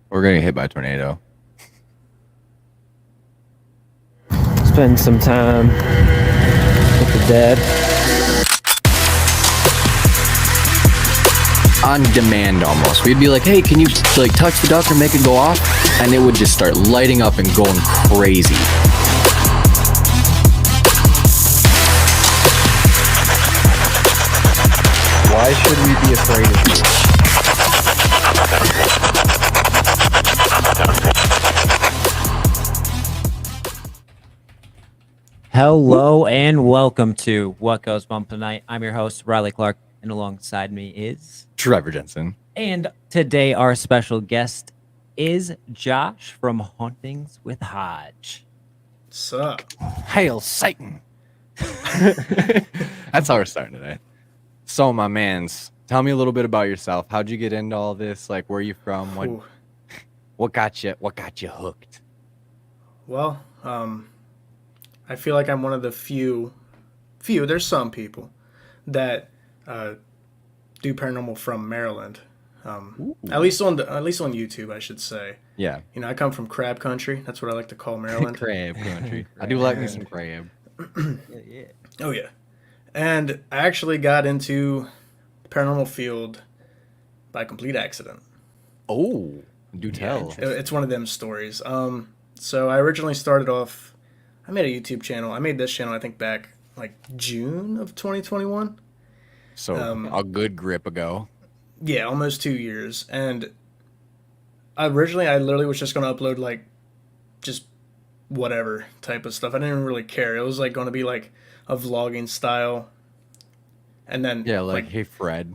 We're gonna get hit by a tornado. Spend some time with the dead. On demand almost. We'd be like, hey, can you like touch the duck or make it go off? And it would just start lighting up and going crazy. Why should we be afraid of you? Hello and welcome to What Goes Bump Tonight. I'm your host, Riley Clark, and alongside me is Trevor Jensen. And today our special guest is Josh from Hauntings with Hodge. Sup? Hail Satan. That's how we're starting today. So my mans, tell me a little bit about yourself. How'd you get into all this? Like, where are you from? What got you hooked? Well, I feel like I'm one of the few, there's some people that do paranormal from Maryland. At least on YouTube, I should say. Yeah. You know, I come from crab country. That's what I like to call Maryland. Crab country. I do like me some crab. Yeah. Oh yeah. And I actually got into the paranormal field by complete accident. Oh, do tell. It's one of them stories. So I originally started off, I made a YouTube channel. I made this channel, I think, back like June of 2021. So a good grip ago. Yeah, almost 2 years. And I literally was just going to upload like just whatever type of stuff. I didn't even really care. It was like going to be like a vlogging style. And then Yeah, like hey Fred.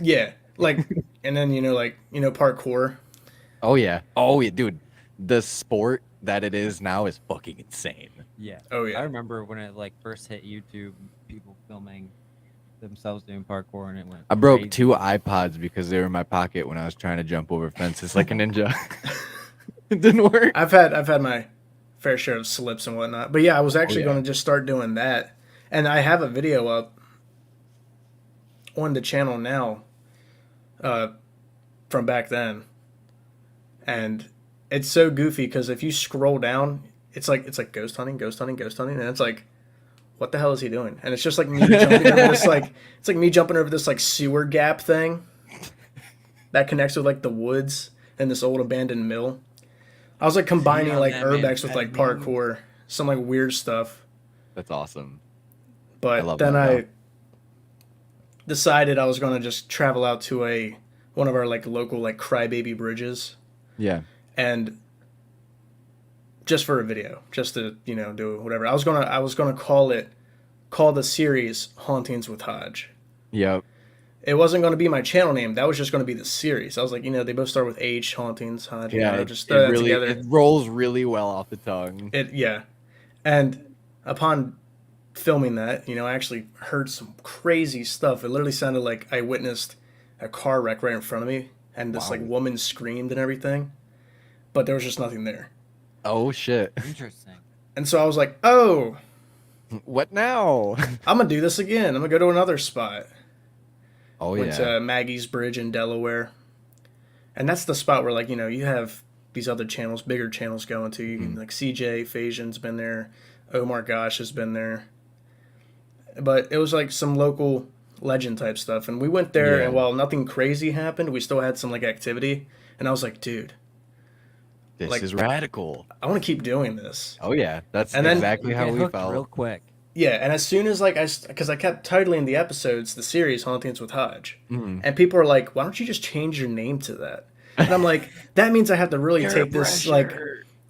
yeah, like, and then parkour. Oh yeah, dude. The sport that it is now is fucking insane. Yeah. Oh yeah. I remember when it like first hit YouTube, people filming themselves doing parkour, and it went. I broke crazy. 2 iPods because they were in my pocket when I was trying to jump over fences like a ninja. It didn't work. I've had my fair share of slips and whatnot, but yeah, I was actually yeah. going to just start doing that, and I have a video up on the channel now, from back then, and it's so goofy because if you scroll down, it's like ghost hunting, and it's like, what the hell is he doing? And it's just like me jumping over this it's like me jumping over this like sewer gap thing that connects with like the woods and this old abandoned mill. I was like combining like urbex with like parkour, some like weird stuff. That's awesome. But then I decided I was gonna just travel out to one of our like local like crybaby bridges. Yeah. And just for a video, just to do whatever. I was gonna call the series Hauntings with Hodge. Yep. It wasn't going to be my channel name. That was just going to be the series. I was like, they both start with H, Hauntings, Hodge. Yeah, just throw that really, together. it rolls really well off the tongue. Yeah. And upon filming that, I actually heard some crazy stuff. It literally sounded like I witnessed a car wreck right in front of me, and this like woman screamed and everything, but there was just nothing there. Oh shit. Interesting. And so I was like, oh, what now? I'm gonna do this again. I'm gonna go to another spot. Oh Went to Maggie's Bridge in Delaware, and that's the spot where like you have these other channels, bigger channels going to. You can like CJ Phasian's been there, Omar Gosh has been there, but it was like some local legend type stuff. And we went there, and while nothing crazy happened, we still had some like activity. And I was like, dude, this is radical. I want to keep doing this. Oh yeah, that's And then exactly how we felt. Real quick. Yeah, and as soon as because I kept titling the episodes the series Hauntings with Hodge, and people are like, why don't you just change your name to that? And I'm like, that means I have to really take this like,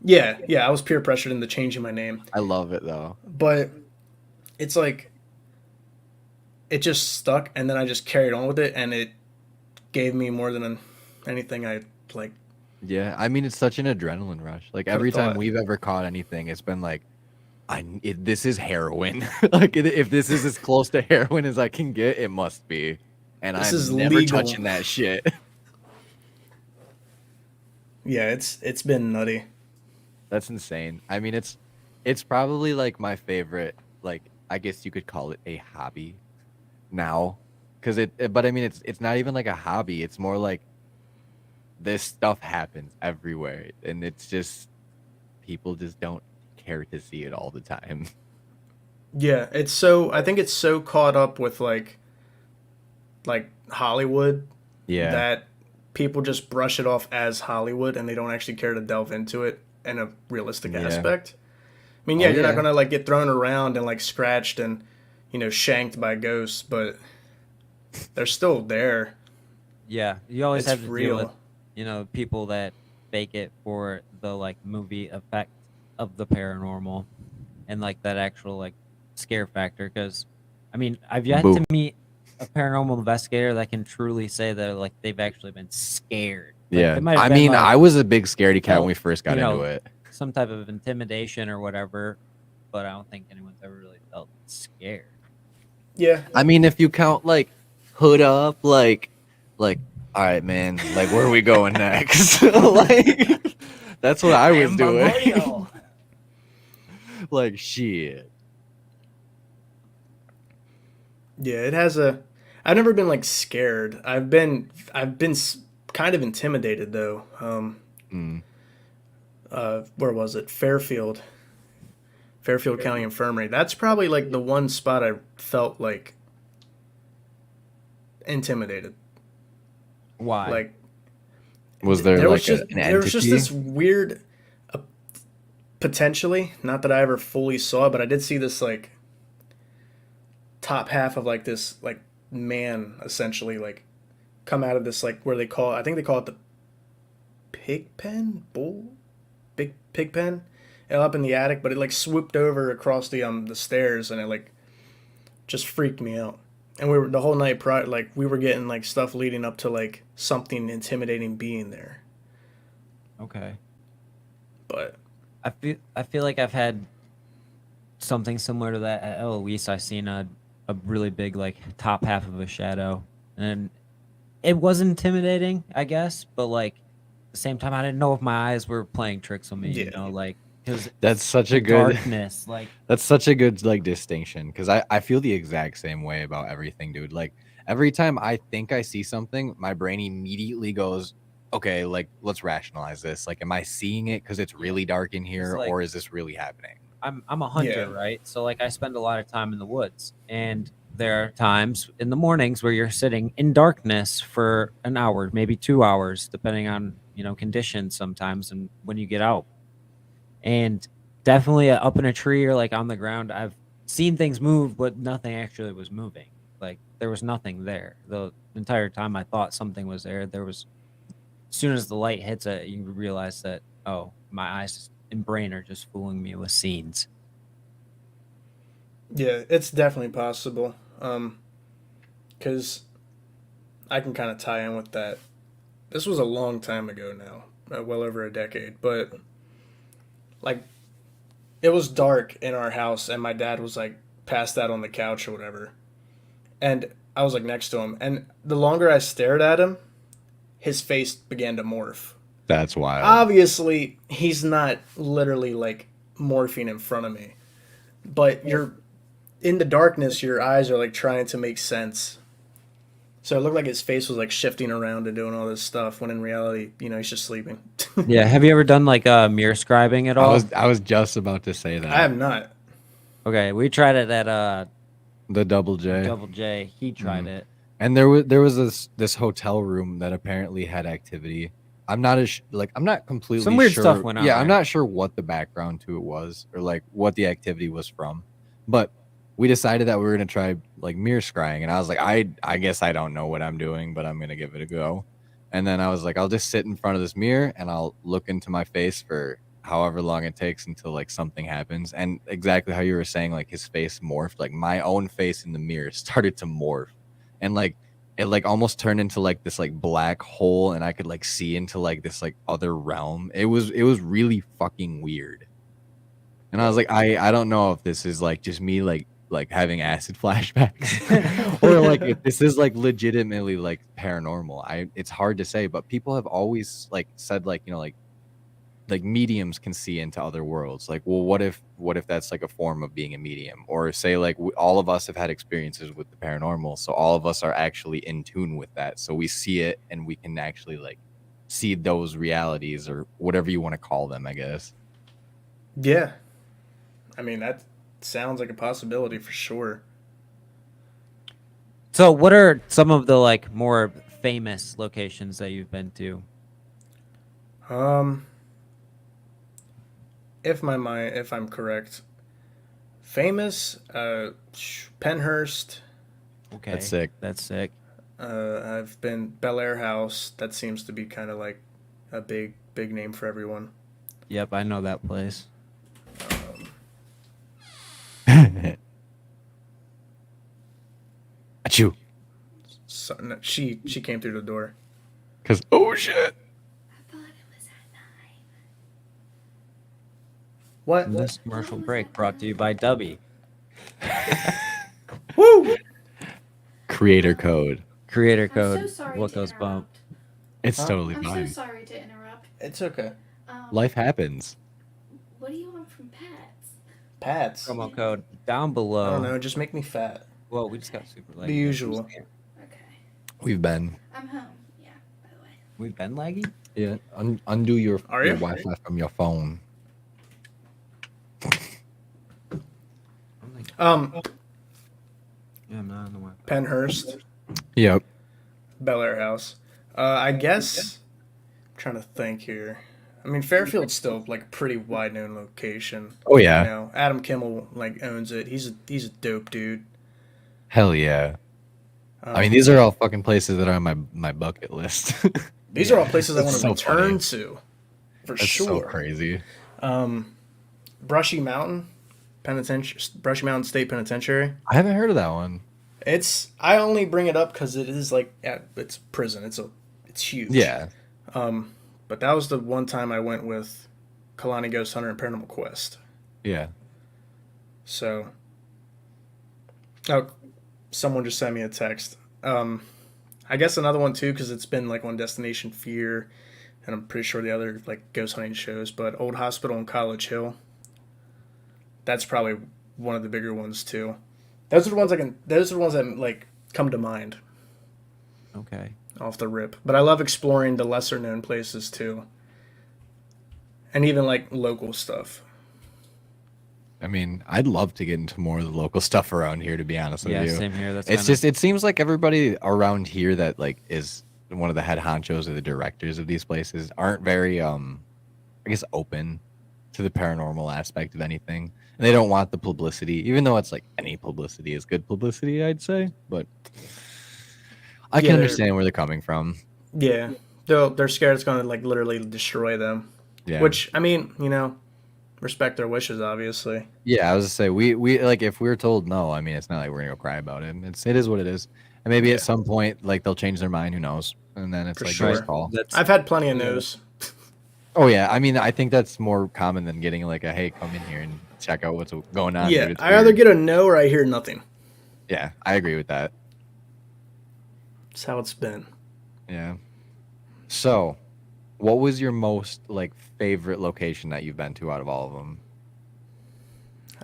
yeah, I was peer pressured into changing my name. I love it though. But it's like, it just stuck, and then I just carried on with it, and it gave me more than anything I like. Yeah, I mean, it's such an adrenaline rush. Like every time we've ever caught anything, it's been like, this is heroin. Like if this is as close to heroin as I can get, it must be. And I'm never legal. touching that shit. Yeah, it's been nutty. That's insane. I mean, it's probably like my favorite. Like I guess you could call it a hobby now, because but I mean, it's not even like a hobby. It's more like this stuff happens everywhere, and it's just people just don't care to see it all the time. Yeah, it's so I think it's so caught up with like Hollywood Yeah. that people just brush it off as Hollywood and they don't actually care to delve into it in a realistic Yeah. aspect. I mean, Oh, yeah, you're not yeah. gonna like get thrown around and like scratched and shanked by ghosts, but they're still there. Yeah, you always It's have to deal with, real. people that fake it for the like movie effect of the paranormal and like that actual like scare factor. Because, I mean, I've yet Boo. to meet a paranormal investigator that can truly say that like they've actually been scared. Like Yeah. it might have I been mean, like I was a big scaredy cat when felt, we first got into it. some type of intimidation or whatever, but I don't think anyone's ever really felt scared. Yeah, I mean, if you count like hood up, like, all right, man, like where are we going next? Like, that's what I was doing. Like, shit. yeah. It has a. I've never been like scared. I've been kind of intimidated though. Mm. Where was it? Fairfield County Infirmary. That's probably like the one spot I felt like intimidated. Why? Like Was there there like was just an there was just entity? this weird, uh, potentially not that I ever fully saw it, but I did see this like top half of like this like man essentially like come out of this like where I think they call it the pig pen bull big pig pen up in the attic, but it like swooped over across the stairs and it like just freaked me out. And we were the whole night prior, like we were getting like stuff leading up to like something intimidating being there. Okay. But I feel like I've had something similar to that at Eloise. I seen a really big like top half of a shadow, and it was intimidating, I guess. But like at the same time, I didn't know if my eyes were playing tricks on me. yeah, Like because That's such the a good darkness, like that's such a good like distinction, because I feel the exact same way about everything, dude. Like every time I think I see something, my brain immediately goes, okay, like let's rationalize this. Like, am I seeing it because it's really dark in it's here, like or is this really happening? I'm a yeah, hunter, right? So like I spend a lot of time in the woods, and there are times in the mornings where you're sitting in darkness for an hour, maybe 2 hours, depending on conditions sometimes, and when you get out. And definitely up in a tree or like on the ground, I've seen things move, but nothing actually was moving. Like there was nothing there the entire time. I thought something was there. There was, as soon as the light hits it, you realize that, oh, my eyes and brain are just fooling me with scenes. yeah. It's definitely possible. Because I can kind of tie in with that. This was a long time ago now, well over a decade, but like it was dark in our house, and my dad was like passed out on the couch or whatever, and I was like next to him, and the longer I stared at him, his face began to morph. That's wild. Obviously, he's not literally like morphing in front of me, but you're in the darkness, your eyes are like trying to make sense. So it looked like his face was like shifting around and doing all this stuff when in reality, he's just sleeping. Yeah. Have you ever done like mirror scribing at I all? was just about to say I that. have not. Okay, we tried it at The Double J. Double J. He tried it. And there was this hotel room that apparently had activity. I'm not I'm not completely Some weird sure. stuff went on Yeah, I'm there. not sure what the background to it was, or like what the activity was from. But we decided that we were gonna try like mirror scrying, and I was like, I guess I don't know what I'm doing, but I'm gonna give it a go. And then I was like, I'll just sit in front of this mirror and I'll look into my face for however long it takes until like something happens. And exactly how you were saying, like his face morphed, like my own face in the mirror started to morph, and like it like almost turned into like this like black hole, and I could like see into like this like other realm. It was really fucking weird. And I was like, I don't know if this is like just me like having acid flashbacks, or like if this is like legitimately like paranormal. It's hard to say, but people have always like said like like mediums can see into other worlds. Like, well, what if that's like a form of being a medium? Or say like all of us have had experiences with the paranormal, so all of us are actually in tune with that, so we see it and we can actually like see those realities or whatever you want to call them, I guess. Yeah. I mean, that sounds like a possibility for sure. So, what are some of the like more famous locations that you've been to? Um, if I'm correct, famous, Penhurst. Okay, That's sick. That's sick. I've been Bel Air House. That seems to be kind of like a big name for everyone. Yep, I know that place. Achoo. So, no, she came through the door. Because, oh shit. I thought it was at 9. What? This commercial break brought to you by Dubby. Woo! Creator code. Creator I'm code. so sorry What to goes bump? interrupt. It's Huh? totally I'm so fine. sorry to interrupt. It's okay. Life happens. What do you want from pets? Pats. Promo code down I below. don't know. Just make me fat. Well, we just got super laggy. The usual. Okay. We've been. I'm home. Yeah, by the way. We've been laggy? Yeah. Undo your Are your you? Wi-Fi from your phone. Um, Yeah, I'm not on the Wi-Fi. Penhurst, Yep. Bel Air House. I guess. I'm trying to think here. I mean, Fairfield's still like a pretty wide known location. Oh yeah. You know, Adam Kimmel like owns it. He's a dope dude. Hell yeah. I mean, these are all fucking places that are on my bucket list. These are all places I want That's to so return funny. to, for That's sure. so crazy. Brushy Mountain Penitentiary, Brushy Mountain State Penitentiary. I haven't heard of that one. I only bring it up because it is like it's prison. It's huge. Yeah. But that was the one time I went with Kalani Ghost Hunter and Paranormal Quest. Yeah. So, oh, someone just sent me a text. I guess another one too, because it's been like on Destination Fear, and I'm pretty sure the other like ghost hunting shows. But Old Hospital and College Hill. That's probably one of the bigger ones too. Those are the ones Those are the ones that like come to mind Okay. off the rip. But I love exploring the lesser known places too, and even like local stuff. I mean, I'd love to get into more of the local stuff around here, to be honest with Yeah, you. same here. That's It's kinda- just, it seems like everybody around here that like is one of the head honchos or the directors of these places aren't very, I guess, open to the paranormal aspect of anything. And they don't want the publicity, even though it's like any publicity is good publicity, I'd say. But I Yeah, can they're- understand where they're coming from. Yeah, they're scared it's going to like literally destroy them. Yeah. Which I mean, you know, respect their wishes, obviously. Yeah, I was to say we like if we were told no, I mean it's not like we're gonna go cry about it. It is what it is. And maybe at some point like they'll change their mind, who knows? And then it's For like sure. their call. That's I've had plenty of no's. Oh yeah, I mean I think that's more common than getting like a hey, come in here and check out what's going on. Yeah, dude, it's I either weird." get a no or I hear nothing. Yeah, I agree with that. That's how it's been. Yeah. So, what was your most like favorite location that you've been to out of all of them?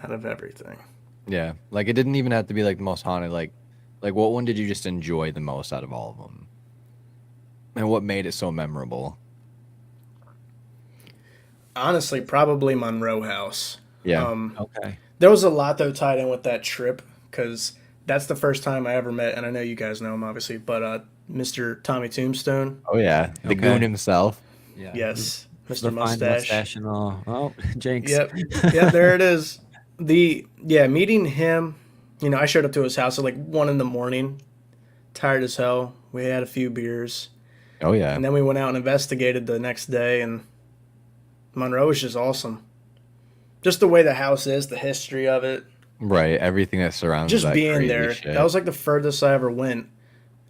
Out of everything. Yeah, like it didn't even have to be like the most haunted. Like what one did you just enjoy the most out of all of them? And what made it so memorable? Honestly, probably Monroe House. Yeah. okay. There was a lot though tied in with that trip because that's the first time I ever met, and I know you guys know him obviously, but Mr. Tommy Tombstone. Oh yeah, the Okay. goon himself. Yeah. Yes, The Mr. fine Mustache. and all. Oh, Jinx. Yep. Yep, there it is. Meeting him, you know, I showed up to his house at like 1 a.m, tired as hell. We had a few beers, Oh yeah. and then we went out and investigated the next day, and Monroe was just awesome. Just the way the house is, the history of it, Right. Everything that surrounds just that being crazy there. shit. That was like the furthest I ever went,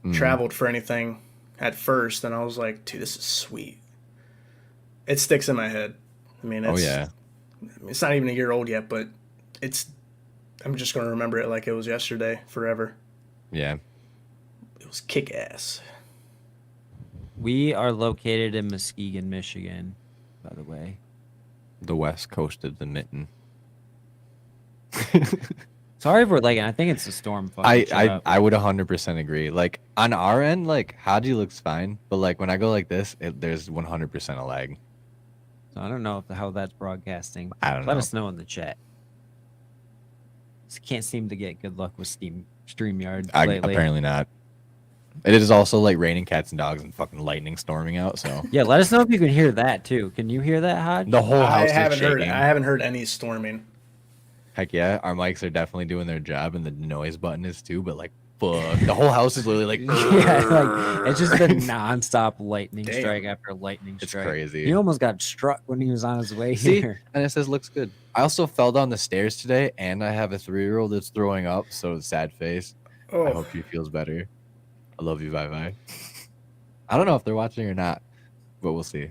Mm. traveled for anything at first, and I was like, dude, this is sweet. It sticks in my head. I mean, Oh it's, yeah. it's not even a year old yet, but I'm just going to remember it like it was yesterday, forever. Yeah. It was kick ass. We are located in Muskegon, Michigan, by the way. The west coast of the mitten. Sorry for like. I think it's the storm. Fucking shit up. I would 100% agree. Like on our end, like Hodge looks fine, but like when I go like this, there's 100% a lag. So I don't know how that's broadcasting. I don't Let know. us know in the chat. Just can't seem to get good luck with StreamYard lately. Apparently not. It is also like raining cats and dogs and fucking lightning storming out. So Yeah, let us know if you can hear that too. Can you hear that, Hodge? the whole house is I shaking. haven't heard any storming. Heck yeah, our mics are definitely doing their job, and the noise button is too. But like, fuck, the whole house is literally like, Yeah, like it's just been nonstop lightning Damn. strike after lightning it's strike. crazy. He almost got struck when he was on his way See, here. and it says looks good. I also fell down the stairs today, and I have a 3-year-old that's throwing up, so sad face. I Oh, hope she feels better. I love you, bye bye. I don't know if they're watching or not, but we'll see.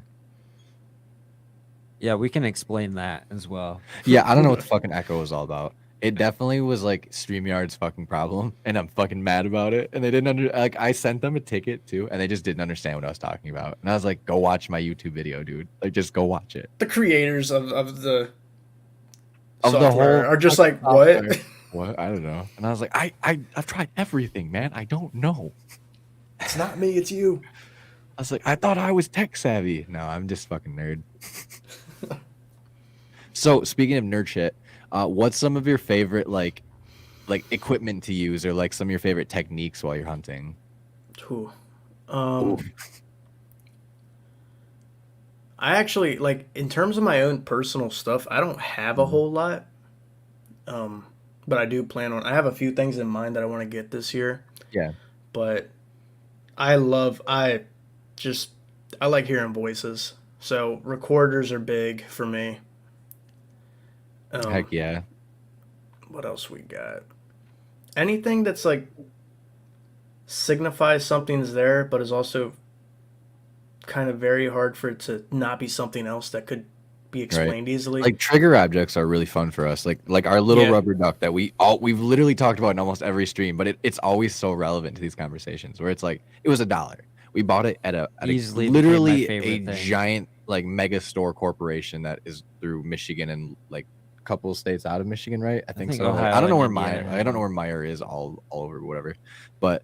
Yeah, we can explain that as well. Yeah, I don't know what the fucking echo was all about. It definitely was like StreamYard's fucking problem, and I'm fucking mad about it. And they didn't like I sent them a ticket too, and they just didn't understand what I was talking about. And I was like, "Go watch my YouTube video, dude. Like, just go watch it." the creators of the Of the software whole are just like, software. what? What? I don't know. And I was like, I've tried everything, man. I don't know. It's not me, it's you. I was like, I thought I was tech savvy. No, I'm just fucking nerd. So speaking of nerd shit, what's some of your favorite like equipment to use, or like some of your favorite techniques while you're hunting? Ooh. I actually like in terms of my own personal stuff, I don't have a whole lot. But I do plan on I have a few things in mind that I want to get this year. Yeah. But I like hearing voices. So recorders are big for me. Heck yeah. What else we got? Anything that's like signifies something's there, but is also kind of very hard for it to not be something else that could be explained easily. Like trigger objects are really fun for us. Like our little Yeah. rubber duck that we've literally talked about in almost every stream, but it's always so relevant to these conversations where it's like it was $1. We bought it at a Easily became my literally a favorite thing. giant like mega store corporation that is through Michigan and like a couple states out of Michigan, right? I think think so. Ohio I don't know where and Indiana. I don't know where Meyer is all over whatever. But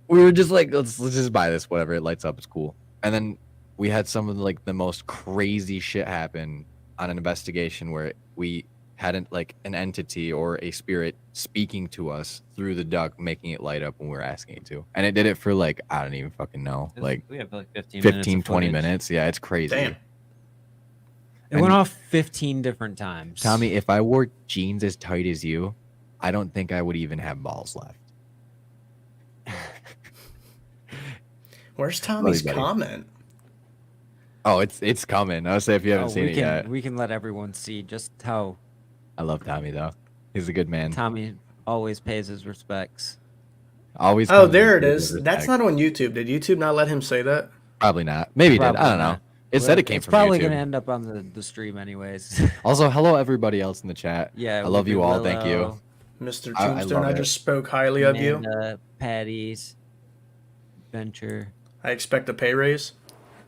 we were just like, let's just buy this, whatever. It lights up, it's cool. And then we had some of like the most crazy shit happen on an investigation where we had an entity or a spirit speaking to us through the duck, making it light up when we were asking it to. And it did it for like, I don't even fucking know, like we have like 15 15, 20 minutes. Yeah, it's crazy. Damn. It went off 15 different times. Tommy, if I wore jeans as tight as you, I don't think I would even have balls left. Where's Tommy's Buddy. comment? Oh, it's coming. I would say if you haven't seen it yet. We can let everyone see just how I love Tommy though. He's a good man. Tommy always pays his respects. Always. Oh, comes there with it good is. respect. That's not on YouTube. Did YouTube not let him say that? Probably not. Maybe it did. I Probably don't know. not. It said it came It's from probably YouTube. gonna end up on the stream anyways. Also, hello everybody else in the chat. Yeah, I love you Weepy all. Thank you. Willow, Mr. I Tombstone, love I it. just spoke highly of you. Amanda, Patty's, Venture, I expect a pay raise.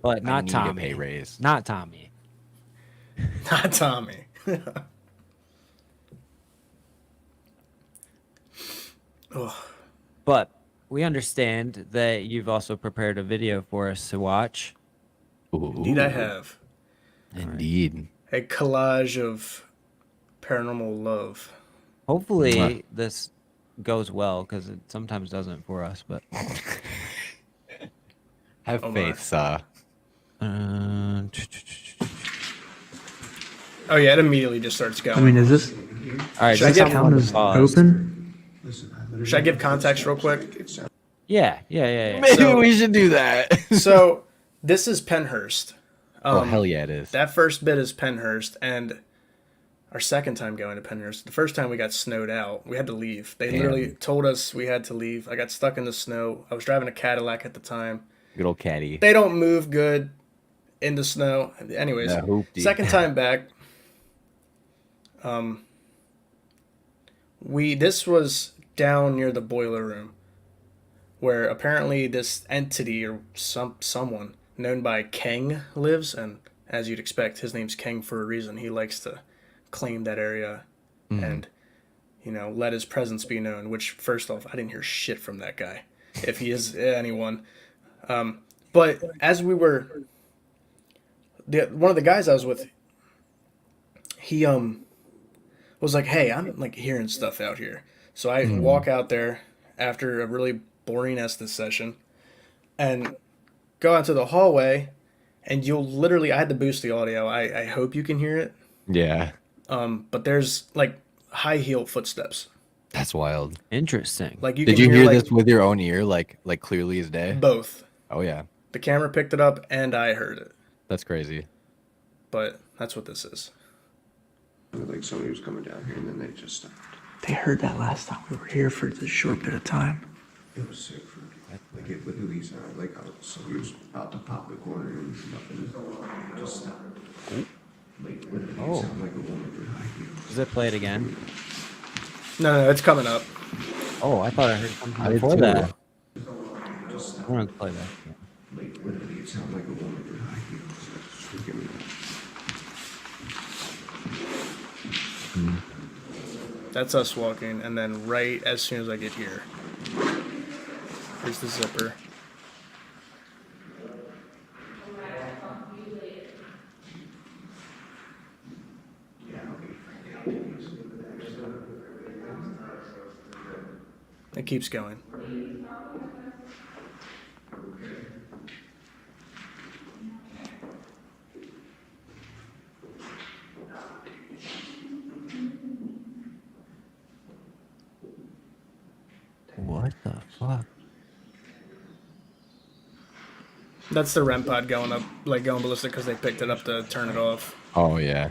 but I not need Tommy. a pay raise. Not Tommy. Not Tommy. Oh, But we understand that you've also prepared a video for us to watch. indeed I have. Indeed. A collage of paranormal love. Hopefully Mwah. this goes well because it sometimes doesn't for us. But Have Oh my. faith, Saw. Oh yeah, it immediately just starts I going. mean, is this all right, Should I just get tell me count when as to pause. open? Should I give context real quick? Yeah. Maybe So- we should do that. So this is Penhurst. Oh hell yeah, it is. That first bit is Penhurst, and our second time going to Penhurst. The first time we got snowed out. We had to leave. They Damn. literally told us we had to leave. I got stuck in the snow. I was driving a Cadillac at the time. Good old caddy. They don't move good in the snow. Anyways, Yeah, hoopty. second time back. This was down near the boiler room, where apparently this entity or someone known by Kang lives, and as you'd expect, his name's Kang for a reason. He likes to claim that area, and let his presence be known. Which, first off, I didn't hear shit from that guy, if he is anyone. But as we were, one of the guys I was with, he was like, "Hey, I'm like hearing stuff out here." So I walk out there after a really boring Estes session, and go out to the hallway, and you'll literally, I had to boost the audio. I hope you can hear it. Yeah. But there's like high heel footsteps. That's wild. Interesting. Like Did you hear this with your own ear, like clearly as day? Both. Oh yeah. The camera picked it up and I heard it. That's crazy. But that's what this is. Like somebody was coming down here and then they just stopped. They heard that last time we were here for this short bit of time. It was so freaky. Like it literally sounded like somebody was about to pop the corner and nothing just stopped. Like literally it sounded like a woman with high heels. Does it play it again? No, it's coming up. Oh, I thought I heard something I did before too. that. Just stopped. I'm gonna play that. Again. Like literally it sounded like a woman with high heels. That's freaking me out. That's us walking, and then right as soon as I get here, here's the zipper. It keeps going. What the fuck? That's the REM pod going up, like going ballistic because they picked it up to turn it off. Oh yeah.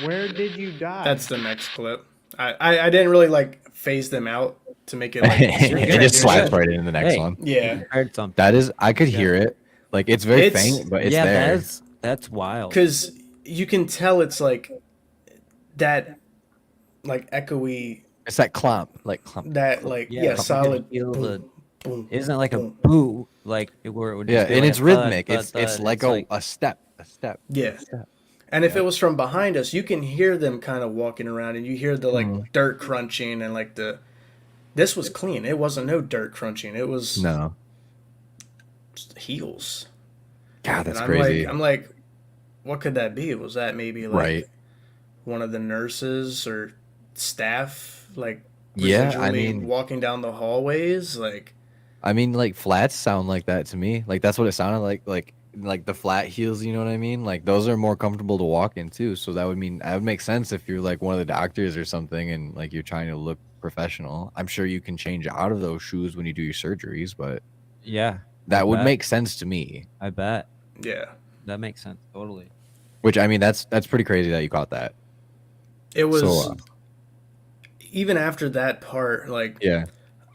Where did you die? That's the next clip. I didn't really like phase them out to make it like It just slides right into the next Hey. one. yeah, I heard something. That is, I could hear it. Like it's very It's- faint, but it's yeah, there. that's wild. because you can tell it's like that, like echoey, It's that clump, like clump. that like Yeah, yeah, you can solid. feel boom, the- boom, Isn't it like a boom. boo, like where it would Yeah, just be and like it's a rhythmic. thud, It's thud, like thud. a step, a step. Yeah. Step. And if it was from behind us, you can hear them kind of walking around, and you hear the like dirt crunching and like the. This was clean. It wasn't no dirt crunching. It was No. just heels. God, that's and crazy. I'm like, what could that be? Was that maybe like Right. one of the nurses or staff like Yeah, I residually mean- walking down the hallways? Like, I mean, like flats sound like that to me. Like that's what it sounded like. Like the flat heels. You know what I mean? Like those are more comfortable to walk in too. So that would make sense if you're like one of the doctors or something, and like you're trying to look professional. I'm sure you can change out of those shoes when you do your surgeries, but Yeah, that would bet. make sense to me. I bet yeah, that makes sense totally. Which I mean, that's pretty crazy that you caught that. it was. So, even after that part, like Yeah.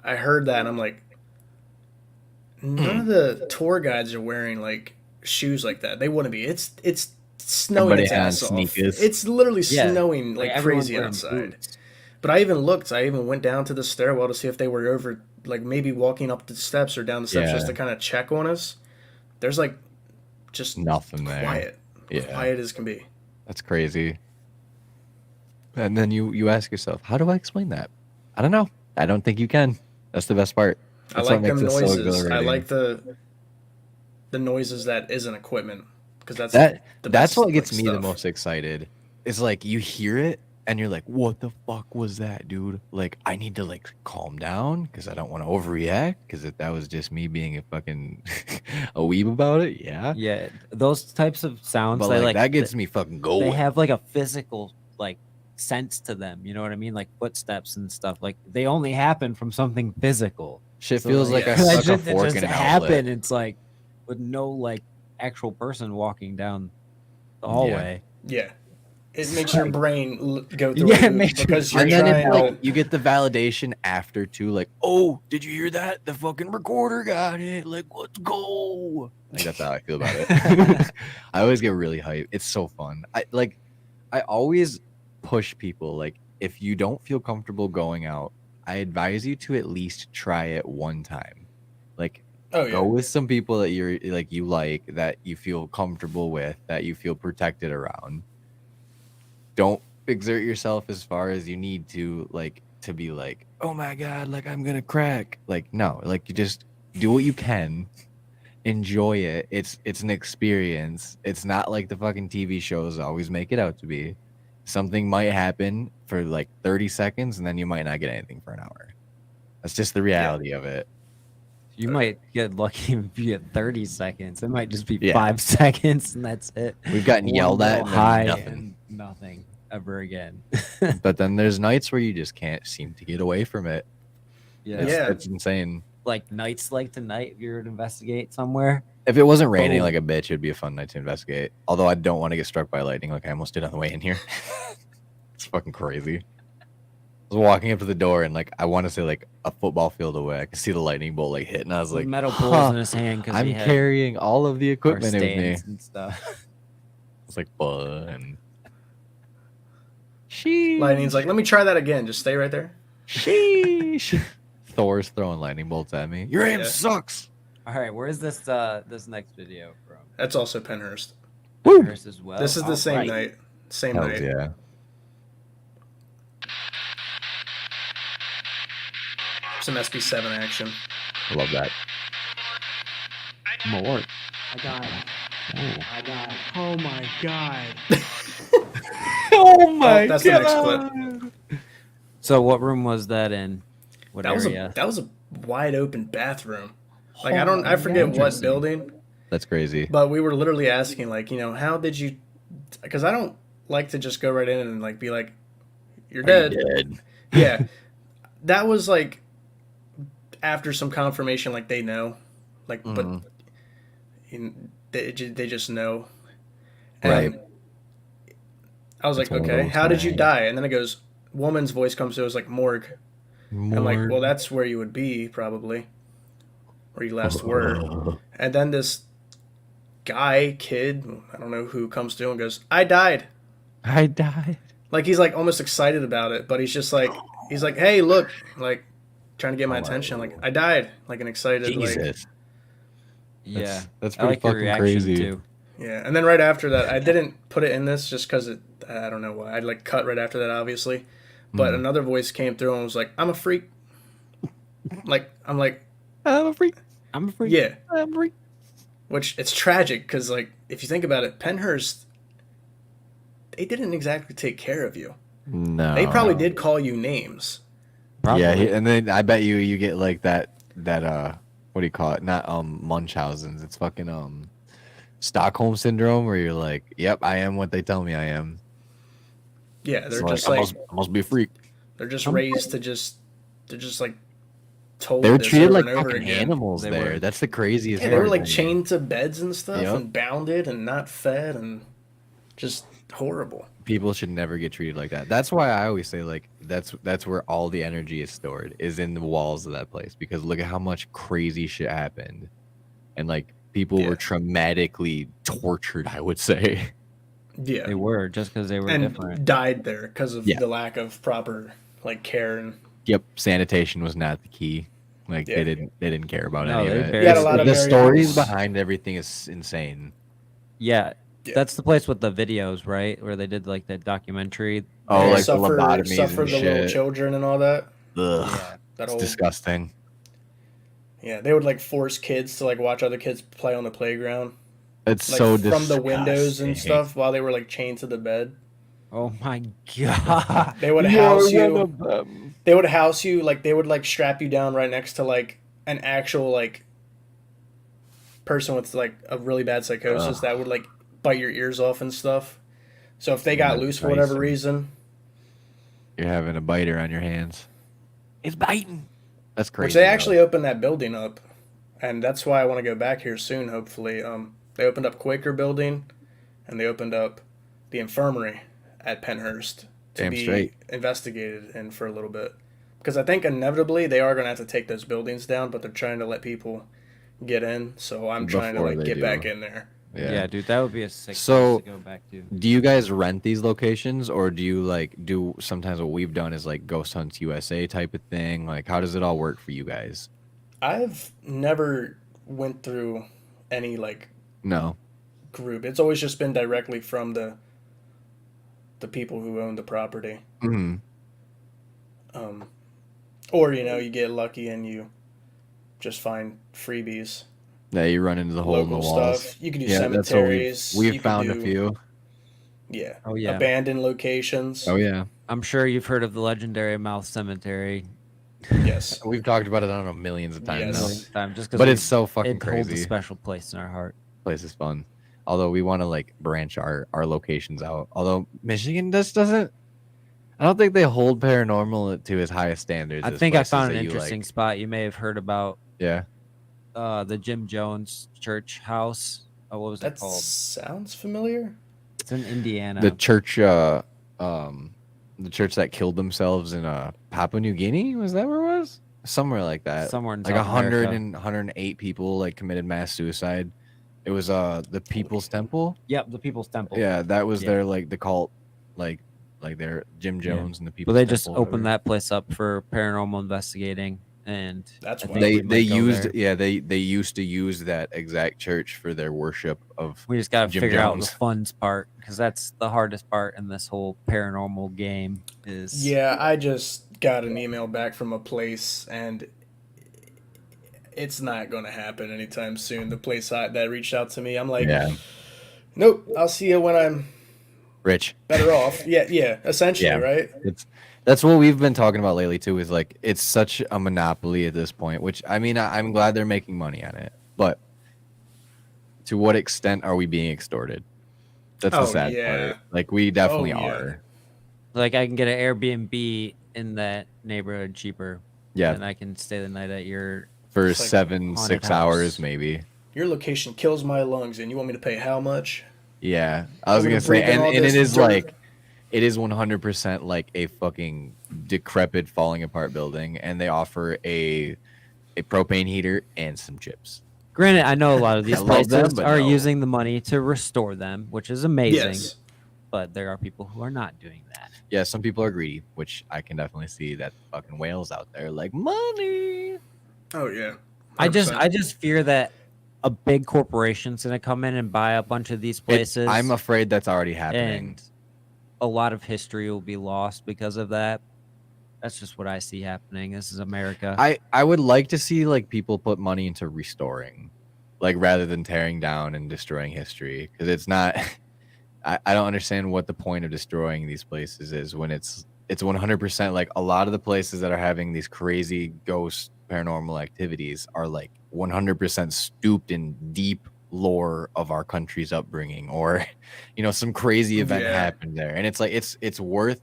I heard that, and I'm like, none of the tour guides are wearing like shoes like that. They wouldn't be. It's snowing Everybody its has ass off. sneakers. It's literally Yeah, snowing like everyone's crazy wearing outside. boots. But I even looked. I even went down to the stairwell to see if they were over, like maybe walking up the steps or down the steps, just Yeah. to kind of check on us. There's like just Nothing there. quiet, Yeah. quiet as can be. That's crazy. And then you ask yourself, how do I explain that? I don't know. I don't think you can. That's the best part. I That's like what them makes it so noises. I exhilarating. like the noises that isn't equipment, because that's that's the best, what gets like, me the stuff. most excited. It's like you hear it and you're like, what the fuck was that, dude? Like I need to like calm down because I don't want to overreact, because if that was just me being a fucking a weeb about it, yeah. Yeah, those types of sounds, But they like that gets me fucking going. they have like a physical like sense to them. You know what I mean? Like footsteps and stuff. Like they only happen from something physical. Shit So, feels like yeah. I stuck a Imagine it fork just in an happen. outlet. It's like with no like actual person walking down the hallway. Yeah, it makes your brain go through Yeah, a it loop makes your- because you're And then trying it's to. like you get the validation after too, like, oh, did you hear that? The fucking recorder got it. Like, let's go. Like that's how I feel about it. I always get really hyped. It's so fun. I always push people. Like, if you don't feel comfortable going out, I advise you to at least try it one time. Like, Oh yeah, go with some people that you like, that you feel comfortable with, that you feel protected around. don't exert yourself as far as you need to, like, to be like, oh my god, like I'm gonna crack. Like, no, like you just do what you can, enjoy it. It's an experience. It's not like the fucking TV shows always make it out to be. Something might happen for like 30 seconds and then you might not get anything for an hour. That's just the reality of it. You might get lucky if you get 30 seconds. It might just be Yeah. 5 seconds and that's it. We've gotten One yelled at little and then high nothing. and nothing ever again. But then there's nights where you just can't seem to get away from it. Yeah. Yeah. It's insane. Like nights like tonight, if you were to investigate somewhere. If it wasn't raining Oh. like a bitch, it'd be a fun night to investigate. Although I don't want to get struck by lightning like I almost did on the way in here. It's fucking crazy. I was walking up to the door and like I want to say like a football field away. I could see the lightning bolt like hit, and I was like, Metal balls huh, in his hand because I'm he had carrying all of the our equipment with me. stands and stuff. It's like fun. Sheesh. Lightning's like, let me try that again. Just stay right there. Sheesh. Thor's throwing lightning bolts at me. Your aim Yeah. sucks. All right, where's this next video from? That's also Penhurst. Woo! Hers as well. This is the same Alright. night. Same Hells night. yeah. Some SB7 action. I love that. More. I died. I died. Oh my god. Oh my that's the next clip. So what room was that in? What That was area? that was a wide open bathroom. Like Oh I forget what Interesting. building, That's crazy. but we were literally asking like, how did you? Because I don't like to just go right in and like be like, you're dead. Yeah, that was like after some confirmation, like they know, like but they just know. And Right. I was like, That's one of okay, those how did you things. die? And then it goes, woman's voice comes through. It was like morgue. I'm like, More- well, that's where you would be probably, where you last were. And then this kid, I don't know who, comes through and goes, I died. I died. Like he's like almost excited about it, but he's like, hey, look, like trying to get my Oh my attention. Like I died, like an excited, like Jesus. Yeah, That's I pretty like your fucking reaction crazy. too. yeah. And then right after that, I didn't put it in this just because I don't know why. I'd like cut right after that, obviously. But another voice came through and was like, I'm a freak. Like I'm like, I'm a freak. I'm afraid. yeah. I'm a freak. Which it's tragic because like if you think about it, Penhurst, they didn't exactly take care of you. No. They probably did call you names. Probably. Yeah, and then I bet you get like that what do you call it? Not Munchausen's. It's fucking Stockholm syndrome where you're like, yep, I am what they tell me I am. Yeah, they're So, just I like must, I must be a freak. they're just raised to they're just like told. They were this treated over like and over fucking again. animals They there. were. That's the craziest. Yeah, they were part like to me. chained to beds and stuff Yep. and bounded and not fed and just horrible. People should never get treated like that. That's why I always say like that's where all the energy is stored, is in the walls of that place, because look at how much crazy shit happened. And like people Yeah. were traumatically tortured, I would say. Yeah, They were just because they were and different. died there because of Yeah. the lack of proper like care and Yep, sanitation was not the key. Like Yeah. they didn't care about No, any they of it. barely- You had a lot of The very stories nice- behind everything is insane. Yeah, Yeah. that's the place with the videos, right? Where they did like that documentary. Oh, they like the suffer lobotomies the and little shit. children and all that. Ugh, Yeah. That it's whole disgusting. yeah, they would like force kids to like watch other kids play on the playground, It's like so from the windows and disgusting. stuff while they were like chained to the bed. Oh my god. They would You're house one you. of them. They would house you like they would like strap you down right next to like an actual like person with like a really bad psychosis Ugh. that would like bite your ears off and stuff. So if they got That's loose for whatever nice. reason, You're having a biter on your hands. It's biting. That's crazy. which they though. actually opened that building up, and that's why I want to go back here soon. Hopefully, they opened up Quaker Building, and they opened up the infirmary at Penhurst to Damn be straight. investigated in for a little bit. Because I think inevitably they are going to have to take those buildings down, but they're trying to let people get in. So I'm trying to Before like they get do. back in there. Yeah. Dude, that would be a sick So- place to go back to. Do you guys rent these locations, or do you like do sometimes what we've done is like Ghost Hunts USA type of thing? Like, how does it all work for you guys? I've never went through any like No. group. It's always just been directly from the people who own the property. Mhm. Or you get lucky and you just find freebies, Yeah, you run into the hole in the local walls. stuff. You can do Yeah, that's what cemeteries. we've you can found a do, few. yeah, Oh yeah. abandoned locations. Oh yeah, I'm sure you've heard of the legendary Mouth Cemetery. Yes. we've talked about it. I don't know, millions of times Yes. now. Million times, just because But it's so fucking it holds a crazy. special place in our heart. Place is fun. Although we want to like branch our locations out. Although Michigan just doesn't. I don't think they hold paranormal to as high a standards. I as think I places found an that you interesting like. spot. You may have heard about Yeah. the Jim Jones Church House. Oh, what was That it called? sounds familiar. It's in Indiana. The church that killed themselves in Papua New Guinea, was that where it was? Somewhere like that. Somewhere in like South 100 America. and 108 people like committed mass suicide. It was the People's Temple. Yep, the People's Temple. Yeah, that was Yeah. their like the cult, like their Jim Jones and the But People's they Temple. just opened that place up for paranormal investigating, and That's I wild. think we They might go used there. they used to use that exact church for their worship of. We just got to Jim figure out the Jones. funds part, because that's the hardest part in this whole paranormal game. Is Yeah, I just got an email back from a place, and it's not going to happen anytime soon. The place that reached out to me, I'm like, Yeah, nope, I'll see you when I'm Rich. better off. Yeah, essentially, Yeah. right? That's what we've been talking about lately too. Is like it's such a monopoly at this point. Which I mean, I'm glad they're making money on it, but to what extent are we being extorted? That's the Oh, sad yeah. part. Like we definitely Oh, yeah. are. like I can get an Airbnb in that neighborhood cheaper, Yeah, and I can stay the night at your. for It's like 7, haunted 6 house. hours maybe. Your location kills my lungs, and you want me to pay how much? Yeah, I was I'm gonna gonna say, breathe in and all it this is dirt. like, it is 100% like a fucking decrepit, falling apart building, and they offer a propane heater and some chips. Granted, I know a lot of these I love them, places but are no. using the money to restore them, which is amazing. Yes. But there are people who are not doing that. Yeah, some people are greedy, which I can definitely see. That fucking whales out there like money. Oh, yeah. I 100%. just fear that a big corporation's gonna come in and buy a bunch of these places. I'm afraid that's already happening. and a lot of history will be lost because of that. That's just what I see happening. This is America. I would like to see like people put money into restoring, like rather than tearing down and destroying history, because it's not. I don't understand what the point of destroying these places is when it's 100% like a lot of the places that are having these crazy ghost paranormal activities are like 100% stooped in deep lore of our country's upbringing, or some crazy event Yeah. happened there, and it's like it's worth,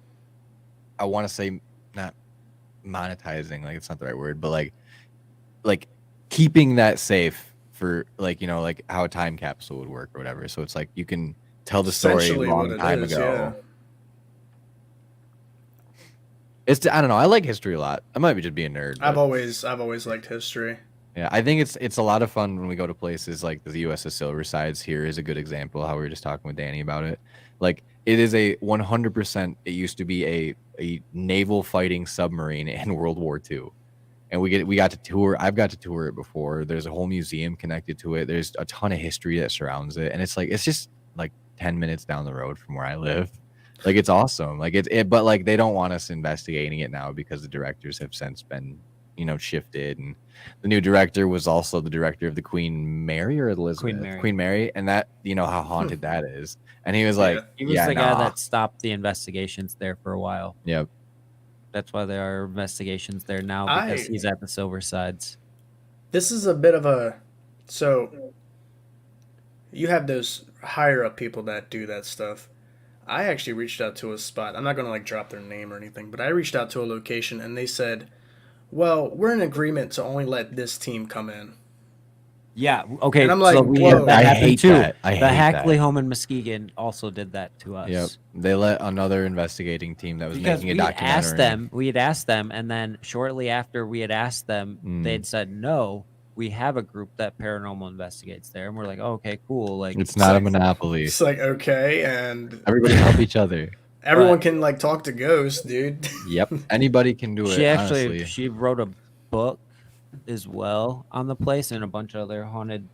I want to say, not monetizing, like it's not the right word, but like keeping that safe for like like how a time capsule would work or whatever. So it's like you can tell the story a Essentially long what it time is, ago. I don't know. I like history a lot. I might be just being a nerd. I've but always liked history. yeah, I think it's a lot of fun when we go to places like the USS Silversides. Here is a good example. How we were just talking with Danny about it. Like it is a 100%. It used to be a naval fighting submarine in World War II, and we got to tour. I've got to tour it before. There's a whole museum connected to it. There's a ton of history that surrounds it, and it's just like 10 minutes down the road from where I live. Like it's awesome. Like but like they don't want us investigating it now because the directors have since been shifted, and the new director was also the director of the Queen Mary or Elizabeth Queen Mary. and that how haunted that is. And he was like, Yeah. He was yeah, the guy nah. that stopped the investigations there for a while. Yep. That's why there are investigations there now, because he's at the Silversides. This is a bit of a so you have those higher up people that do that stuff. I actually reached out to a spot. I'm not going to like drop their name or anything, but I reached out to a location and they said, "Well, we're in agreement to only let this team come in." Yeah. Okay. And I'm like, so whoa. that I happened hate too. that. I the hate Hackley that. home in Muskegon also did that to us. Yep. They let another investigating team that was Because making a we documentary. had asked them, and then shortly after we had asked them, they'd said, "No, we have a group that paranormal investigates there." And we're like, oh, "Okay, cool." Like It's not a monopoly. It's like, okay, and Everybody help each other. everyone can like talk to ghosts, dude. Yep. Anybody can do it. she actually honestly. she wrote a book as well on the place and a bunch of other haunted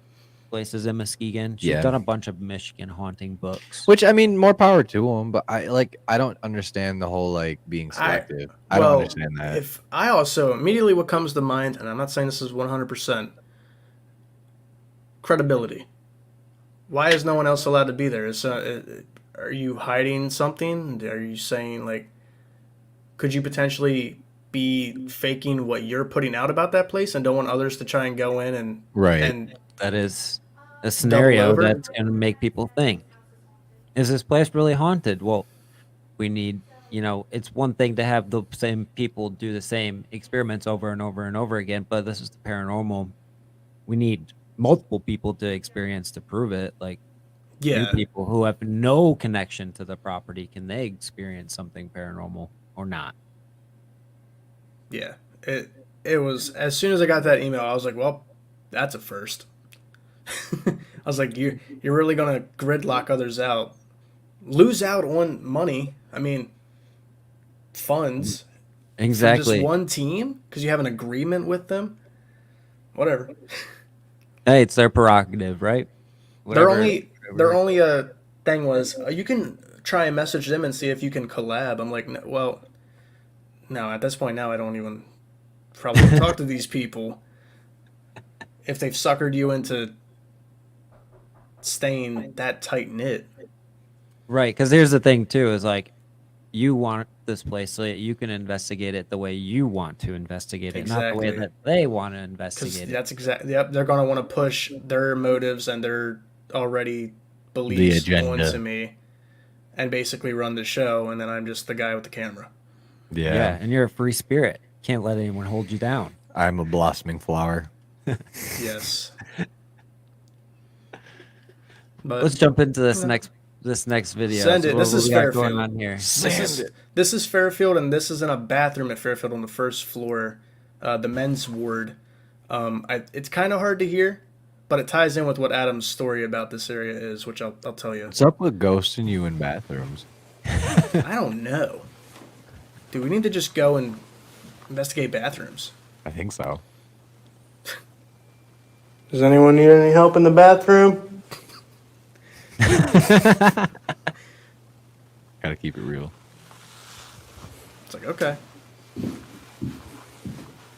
places in Muskegon. She's Yeah. done a bunch of Michigan haunting books. Which I mean, more power to them. But I don't understand the whole like being selective. I don't understand that. If I also immediately what comes to mind, and I'm not saying this is 100% credibility. Why is no one else allowed to be there? Are you hiding something? Are you saying like, could you potentially be faking what you're putting out about that place and don't want others to try and go in and Right. and That is a scenario over? that's going to make people think, is this place really haunted? Well, we need, it's one thing to have the same people do the same experiments over and over and over again, but this is the paranormal. We need multiple people to experience to prove it. Like, new people who have no connection to the property, can they experience something paranormal or not? Yeah, it was, as soon as I got that email, I was like, well, that's a first. I was like, you're really gonna gridlock others out, lose out on money. I mean, funds. Exactly. From just one team because you have an agreement with them. Whatever. Hey, it's their prerogative, right? Their only thing was you can try and message them and see if you can collab. I'm like, no. At this point now, I don't even probably talk to these people if they've suckered you into staying that tight knit. Right, because here's the thing too: is like, you want this place so that you can investigate it the way you want to investigate it, not the way that they want to investigate it. That's exactly. Yep, they're gonna want to push their motives and their already beliefs onto me, and basically run the show. And then I'm just the guy with the camera. Yeah, and you're a free spirit. Can't let anyone hold you down. I'm a blossoming flower. Yes. But let's jump into this next video. Send it. This is Fairfield. Going on here. This is Fairfield, and this is in a bathroom at Fairfield on the first floor, the men's ward. It's kind of hard to hear, but it ties in with what Adam's story about this area is, which I'll tell you. What's up with ghosting you in bathrooms? I don't know. Do we need to just go and investigate bathrooms? I think so. Does anyone need any help in the bathroom? Gotta keep it real. It's like, okay.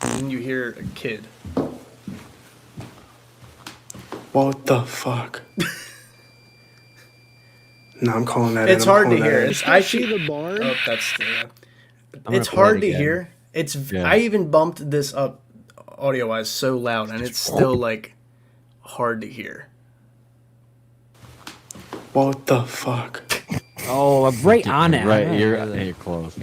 Then you hear a kid. What the fuck? No, I'm calling that. It's hard to hear. I see the bar. Oh, that's. It's hard to hear. I even bumped this up audio wise so loud, and it's still like hard to hear. What the fuck? Oh, I'm right on it. Right, you're close.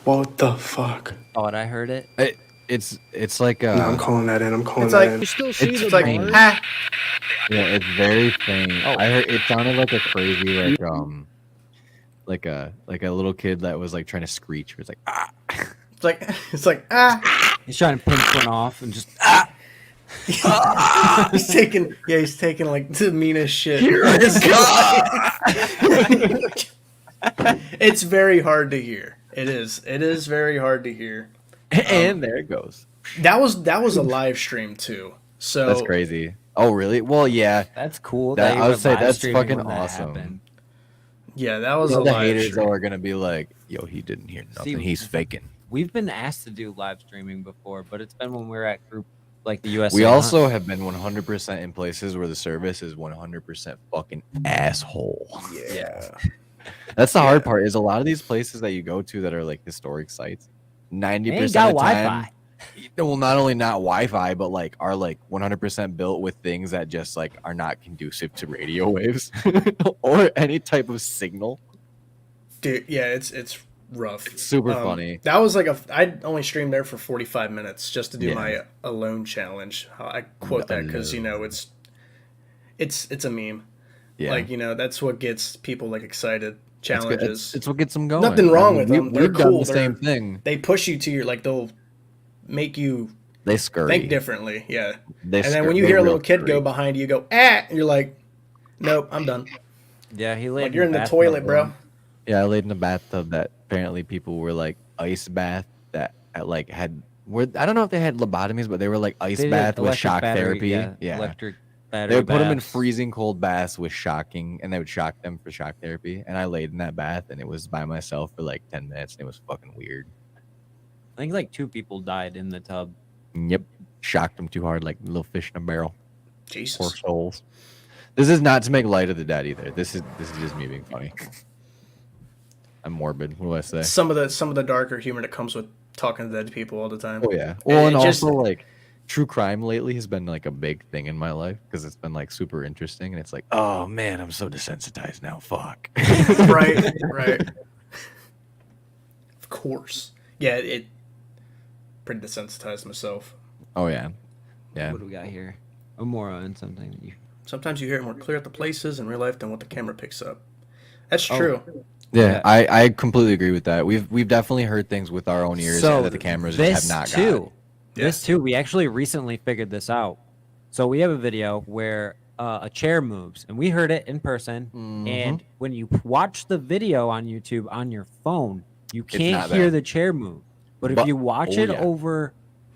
What the fuck? Thought I heard it. It's like No, I'm calling that in. I'm calling that in. You still see It's the like, bar? Yeah, it's very faint. I heard it sounded like a crazy like a little kid that was like trying to screech. It was like ah. It's like ah. He's trying to pinch one off and just He's taking like the meanest shit. It's very hard to hear. It is very hard to hear. And there it goes. That was a live stream too. So that's crazy. Oh really? Well, yeah. That's cool. I would say that's fucking awesome. Happened. Yeah, that was a the live haters stream. are gonna be like, "Yo, he didn't hear nothing. He's faking." We've been asked to do live streaming before, but it's been when we were at group like the USA. We also have been 100% in places where the service is 100% fucking asshole. Yeah. That's the hard part. Is a lot of these places that you go to that are like historic sites, 90% of the time, Wi-Fi. well, not only not Wi-Fi, but like are like 100% built with things that just like are not conducive to radio waves or any type of signal. Dude, yeah, it's rough. It's super funny. That was like I only streamed there for 45 minutes just to do my alone challenge. I quote that because it's a meme. Yeah. Like, that's what gets people like excited. Challenges. It's what gets them going. Nothing wrong with them. They're We've cool. done the same thing. They push you to your they'll make you They scurry. think differently. Yeah. And then scurry. when you hear a little kid go behind you, go and you're like, nope, I'm done. Yeah, he laid. Like you're in the toilet, bro. Yeah, I laid in a bathtub that apparently people were like ice bath that like had I don't know if they had lobotomies, but they were like ice They did bath with electric shock battery, therapy. yeah, electric battery. They would put them in baths. freezing cold baths with shocking, and they would shock them for shock therapy. And I laid in that bath, and it was by myself for like 10 minutes, and it was fucking weird. I think like 2 people died in the tub. Yep, shocked them too hard, like little fish in a barrel. Poor Jesus. souls. This is not to make light of the dead either. This is just me being funny. I'm morbid. What do I say? Some of the darker humor that comes with talking to dead people all the time. Oh yeah. Well, and It just- also like true crime lately has been like a big thing in my life because it's been like super interesting, and it's like, oh man, I'm so desensitized now. Fuck. right. Of course. Yeah, it pretty desensitized myself. Oh yeah. Yeah. What do we got here? Amora and something. That you... Sometimes you hear it more clear at the places in real life than what the camera picks up. That's Oh. true. Yeah, I completely agree with that. We've definitely heard things with our own ears that the cameras just have not got. This too, we actually recently figured this out. So we have a video where a chair moves, and we heard it in person. And when you watch the video on YouTube on your phone, you can't not hear there. the chair move. But if you watch it over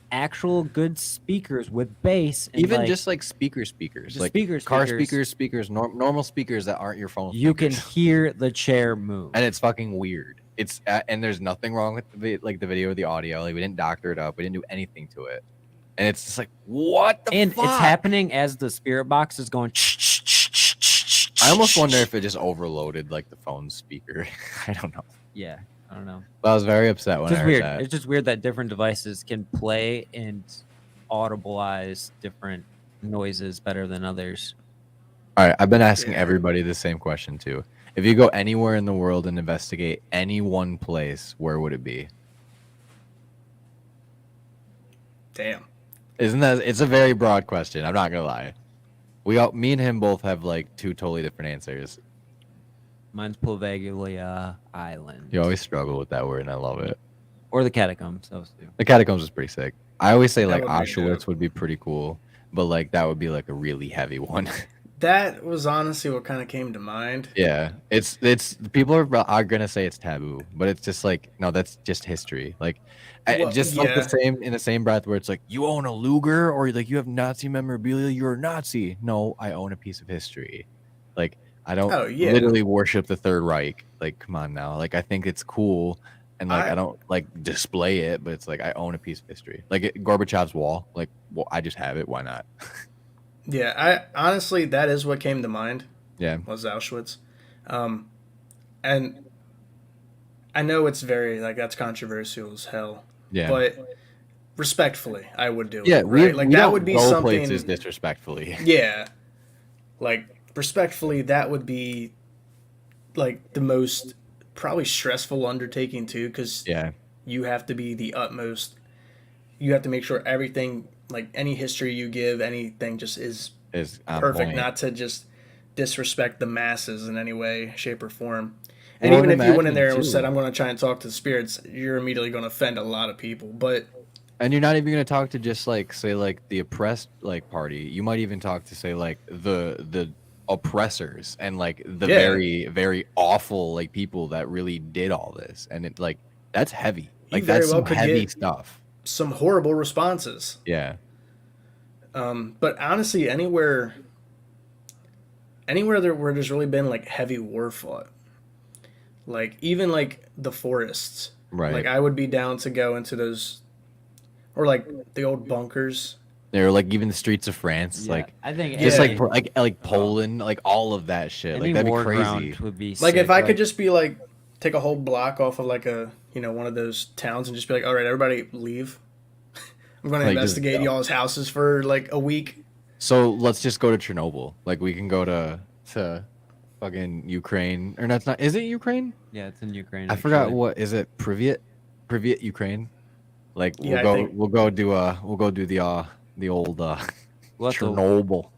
actual good speakers with bass, and Even like, just like speakers, just like speakers, car speakers. speakers, normal speakers that aren't your phone. you can speakers. hear the chair move. And it's fucking weird. It's and there's nothing wrong with the video or the audio. Like we didn't doctor it up. We didn't do anything to it. And it's just like, what the And fuck? it's happening as the spirit box is going. I almost wonder if it just overloaded like the phone speaker. I don't know. Yeah, I don't know. But I was very upset when It's I just heard weird. that. It's just weird that different devices can play and audibilize different noises better than others. All right, I've been asking Yeah. everybody the same question too. If you go anywhere in the world and investigate any one place, where would it be? Damn. Isn't that? It's a very broad question. I'm not gonna lie. Me and him both have like 2 totally different answers. Mine's Poveglia Island. You always struggle with that word, and I love it. Or the catacombs. Those two. The catacombs is pretty sick. I always say like That would be Auschwitz dope. would be pretty cool, but like that would be like a really heavy one. That was honestly what kind of came to mind. Yeah, it's people are gonna say it's taboo, but it's just like no, that's just history. Like, Well, just like the yeah. same in the same breath where it's like you own a Luger or like you have Nazi memorabilia, you're a Nazi. No, I own a piece of history. Like I don't Oh, yeah. literally worship the Third Reich. Like come on now. Like I think it's cool, and like I don't like display it, but it's like I own a piece of history. Like Gorbachev's wall. Like well, I just have it. Why not? Yeah, I honestly that is what came to mind. Yeah. Was Auschwitz, and I know it's very like that's controversial as hell. Yeah. But respectfully, I would do Yeah, it. Right? we Like that don't would be go something. places disrespectfully. Yeah, like respectfully, that would be like the most probably stressful undertaking too, because Yeah. you have to be the utmost. You have to make sure everything, like any history you give, anything just is Is on perfect, point. not to just disrespect the masses in any way, shape, or form. And Well, even if you went in imagine, there and too. said, "I'm going to try and talk to the spirits," you're immediately going to offend a lot of people. But And you're not even gonna talk to just like say like the oppressed like party. You might even talk to say like the oppressors and like the Yeah. very very awful like people that really did all this. And it like that's heavy. Like very that's well some could heavy get- stuff. some horrible responses. Yeah. But honestly, anywhere where there's really been like heavy war fought, like even like the forests, Right. like I would be down to go into those, or like the old bunkers. They're like even the streets of France, Yeah, like I think just Yeah. like Poland, like all of that shit. any Like that'd be war crazy. ground would be Like sick. if I could just be like take a whole block off of like a one of those towns and just be like, all right, everybody leave. I'm going to Like, just investigate go. y'all's houses for like a week. So let's just go to Chernobyl. Like we can go to fucking Ukraine, or that's not. Is it Ukraine? yeah, it's in Ukraine. I forgot actually. what is it. Privyet, Ukraine. Like Yeah, I we'll think- go do the old We'll have to- Chernobyl.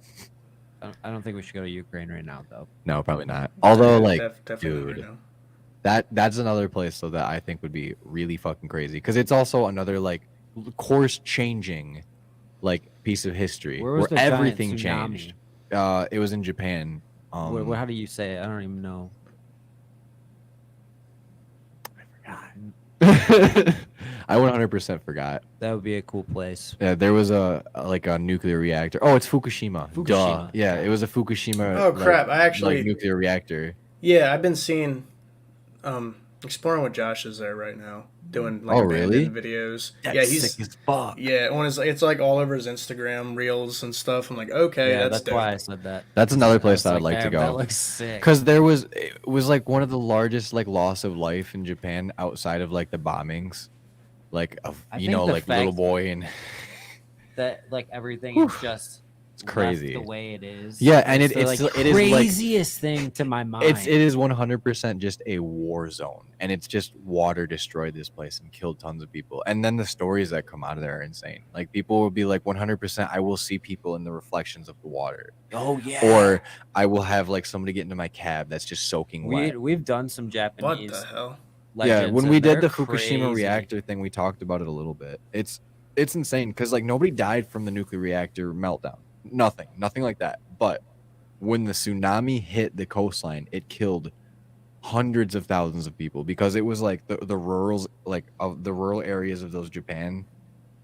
I don't think we should go to Ukraine right now, though. No, probably not. Although like Definitely dude, no. that's another place though that I think would be really fucking crazy because it's also another like course changing like piece of history Where where, was the giant everything tsunami? changed. It was in Japan. How do you say it? I don't even know. I 100% forgot. That would be a cool place. Yeah, there was a like a nuclear reactor. Oh, it's Fukushima. Duh. Fukushima. Yeah, it was a Fukushima. Oh crap! I like actually, nuclear reactor. yeah, I've been seeing, exploring with Josh is there right now, doing like Oh, really? abandoned videos. That's Yeah, he's sick as fuck. yeah, on his it's like all over his Instagram reels and stuff. I'm like, okay, Yeah, that's that's dope. why I said that. That's another I place was that I'd like to "Damn, go. That looks sick. Because it was like one of the largest like loss of life in Japan outside of like the bombings, like of I you think know the like little fact- boy and That like everything is just it's crazy. left the way it is. Yeah, and it's the, it's like it is like craziest thing to my mind. it is 100% just a war zone, and it's just water destroyed this place and killed tons of people. And then the stories that come out of there are insane. Like people will be like 100%. I will see people in the reflections of the water, Oh yeah. or I will have like somebody get into my cab that's just soaking wet. we've done some What Japanese the hell? Yeah, legends, when and we did they're the Fukushima crazy. reactor thing, we talked about it a little bit. It's insane because like nobody died from the nuclear reactor meltdown. Nothing like that. But when the tsunami hit the coastline, it killed hundreds of thousands of people because it was like the rurals like of the rural areas of those Japan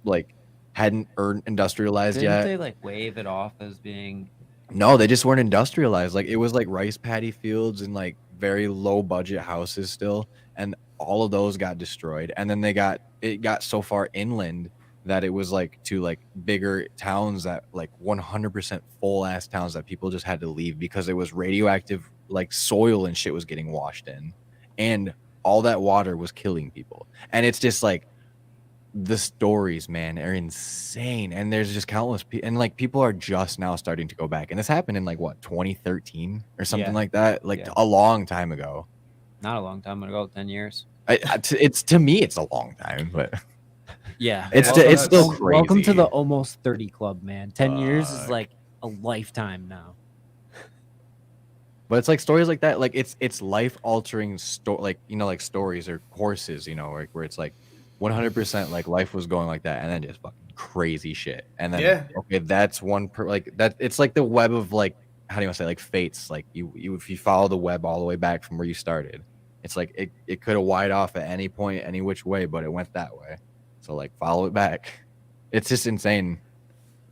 like hadn't industrialized Didn't yet. they like wave it off as being No, they just weren't industrialized. Like it was like rice paddy fields and like very low budget houses still, and all of those got destroyed. And then it got so far inland that it was like to like bigger towns that like 100% full ass towns that people just had to leave because it was radioactive like soil and shit was getting washed in, and all that water was killing people. And it's just like the stories, man, are insane, and there's just countless people, and like people are just now starting to go back, and this happened in like what 2013 or something Yeah. like that, like Yeah. a long time ago. not a long time ago, 10 years. It's to me it's a long time, but Yeah. It's still- it's still Welcome to crazy. the almost 30 club, man. 10 years is Fuck. like a lifetime now. But it's like stories like that, like it's life altering like you know like stories or courses, you know, like where it's like 100% like life was going like that, and then just fucking crazy shit, and then Yeah. okay, that's like that. It's like the web of like how do you want to say like fates, like you if you follow the web all the way back from where you started, it's like it could have wide off at any point, any which way, but it went that way. So like follow it back. It's just insane.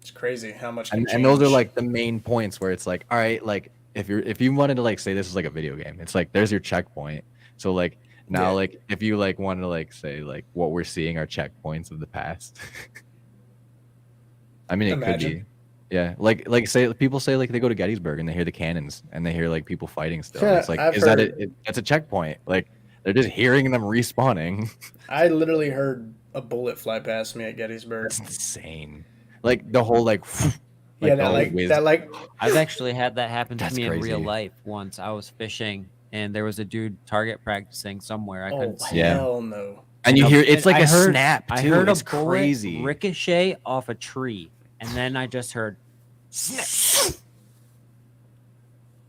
It's crazy how much. Can And those are change. like the main points where it's like, all right, like if you wanted to like say this is like a video game, it's like there's your checkpoint. So like now Yeah. like if you like want to like say like what we're seeing are checkpoints of the past. I mean it could Imagine. be. Yeah. Like say people say like they go to Gettysburg and they hear the cannons and they hear like people fighting still. Yeah, It's like I've is that heard- that's a checkpoint. Like they're just hearing them respawning. I literally heard a bullet fly past me at Gettysburg. That's insane. Like the whole like Yeah, the whole whiz- that like I've actually had that happen to That's me in real crazy. life once. I was fishing and there was a dude target practicing somewhere. I oh couldn't see. Yeah. hell no. and you know, hear it's and like I a heard- snap too. I heard It's a bullet crazy. ricochet off a tree, and then I just heard.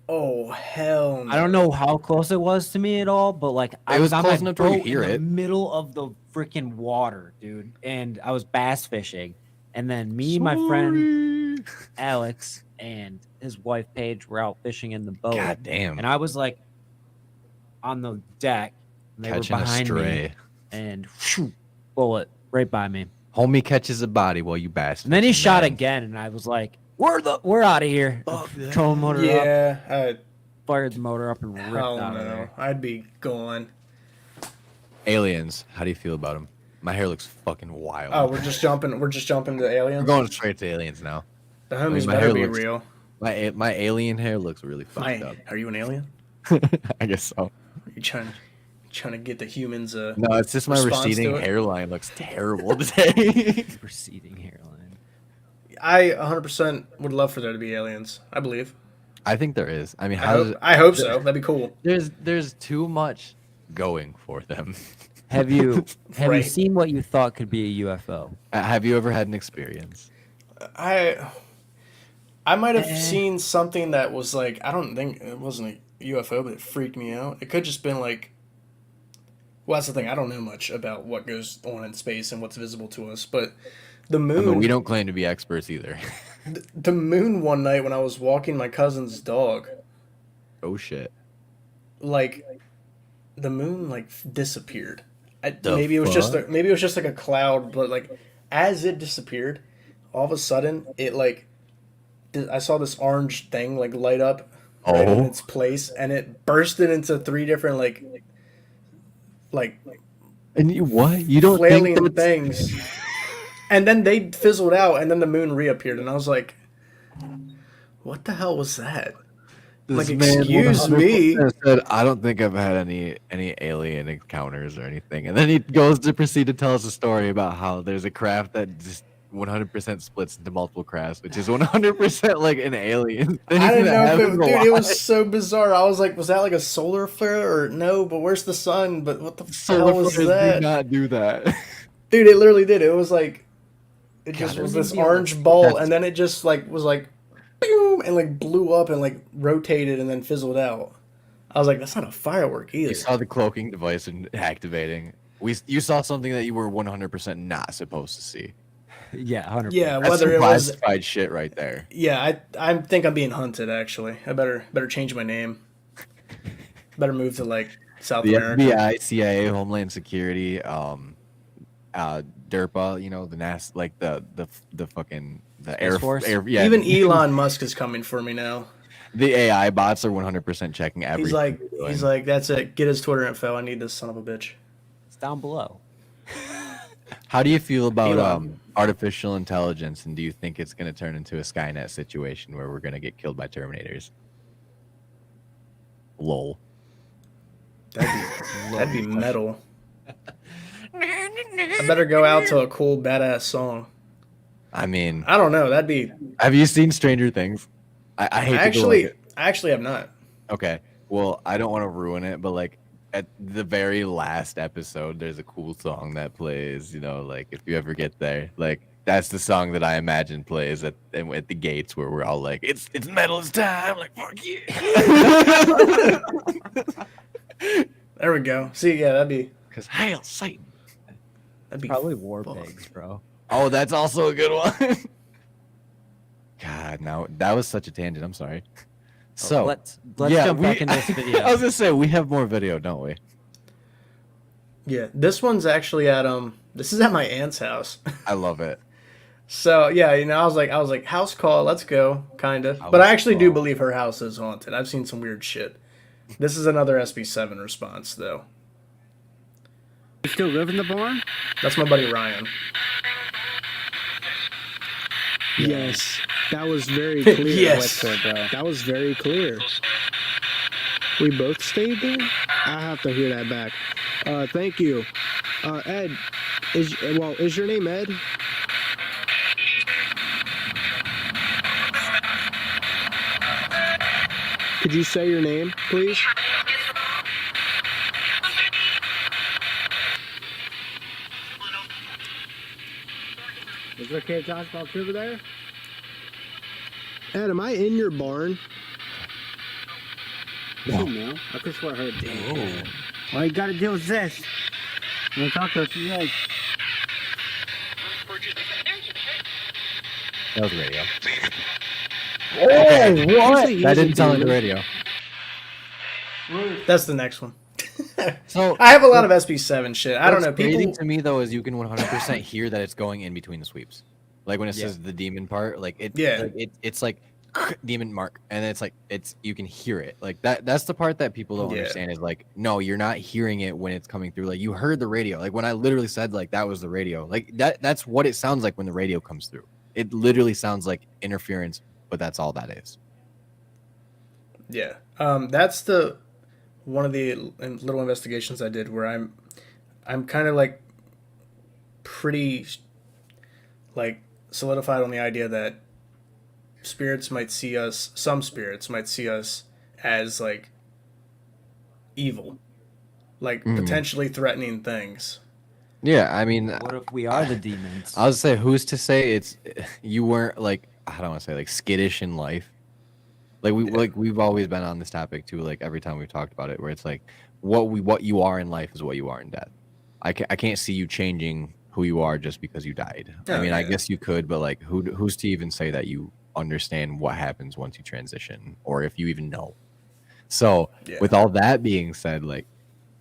Oh hell no. I don't know how close it was to me at all, but like I It was on close my enough to where you boat hear in the it. middle of the freaking water, dude, and I was bass fishing, and then me, my friend Alex, and his wife Paige were out fishing in the boat, God damn. and I was like on the deck, and they Catching were a behind me, stray. and whew, bullet right by me. Homie catches a body while you bass. And then he fishing, shot man. again, and I was like, "We're out of here." Control motor up, Yeah, fired the motor up, and ripped hell out of no. there. I'd be gone. Aliens. How do you feel about them? My hair looks fucking wild. Oh, we're just jumping. We're just jumping to We're aliens. going straight to aliens now. The homies my better hair be looks- real. My alien hair looks really fucked up. Are you an alien? I guess so. Are you trying to get the humans? No, it's just my Response receding to it? hairline looks terrible today. Receding hairline. I 100% would love for there to be aliens. I believe. I think there is. I mean, I how does hope, I hope so. That'd be cool. there's too much going for them. Have you Right. seen what you thought could be a UFO? Have you ever had an experience? I might have seen something that was like, I don't think it wasn't a UFO, but it freaked me out. It could just been like, well, that's the thing. I don't know much about what goes on in space and what's visible to us, but the I moon. mean, we don't claim to be experts either. The moon one night when I was walking my cousin's dog, Oh shit. like the moon like disappeared. maybe it was just like a cloud, but like as it disappeared, all of a sudden it like I saw this orange thing like light up right in its place, and it bursted into three different like And you don't flailing think that's... things, and then they fizzled out, and then the moon reappeared, and I was like, "What the hell was that?" This Like, man excuse me. 100% said, I don't think I've had any alien encounters or anything. And then he goes to proceed to tell us a story about how there's a craft that just 100% splits into multiple crafts, which is 100% like an alien thing. I didn't that know if happens a dude, lot. it was so bizarre. I was like, was that like a solar flare or no? But where's the sun? But what the hell Solar was flares that? do not do that. Dude, it literally did. It was like, it just God, was it this would be on the- orange ball, That's- and then it just like was like, boom, and like blew up and like rotated and then fizzled out. I was like, that's not a firework either. You saw the cloaking device and activating. You saw something that you were 100% not supposed to see. Yeah, 100%. Yeah, That's whether some it was, classified shit right there. yeah, I think I'm being hunted. Actually, I better change my name. Better move to like South The America. FBI, CIA, Homeland Security, DERPA, you know, the NAS, like the fucking the Air Force? yeah. Even Elon Musk is coming for me now. The AI bots are 100% checking everything. He's like, that's it. Get his Twitter info. I need this son of a bitch. It's down below. How do you feel about Elon. artificial intelligence, and do you think it's going to turn into a Skynet situation where we're going to get killed by Terminators? Lol. That'd be metal. I better go out to a cool badass song. I mean, I don't know. That'd be have you seen Stranger Things? I hate to go actually. like it. I actually have not. Okay. Well, I don't want to ruin it, but like at the very last episode, there's a cool song that plays. You know, like if you ever get there, like that's the song that I imagine plays at the gates where we're all like, it's metal's time. Like fuck you. There we go. See, yeah, Because hail Satan. that'd be Probably war fuck. pigs, bro. Oh, that's also a good one. God, now that was such a tangent. I'm sorry. So Let's yeah, jump back into this video. I was gonna say we have more video, don't we? Yeah, this one's actually at This is at my aunt's house. I love it. So yeah, you know, I was like, house call, let's go, kinda. But I actually do believe her house is haunted. I've seen some weird shit. This is another SB7 response though. You still live in the barn? That's my buddy Ryan. Yes. That was very clear. Yes. That was very clear. We both stayed there? I have to hear that back. Thank you. Ed, is your name Ed? Could you say your name, please? Is it okay to talk about over there? Ed, am I in your barn? No. I just want her to. All you gotta do is this. I'm gonna talk to us. Like, That was radio. what? That didn't sound like the radio. That's the next one. So I have a lot of SB7 shit. I don't know. what's crazy People. to me though is you can 100% hear that it's going in between the sweeps. Like when it Yeah. says the demon part, like it, Yeah. like it's like demon mark, and it's like you can hear it. Like that's the part that people don't Yeah. understand is like, no, you're not hearing it when it's coming through. Like you heard the radio. Like when I literally said like that was the radio. Like that's what it sounds like when the radio comes through. It literally sounds like interference, but that's all that is. Yeah. That's the one of the little investigations I did where I'm kind of like pretty like solidified on the idea that spirits might see us, some spirits might see us as like evil, like potentially threatening things. Yeah, I mean, What if we are the demons? I was say, who's to say it's you weren't like, I don't want to say like skittish in life. Like we've always been on this topic too. Like every time we've talked about it, where it's like what you are in life is what you are in death. I can't see you changing who you are just because you died. I mean, I guess you could, but like who's to even say that you understand what happens once you transition, or if you even know? So Yeah. with all that being said, like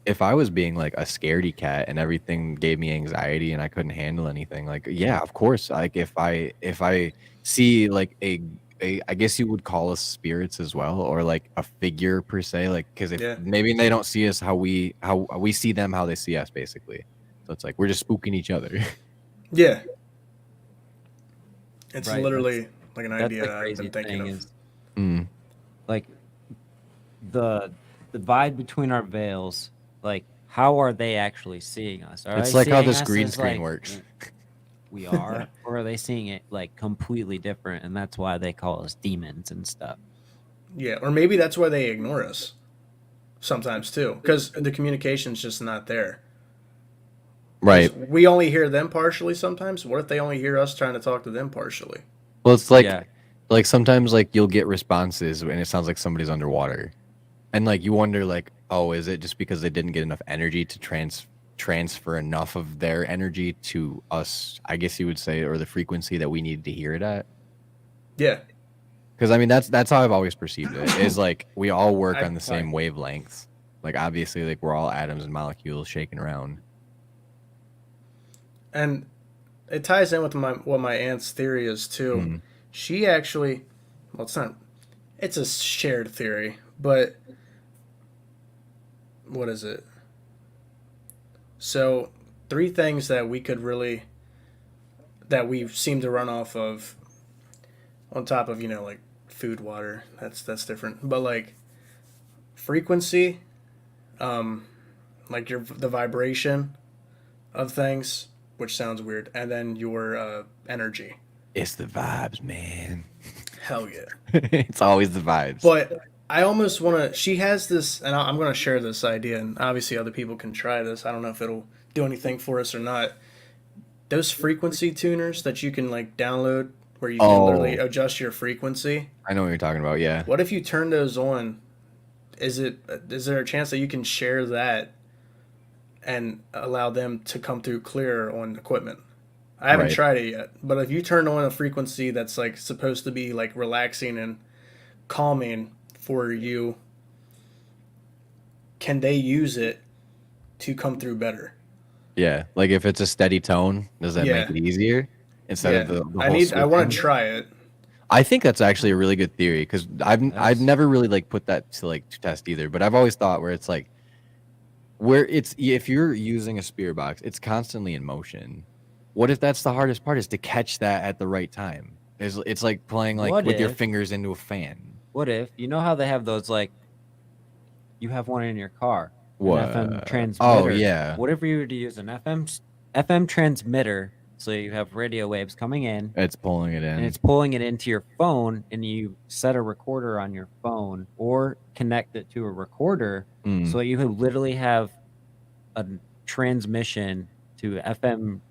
if I was being like a scaredy cat and everything gave me anxiety and I couldn't handle anything, like yeah, of course. Like if I see like a I guess you would call us spirits as well, or like a figure per se, like because if Yeah. maybe they don't see us how we see them how they see us basically. So it's like we're just spooking each other. Yeah. It's Right, literally like an That's idea the I've crazy been thinking thing of. is Mm. like the divide between our veils. Like, how are they actually seeing us? Are It's they like how seeing this us green as, screen like, works. we are, or are they seeing it like completely different, and that's why they call us demons and stuff? Yeah, or maybe that's why they ignore us sometimes too, because the communication's just not there. 'Cause Right. we only hear them partially sometimes. What if they only hear us trying to talk to them partially? Well, it's like Yeah. like sometimes like you'll get responses and it sounds like somebody's underwater. And like you wonder like, oh, is it just because they didn't get enough energy to transfer enough of their energy to us, I guess you would say, or the frequency that we needed to hear it at? Yeah, Because I mean that's how I've always perceived it. Is like we all work I on the same wavelengths. Like obviously like we're all atoms and molecules shaking around. and it ties in with what my aunt's theory is too. Mm. She actually, well, it's not. It's a shared theory, but what is it? So, three things that we could really that we seem to run off of, on top of like food, water. That's different, but like frequency, like the vibration of things, which sounds weird, and then your energy. It's the vibes, man. Hell yeah. It's always the vibes. But I almost want to. She has this, and I'm going to share this idea, and obviously other people can try this. I don't know if it'll do anything for us or not. Those frequency tuners that you can like download, where you can literally adjust your frequency. I know what you're talking about. Yeah. What if you turn those on? Is there a chance that you can share that and allow them to come through clearer on equipment? I haven't Right. tried it yet, but if you turn on a frequency that's like supposed to be like relaxing and calming for you, can they use it to come through better? Yeah. Like if it's a steady tone, does that Yeah. make it easier instead of the I whole want switching? to try it. I think that's actually a really good theory because I've never really like put that to test either. But I've always thought where it's like where it's if you're using a spirit box, it's constantly in motion. What if that's the hardest part is to catch that at the right time? It's like playing like What with your if- fingers into a fan. What if you know how they have those, like, you have one in your car, What? an FM transmitter? Oh yeah. What if you were to use an FM transmitter, so you have radio waves coming in, It's pulling it in. and it's pulling it into your phone, and you set a recorder on your phone or connect it to a recorder, Mm. so you could literally have a transmission to an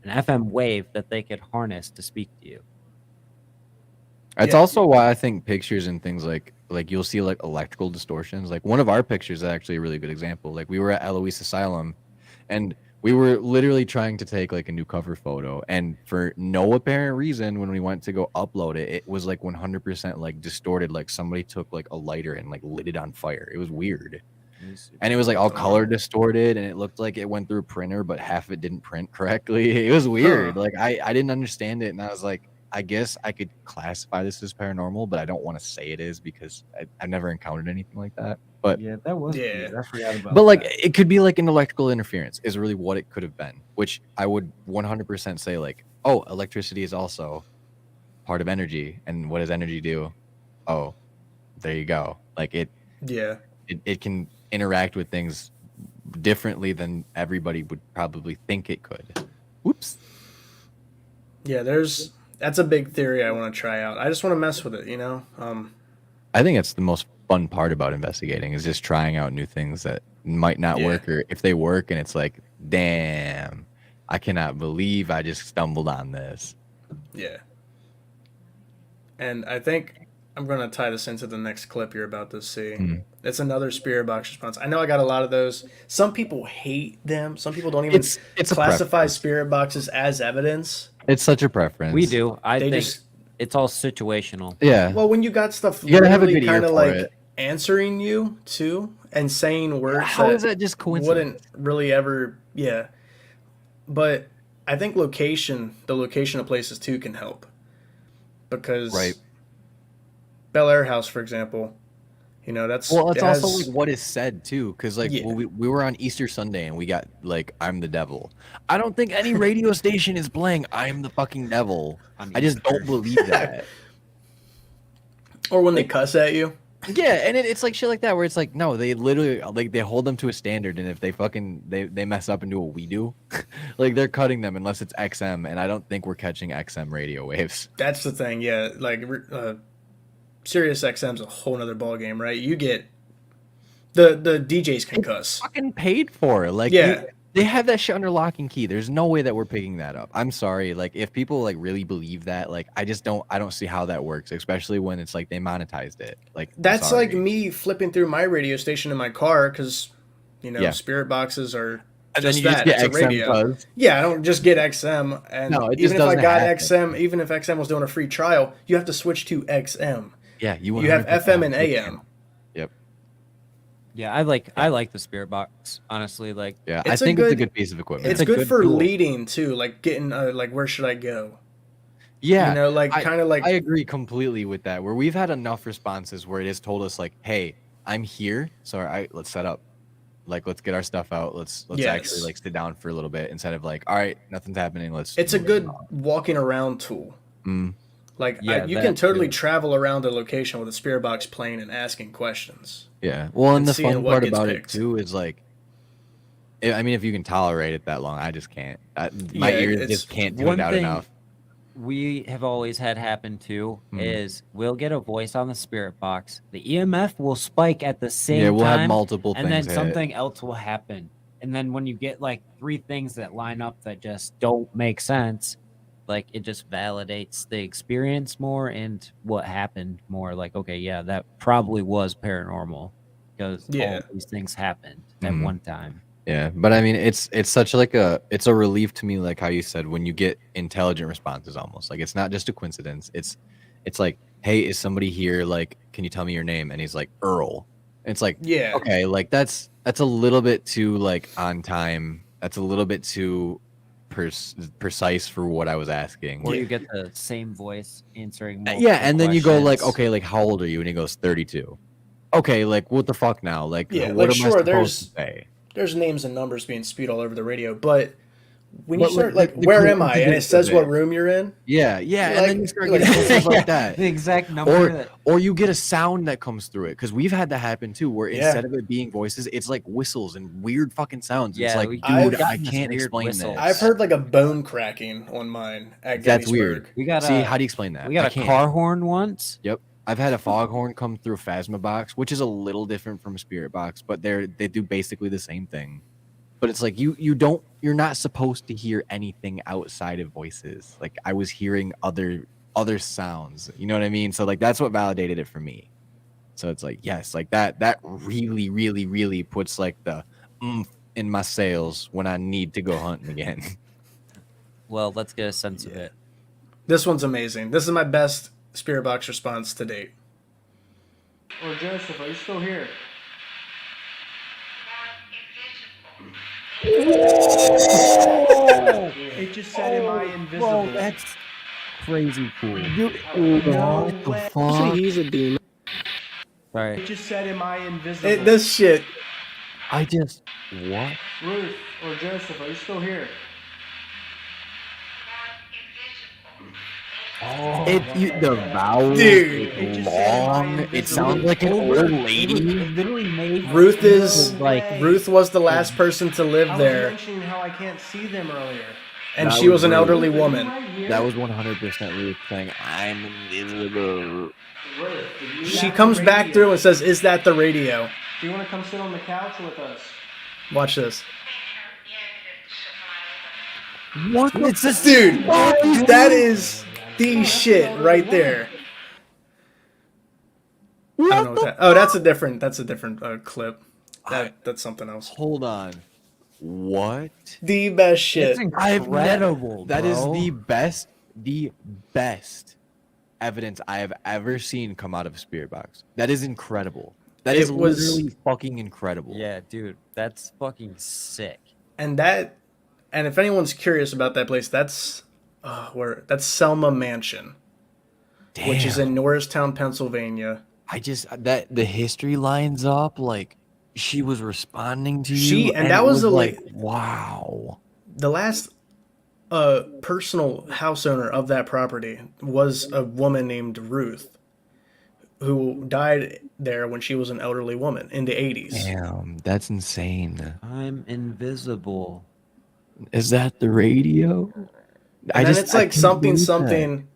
FM wave that they could harness to speak to you. That's Yeah. also why I think pictures and things like you'll see like electrical distortions. Like one of our pictures is actually a really good example. Like we were at Eloise Asylum and we were literally trying to take like a new cover photo, and for no apparent reason when we went to go upload it, it was like 100% like distorted, like somebody took like a lighter and like lit it on fire. It was weird. And it was like all color distorted and it looked like it went through a printer, but half of it didn't print correctly. It was weird. Like I didn't understand it, and I was like, I guess I could classify this as paranormal, but I don't want to say it is because I've never encountered anything like that. But Yeah, that was Yeah. weird. I forgot about but like that. it could be like an electrical interference is really what it could have been, which I would 100% say like, oh, electricity is also part of energy, and what does energy do? Oh, there you go. Like it can interact with things differently than everybody would probably think it could. Whoops. Yeah, that's a big theory I want to try out. I just want to mess with it, you know. I think it's the most fun part about investigating is just trying out new things that might not work, or if they work and it's like, damn, I cannot believe I just stumbled on this. Yeah. And I think I'm going to tie this into the next clip you're about to see. Mhm. It's another spirit box response. I know I got a lot of those. Some people hate them. Some people don't even It's a classify preference. spirit boxes as evidence. It's such a preference. We do. I They think just it's all situational. Yeah. well, when you got stuff You gotta have a literally good ear kind of for like it. answering you too and saying words How is that just coincidence? wouldn't really ever, yeah. But I think the location of places too can help, because Right. Bel Air House, for example, that's Well, it's it also has- like what is said too, because like Yeah. when we were on Easter Sunday and we got like I'm the devil. I don't think any radio station is playing I'm the fucking devil. On I just Easter. don't believe that. or when they cuss at you. Yeah, and it's like shit like that where it's like no, they literally like they hold them to a standard, and if they fucking they mess up and do what we do, like they're cutting them unless it's XM, and I don't think we're catching XM radio waves. That's the thing, yeah. Like Sirius XM's a whole nother ball game, right? You get the DJs can cuss. Fucking paid for, like Yeah. they have that shit under lock and key. There's no way that we're picking that up. I'm sorry, like if people like really believe that, like I don't see how that works, especially when it's like they monetized it. Like I'm That's like sorry. me flipping through my radio station in my car because, Yeah. spirit boxes are And then just you that. just get It's a XM radio. buzz. Yeah, I don't just get XM. And No, it just even if I doesn't got happen. XM, even if XM was doing a free trial, you have to switch to XM. Yeah, you You have 100% FM and have to. AM. Yep. Yeah, I like the spirit box, honestly. Like, Yeah, It's I a think it's a good- good piece of equipment. It's a good good for tool. leading too, like getting like where should I go? Yeah, Like kind of like I agree completely with that. Where we've had enough responses where it has told us like, "Hey, I'm here, so let's set up. Like, let's get our stuff out. Let's Yes. actually like sit down for a little bit instead of like, all right, nothing's happening. Let's." it's a move good it on." walking around tool. Mm, Like Yeah, you that can totally too. travel around a location with a spirit box playing and asking questions. yeah. Well, and And the seeing fun what part gets about picked. it too is like, I mean, if you can tolerate it that long, I just can't. My Yeah, ears it's- just can't tune one it out thing- enough. we have always had happen too Mhm. is we'll get a voice on the spirit box. The EMF will spike at the same Yeah, we'll time, have multiple and then things. hit. something else will happen. And then when you get like three things that line up that just don't make sense, like it just validates the experience more and what happened more. Like, okay, yeah, that probably was paranormal because all Yeah. of these things happened at Mhm. one time. Yeah, but I mean, it's such like it's a relief to me, like how you said, when you get intelligent responses, almost like it's not just a coincidence. It's like, hey, is somebody here? Like, can you tell me your name? And he's like, Earl. And it's like, Yeah. okay, like that's a little bit too like on time. That's a little bit too precise for what I was asking. Or you get the same voice answering. Yeah, multiple and then you go like, questions. okay, like how old are you? And he goes 32. Okay, like what the fuck now? Like, Yeah, what like, am I sure, supposed to say? There's names and numbers being spewed all over the radio, but when But, you start like, like, the where am I? And it coincidence says of what it. room you're in. Yeah, and Like- then you start like- getting answers Yeah, like that. the exact number. Or you get a sound that comes through it, because we've had that happen too, where Yeah. instead of it being voices, it's like whistles and weird fucking sounds. Yeah, it's like, we've dude, I gotten this can't weird explain whistle. this. I've heard like a bone cracking on mine at That's Gettysburg. weird. We got See, a how do you explain that? we got I a can't. car horn once. Yep, I've had a foghorn come through a Phasma box, which is a little different from a spirit box, but they do basically the same thing. But it's like you're not supposed to hear anything outside of voices. Like I was hearing other sounds. You know what I mean? So like that's what validated it for me. So it's like, yes, like that really, really, really puts like the oomph in my sails when I need to go hunting again. Well, let's get a sense of Yeah. it. This one's amazing. This is my best spirit box response to date. Or Joseph, are you still here? It just said, "Am I invisible?" Bro, that's crazy cool. What the Actually, fuck? he's a demon. Sorry. just said, "Am I invisible?" This shit. I just what? Ruth or Joseph, are you still here? The vowel Dude. is long. It sounds like an old lady. It literally made Ruth is like Ruth was the last person to live I was there, mentioning how I can't see them earlier. and That she was an was elderly Ruth, are you woman. right here? That was 100% Ruth saying, "I'm invisible." Ruth, did you She have comes the back radio? through and says, "Is that the radio?" Do you want to come sit on the couch with us? Watch this. What? It's a Dude, that is the shit right there. I don't know what that. Oh, that's a different clip. That's something else. Hold on. What? The best shit. it's incredible. That is bro. the best evidence I have ever seen come out of a spirit box. That is incredible. That It is was- literally fucking incredible. Yeah, dude, that's fucking sick. And if anyone's curious about that place, that's Selma Mansion, which is in Damn. Norristown, Pennsylvania. That the history lines up like she was responding to She- you, and that it was the like wow. The last personal house owner of that property was a woman named Ruth, who died there when she was an elderly woman in the 80s. Damn, that's insane. I'm invisible. Is that the radio? And then it's like can't something believe that. something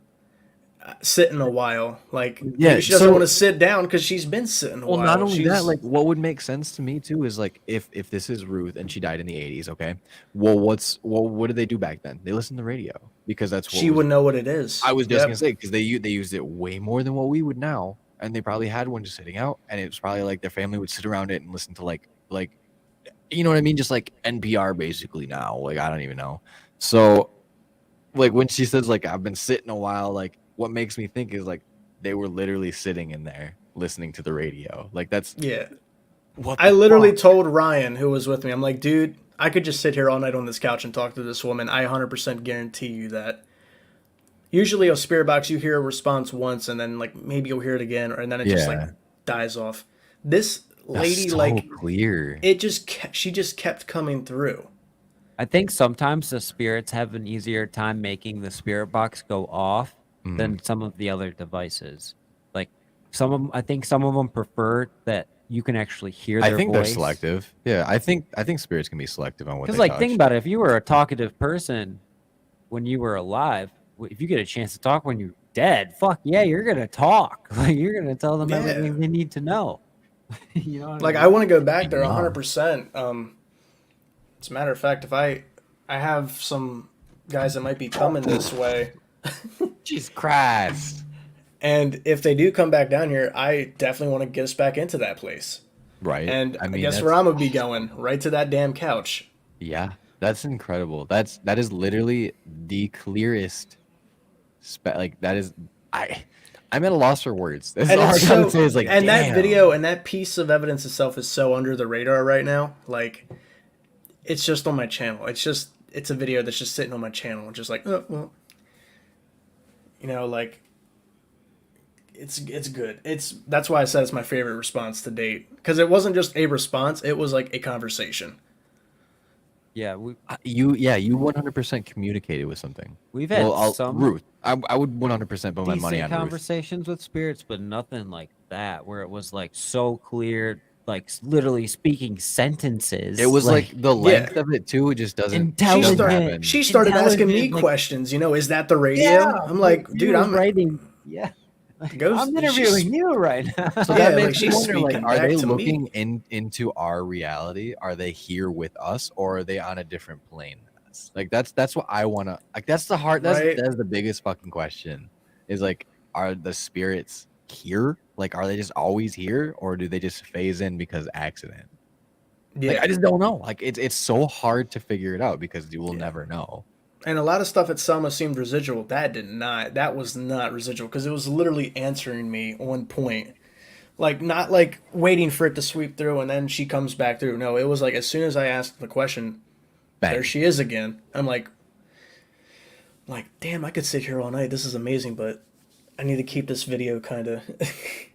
sitting a while. Like Yeah, maybe she doesn't so- want to sit down because she's been sitting a Well, while. not only that, She's- like what would make sense to me too is like if this is Ruth and she died in the 80s, okay? Well, what did they do back then? They listened to radio because that's what she was- would know what it is. I was just Yep. gonna say because they used it way more than what we would now, and they probably had one just sitting out, and it was probably like their family would sit around it and listen to like you know what I mean, just like NPR basically now. Like I don't even know. So like when she says like I've been sitting a while, like what makes me think is like they were literally sitting in there listening to the radio. Like that's Yeah. what I the literally fuck? told Ryan, who was with me, I'm like, dude, I could just sit here all night on this couch and talk to this woman. I 100% guarantee you that. Usually a spirit box, you hear a response once and then like maybe you'll hear it again, and then it just like Yeah. dies off. This That's lady, so like, clear. she just kept coming through. I think sometimes the spirits have an easier time making the spirit box go off Mm-hmm. than some of the other devices. Like I think some of them prefer that you can actually hear their I think voice. they're selective. Yeah, I think spirits can be selective on what they Because, like, touch. think about it. If you were a talkative person when you were alive, if you get a chance to talk when you're dead, fuck yeah, you're gonna talk. Like, you're gonna tell them Yeah. everything they need to know. You know what Like, I I want to go back there Yeah. 100%. As a matter of fact, if I have some guys that might be coming this way, Jesus Christ. and if they do come back down here, I definitely want to get us back into that place. Right. And I, mean, guess that's- where I'm gonna be going, right to that damn couch. Yeah, that's incredible. That is literally the clearest. Like that is I'm at a loss for words. That's And all I it's gotta so, say is like, and that damn. video and that piece of evidence itself is so under the radar right now. Like, it's just on my channel. It's a video that's just sitting on my channel, just like, oh, well, you know, like, it's good. That's why I said it's my favorite response to date, because it wasn't just a response; it was like a conversation. Yeah, You 100% communicated with something. we've had some Ruth. I would 100% put my money decent on Ruth. conversations with spirits, but nothing like that where it was like so clear, like literally speaking sentences. It was like the length of it too. It just doesn't. Intelligent. happen. She started asking me Intelligent, like- questions. You know, is that the radio? I'm like, He dude, was I'm writing. Yeah, Ghost- I'm interviewing she's- you right now. So Yeah, that like, makes me she's wonder, like, speaking are back they to me. looking into our reality? Are they here with us, or are they on a different plane than us? Like that's what I want to. Like that's the heart. Right. That's the biggest fucking question. Is like, are the spirits here? Like, are they just always here, or do they just phase in because accident? yeah. Like, I just don't know. Like it's so hard to figure it out because you will never know. And a lot of stuff at Selma seemed residual. That was not residual, because it was literally answering me on point. Like, not like waiting for it to sweep through and then she comes back through. No, it was like as soon as I asked the question, Bang. there she is again. I'm like, damn, I could sit here all night. This is amazing, but I need to keep this video kind of like,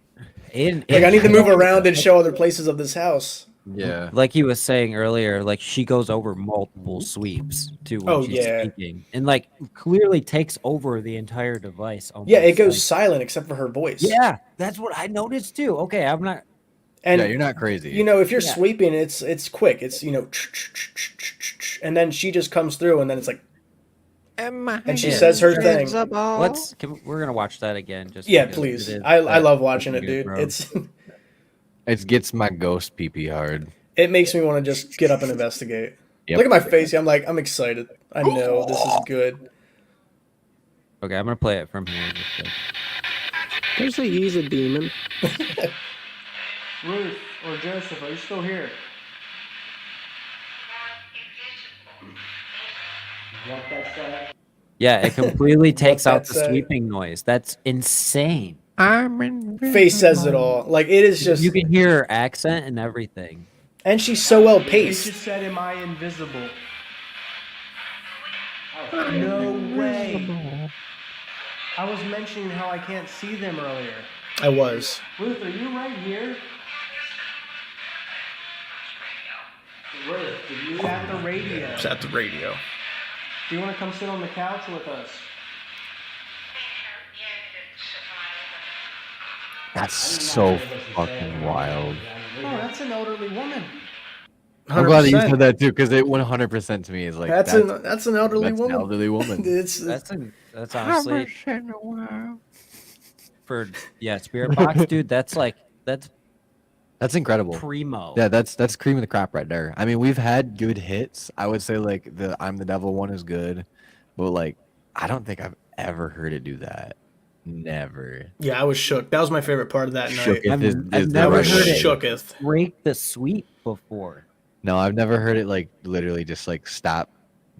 I need to move around and show other places of this house. Yeah. Like he was saying earlier, like she goes over multiple sweeps too when Oh, she's yeah. speaking, and like clearly takes over the entire device. Yeah, it almost, goes like- silent except for her voice. Yeah, that's what I noticed too. Okay, I'm not. And yeah, you're not crazy. you know, if you're Yeah. sweeping, it's quick. It's, you know, and then she just comes through and then it's like, and she Yeah. says her thing. We're gonna watch that again. Just Yeah, because please. it is I that love watching it, fucking dude. good, bro. It's it gets my ghost pee hard. it makes me want to just get up and investigate. Yep. Look at my face. I'm excited. I know this is good. Okay, I'm gonna play it from here. Just like- They say he's a demon. Ruth or Joseph, are you still here? Yeah, it completely takes out that the say? sweeping noise. That's insane. I'm invisible. face says it all. Like it is just, You can hear her accent and everything. and she's so well It paced. just said, "Am I invisible?" No way. I was mentioning how I can't see them earlier. I was. Ruth, are you right here? Ruth, are you at the radio? It's at the radio. Do you want to come sit on the couch with us? That's so fucking wild. Oh, that's an elderly woman. I'm glad that you 100%. said that too, because it 100% to me is like That's an elderly that's woman. an elderly woman. That's honestly in a while. for Spirit Box, dude. That's Incredible. primo. Yeah, that's cream of the crop right there. I mean, we've had good hits. I would say like the I'm the Devil one is good, but like I don't think I've ever heard it do that. Never. Yeah, I was shook. That was my favorite part of that night. Shooketh is I've the never right heard way. it. Shooketh. Break the sweep before. No, I've never heard it like literally just like stop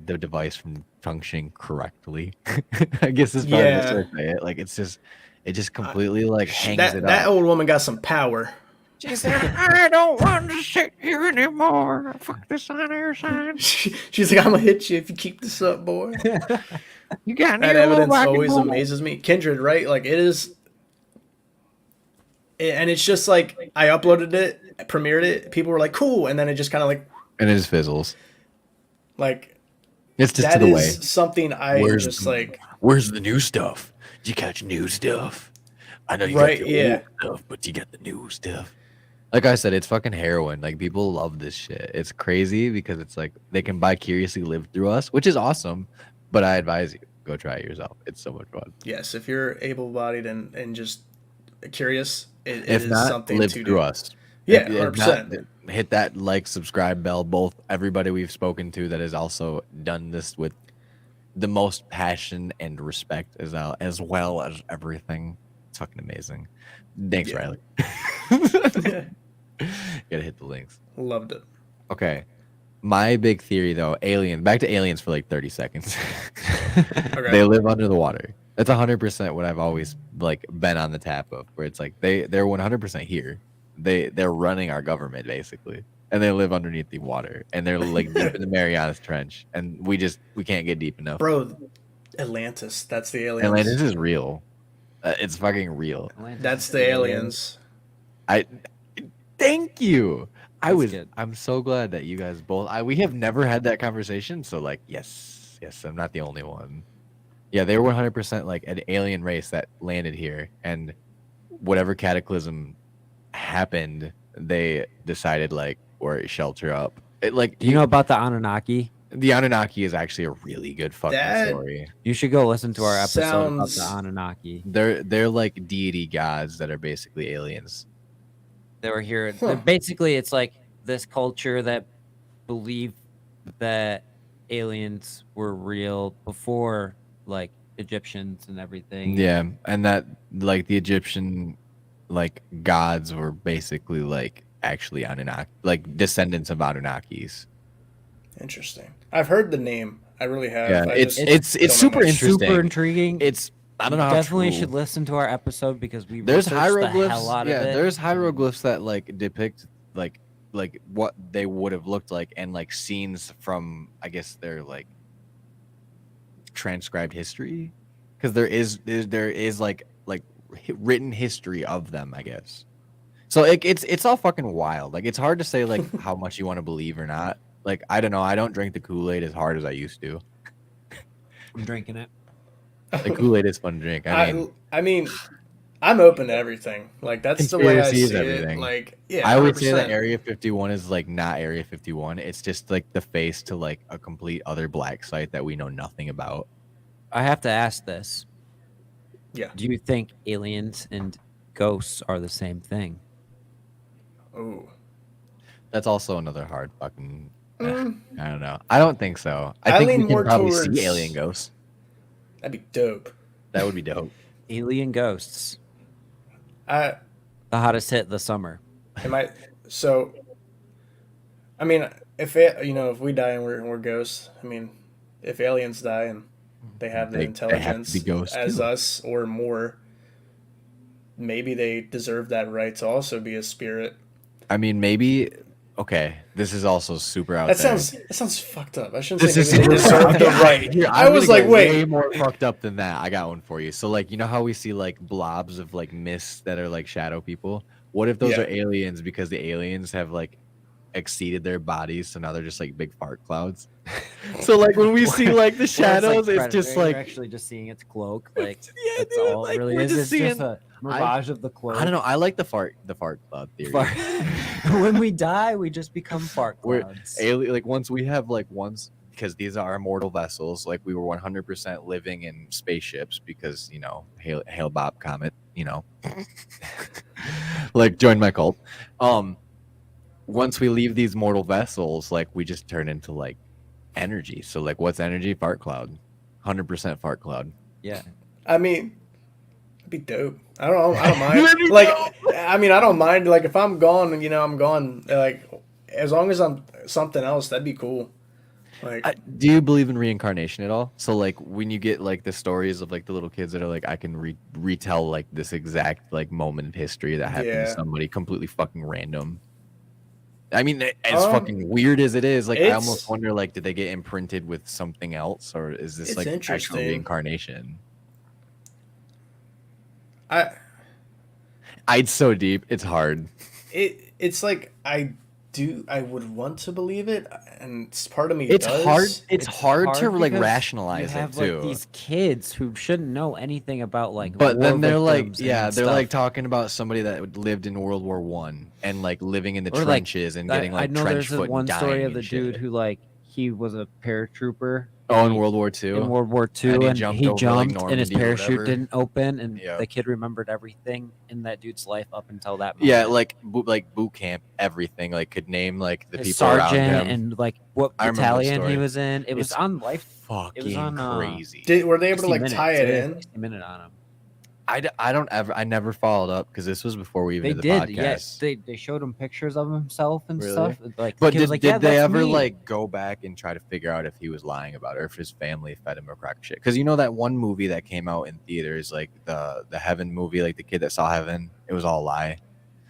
the device from functioning correctly. I guess it's probably the best way to say it. Like it just completely like hangs it That up. old woman got some power. She said, I don't want to sit here anymore. Fuck this on air sign. She's like, I'm gonna hit you if you keep this up, boy. You got That any little evidence rock and always roll? amazes me. Kindred, right? Like it is, and it's just like I uploaded it, premiered it. People were like, "Cool," and then it just kind of And it just fizzles. like It's just that to the is way. something I Where's just the- like. Where's the new stuff? Did you catch new stuff? I know you Right, got your yeah. old stuff, but you got the new stuff. Like I said, it's fucking heroin. Like people love this shit. It's crazy because it's like they can vicariously live through us, which is awesome. But I advise you go try it yourself. It's so much fun. Yes, if you're able-bodied and just curious, it If is not, something live to through do. us. Yeah, If 100%. not, hit that like, subscribe bell. Both everybody we've spoken to that has also done this with the most passion and respect as well as everything. It's fucking amazing. Thanks, Yeah. Riley. Gotta hit the links. Loved it. Okay. My big theory though, back to aliens for like 30 seconds. Okay. They live under the water. That's 100% what I've always like been on the tap of, where it's like they're 100% here. They're running our government basically, and they live underneath the water, and they're like deep in the Marianas Trench, and we can't get deep enough. Bro, Atlantis. That's the aliens. Atlantis is real. It's fucking real. That's the aliens. Thank you. That's good. I'm so glad that you guys both. We have never had that conversation. So like, yes, I'm not the only one. Yeah, they were 100% like an alien race that landed here, and whatever cataclysm happened, they decided like or shelter up. Do you know about the Anunnaki? The Anunnaki is actually a really good fucking That- story. You should go listen to our episode about Sounds- the Anunnaki. They're like deity gods that are basically aliens. They were here. Huh. Basically, it's like this culture that believed that aliens were real before, like Egyptians and everything. Yeah, and that like the Egyptian like gods were basically like actually Anunnaki, like descendants of Anunnakis. Interesting. I've heard the name. I really have. Yeah, I it's just don't know super much. interesting. Super intriguing. It's I don't know how Definitely true. should listen to our episode because we There's researched the hieroglyphs. hell out Yeah, of it. there's hieroglyphs that like depict like what they would have looked like, and like scenes from I guess their like transcribed history, because there is like written history of them, I guess. So it's all fucking wild. Like it's hard to say like how much you want to believe or not. Like I don't know. I don't drink the Kool-Aid as hard as I used to. I'm drinking it. The Kool-Aid is fun to drink. I mean, I'm open to everything. Like that's the way I Conspiracy is see everything. it. Like, yeah, I would say that 100%. Area 51 is like not Area 51. It's just like the face to like a complete other black site that we know nothing about. I have to ask this. Yeah. Do you think aliens and ghosts are the same thing? Ooh. That's also another hard fucking. Mm. I don't know. I don't think so. I I think lean we can more probably towards- see alien ghosts. That'd be dope. That would be dope. Alien ghosts. I The hottest hit this summer. am I so. I mean, if we die and we're ghosts, I mean, if aliens die and they have the They have to intelligence be ghosts as too. us or more, maybe they deserve that right to also be a spirit. I mean, maybe. Okay, this is also super out That there. sounds fucked up. I shouldn't This say is maybe they super deserve out the there. right. Here, I I'm was gonna like, go way wait. more fucked up than that. I got one for you. So, like, you know how we see like blobs of like mist that are like shadow people? What if those Yeah. are aliens because the aliens have like exceeded their bodies, so now they're just like big fart clouds? So, like, when we see like the Or it's shadows, like it's just Predator, like, you're actually just seeing its cloak. Like yeah, that's dude, all it like, really we're is. just It's just seeing. a mirage of the cloak. I don't know. I like the fart cloud theory. When we die, we just become fart We're clouds. like once because these are immortal vessels. Like we were 100% living in spaceships because hail Bob Comet. Like join my cult. Once we leave these mortal vessels, like we just turn into like energy. So like, what's energy? Fart cloud. 100% fart cloud. Yeah. I mean, it'd be dope. I don't mind. Like, I mean, I don't mind. Like, if I'm gone, I'm gone. Like, as long as I'm something else, that'd be cool. Like, Do you believe in reincarnation at all? So like when you get like the stories of like the little kids that are like, I can retell like this exact like moment in history that happened to Yeah. somebody completely fucking random. I mean, as Um, fucking weird as it is, like I almost it's wonder, like, did they get imprinted with something else, or is this it's like actual interesting. reincarnation? I It's so deep, it's hard. it's like I would want to believe it, and part of me It's does. hard. It's hard to like because rationalize you have, it too. like, these kids who shouldn't know anything about like But war then they're like, victims yeah, and they're like stuff. talking about somebody that lived in World War One and like living in the Or, like, trenches and getting I like know trench there's this foot one and story dying of the and dude shit. who like he was a paratrooper Oh, in he- World War Two. in World War II, And he and jumped he over, like, jumped and his Normandy or parachute whatever. didn't open, and Yeah. the kid remembered everything in that dude's life up until that moment. Yeah, like boot camp, everything. Like could name like the his people around sergeant him. and like what I remember the battalion he story. was in. It was It's on Life. Fucking It was on crazy. Were they able to 60 like minutes. tie it They did in? 60 minute on him. I never followed up because this was before we even They did the did. podcast. Yes, they showed him pictures of himself and Really? stuff. Like, But he was did, like, did yeah, they that's ever me. like go back and try to figure out if he was lying about it or if his family fed him a crock of shit? Because you know that one movie that came out in theaters, like the Heaven movie, like the kid that saw heaven, it was all a lie.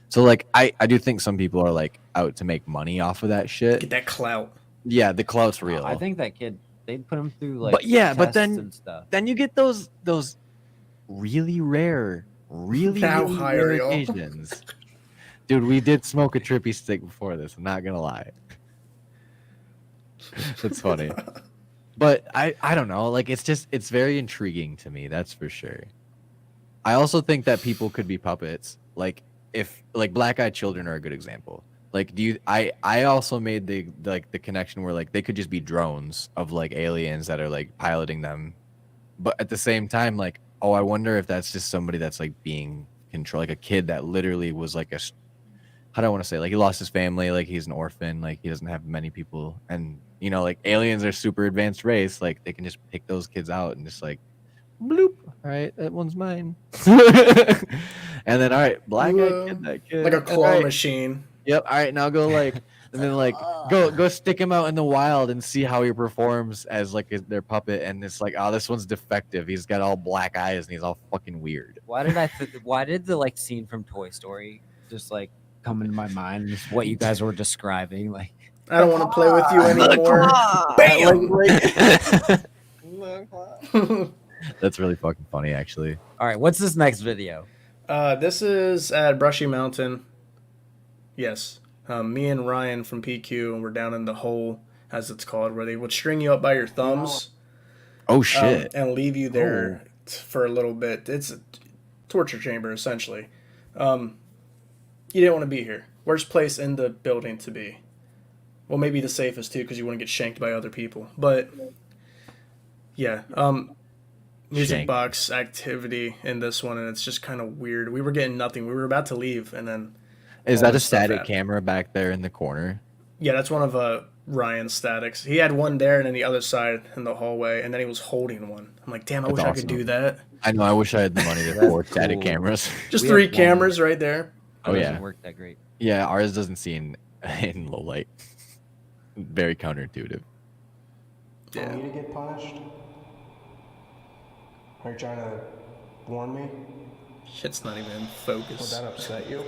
So like I do think some people are like out to make money off of that shit. Get that clout. Yeah, the clout's real. I think that kid. They'd put him through like But yeah, but tests then- and stuff. then you get those really rare, really How really high rare are y'all? occasions. Dude, we did smoke a trippy stick before this. I'm not gonna lie. It's funny. But I don't know. Like it's very intriguing to me, that's for sure. I also think that people could be puppets. Like if like black-eyed children are a good example. Like I also made the connection where like they could just be drones of like aliens that are like piloting them. But at the same time, like, oh, I wonder if that's just somebody that's like being controlled, like a kid that literally was like how do I want to say, like he lost his family, like he's an orphan, like he doesn't have many people, and like aliens are super advanced race, like they can just pick those kids out and just like bloop, all right, that one's mine. And then all right, black eyed kid, that kid, Like a all claw right, machine. yep, all right, now go like and then like go stick him out in the wild and see how he performs as like their puppet, and it's like, oh, this one's defective, he's got all black eyes and he's all fucking weird. Why did the like scene from Toy Story just like come into my mind? Just what you guys were describing, like. I don't want to play with you anymore. Bam. That's really fucking funny, actually. All right, what's this next video? This is at Brushy Mountain. Yes. Me and Ryan from PQ, and we're down in the hole, as it's called, where they would string you up by your thumbs Oh shit. and leave you there for a little bit. It's a torture chamber, essentially. You didn't want to be here. Worst place in the building to be. Well, maybe the safest, too, because you want to get shanked by other people. But, yeah. Music Shanked. box activity in this one, and it's just kind of weird. We were getting nothing. We were about to leave, and then... Is all that a this stuff static happened. camera back there in the corner? Yeah, that's one of Ryan's statics. He had one there and then the other side in the hallway, and then he was holding one. I'm like, damn, I That's wish I could awesome. do that. I know. I wish I had the money to That's afford static cool. cameras. Just We 3 have one. cameras right there. Oh, It yeah. doesn't work that great. Yeah, ours doesn't see in low light. Very counterintuitive. Yeah. Me to get punished? Are you trying to warn me? Shit's not even in Would focus. that upset you?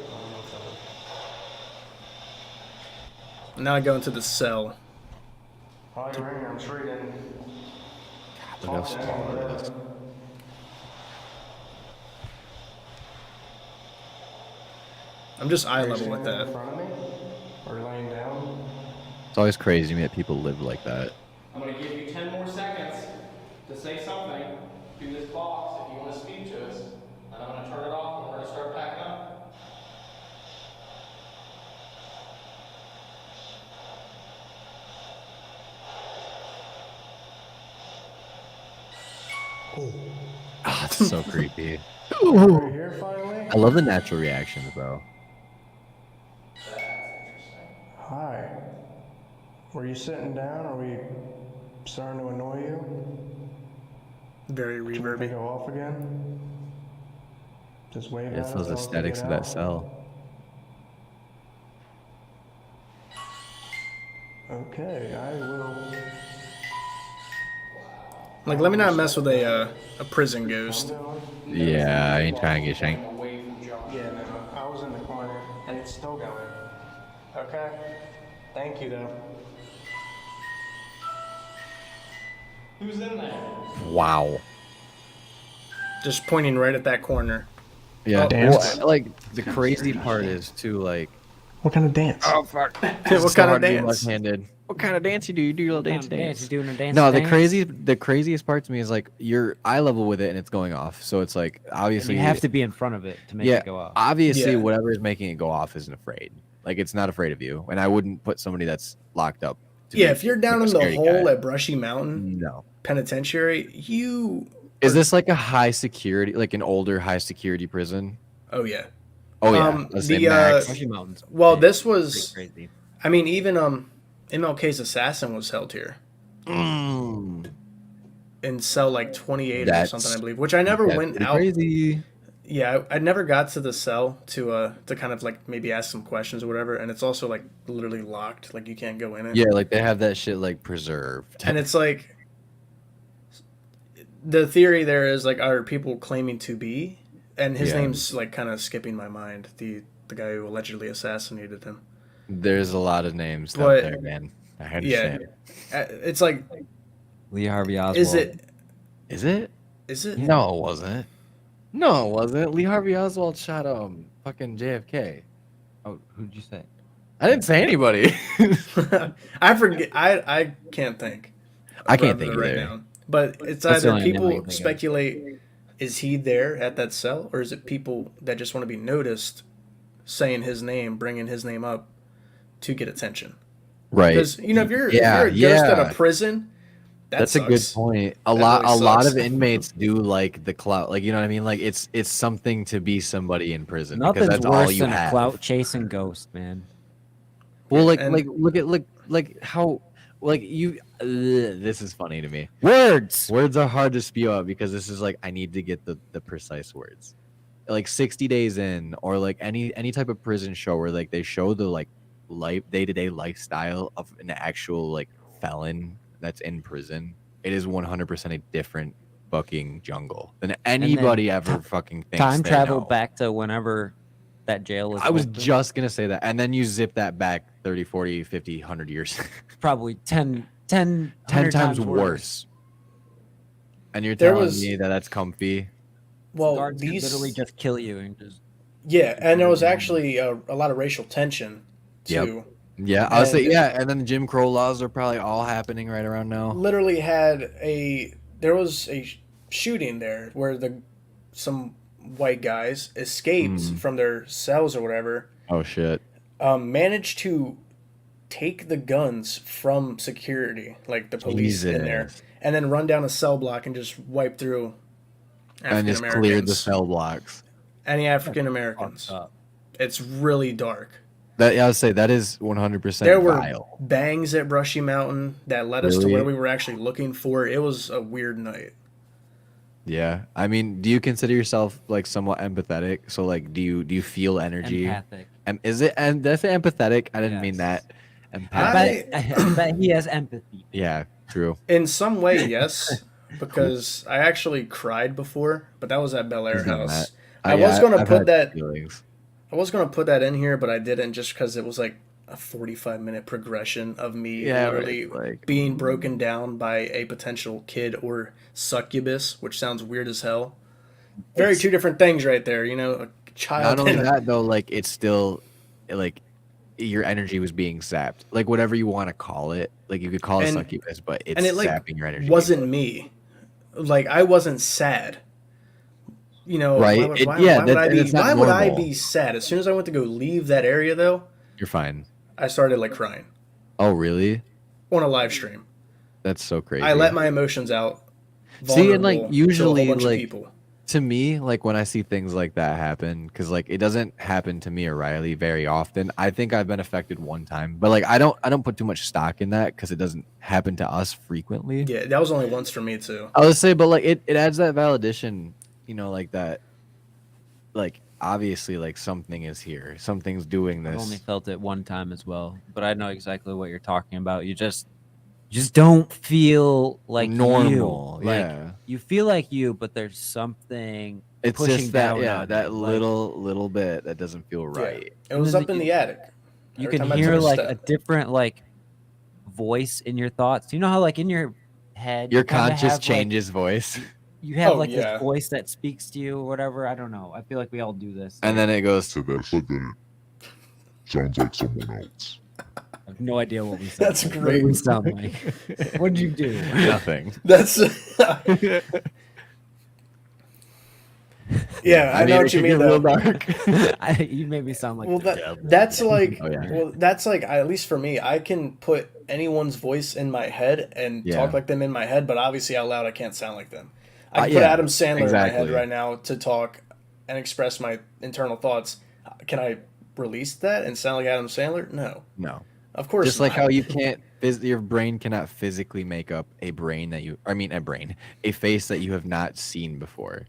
Now I go into the cell. While you're in here, I'm sure you didn't. Look how small it is. I'm just eye Are you level with standing that. in front of me? Or laying down? It's always crazy to me that people live like that. I'm going to give you 10 more seconds to say something through this box if you want to speak to us. And I'm going to turn it off and we're going to start packing up. Ah, it's so creepy. Are you here finally? I love the natural reactions, though. Hi. Were you sitting down? Are we starting to annoy you? Very Can we reverby. go off again? Just wave It's at those us. aesthetics of that cell. Okay, I will. Like, let me not mess with a prison ghost. Yeah, I ain't trying to get shanked. Away from John. Yeah, no, I was in the corner, and it's still going. Okay. Thank you, though. Who's in there? Wow. Just pointing right at that corner. Yeah, Oh, dance. well, like the crazy part is too, like, What kind of dance? oh fuck, What kind of dance? left-handed. What kind of dance you do? You do a little dance, Dance, you doing a dance? No, the dance? craziest part to me is like you're eye level with it and it's going off. So it's like And obviously you have to be in front of it to make yeah, it go off. obviously Yeah. whatever is making it go off isn't afraid. Like it's not afraid of you, and I wouldn't put somebody that's locked up. To Yeah, be, if you're down like, in a the scary hole guy. at Brushy Mountain No. Penitentiary, you. Is this like a high security, like an older high security prison? Oh yeah. Oh yeah, The, the max. Brushy Mountains. Well, big, this was. pretty crazy. I mean, even MLK's assassin was held here in cell like 28 or That's- something, I believe. Which I never That's went pretty out. crazy. Yeah, I never got to the cell to kind of like maybe ask some questions or whatever. And it's also like literally locked, like you can't go in it. Yeah, like they have that shit like preserved. And it's like the theory there is like, are people claiming to be? And his Yeah. name's like kind of skipping my mind. The guy who allegedly assassinated him. There's a lot of names But- out there, man. I Yeah, understand. it's like, Lee Harvey Oswald. is it? Is it? Is it? No, it wasn't. No, it wasn't. Lee Harvey Oswald shot fucking JFK. Oh, who'd you say? I didn't say anybody. I forget. I can't think. I can't of think it right either. now. But it's That's the either only name I can people think of. speculate, is he there at that cell, or is it people that just want to be noticed, saying his name, bringing his name up, to get attention? Right. Because if you're a Yeah, ghost at yeah. a prison, That's a good sucks. point. That A lot really of sucks. inmates do like the clout. Like you know what I mean? Like it's something to be somebody in prison because Nothing's that's all worse you than have. a clout chasing ghost, man. Well, like and- look how like you. This is funny to me. Words. Words are hard to spew out because this is like I need to get the precise words. Like 60 days in, or like any type of prison show where like they show the like life day-to-day lifestyle of an actual like felon that's in prison. It is 100% a different fucking jungle than anybody ever fucking thinks. Time they travel know. back to whenever that jail was. I was open. just gonna say that, and then you zip that back 30, 40, 50, 100 years. Probably 10 10 times worse. And you're There telling was- me that that's comfy? Well, Guards could these literally just kill you and just. yeah, and there was actually a lot of racial tension Yep. too. Yeah, I would say And- yeah. And then the Jim Crow laws are probably all happening right around now. Literally there was a shooting there where some white guys escaped from their cells or whatever, Oh shit! managed to take the guns from security, like the police in there, Jesus. and then run down a cell block and just wipe through And African just cleared the Americans. cell blocks. Any African Americans. Fucked up. It's really dark. That yeah, I would say that is 100% There were vile. bangs at Brushy Mountain that led us to Really? where we were actually looking for. It was a weird night. Yeah, I mean, do you consider yourself like somewhat empathetic? So like, do you feel energy? Empathic. Is it? And that's empathetic. I didn't mean Yes. that. I Empathic. bet, I bet he has empathy. Yeah, true. In some way, yes, because I actually cried before, but that was at Bel Air He's done House. I was gonna I've put had that. feelings. I was gonna put that in here, but I didn't just because it was like a 45-minute progression of me Yeah, literally right, like being broken down by a potential kid or succubus, which sounds weird as hell. Very it's two different things right there, you know, a child not only and a, that though, like it's still like your energy was being sapped. Like whatever you want to call it. Like you could call it and succubus, but and it's it like sapping your energy. wasn't me. Like I wasn't sad. You know, Right? Yeah, why would that I and be it's not why would I normal. be sad? As soon as I went to go leave that area though, You're fine. I started like crying Oh, really? on a live stream. That's so crazy. I let my emotions out See, and like vulnerable to a whole usually, bunch of like people. to me, like when I see things like that happen, because like it doesn't happen to me or Riley very often. I think I've been affected one time, but like I don't put too much stock in that because it doesn't happen to us frequently. Yeah, that was only once for me too. I would say, but like it adds that validation, like that, like obviously like something is here, something's doing I've only this. felt it one time as well, but I know exactly what you're talking about. You just don't feel like Normal, you. Like yeah. you feel like you, but there's something It's pushing just that, down yeah, on that you. Like, little bit that doesn't feel right. It was then up in you- the attic. you Every can time I hear took a like a step. different like voice in your thoughts. You know how like in your head Your you kinda conscious have, changes voice, you have Oh, like yeah. this voice that speaks to you or whatever. I don't know. I feel like we all do this. and then it goes So that's but then it sounds like someone else. I have no idea what we sound That's like. What great. do we sound like? What did you do? nothing. That's yeah, I know what it you could mean get real though. dark. You made me sound like Well, the devil. that's like Oh, yeah. well, that's like at least for me, I can put anyone's voice in my head and Yeah. talk like them in my head, but obviously out loud I can't sound like them. I can put yeah, Adam Sandler in my head exactly. right now to talk and express my internal thoughts. Can I release that and sound like Adam Sandler? No, No. of course. Just like not. how you can't, your brain cannot physically make up a face that you have not seen before.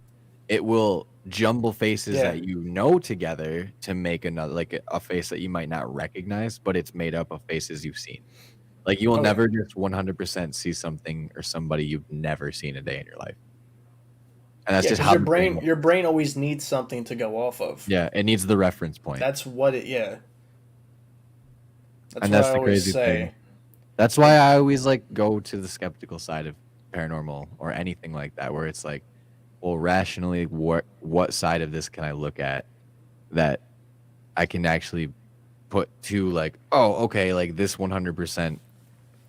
It will jumble faces Yeah. that you know together to make another, like a face that you might not recognize, but it's made up of faces you've seen. Like you will Okay. never just 100% see something or somebody you've never seen a day in your life. And that's Yeah, just 'cause how your brain always needs something to go off of. Yeah, it needs the reference point. That's what it. Yeah. That's And what that's I the always crazy say. thing. That's why I always like go to the skeptical side of paranormal or anything like that, where it's like, well, rationally, what side of this can I look at that I can actually put to like, oh, okay, like this 100%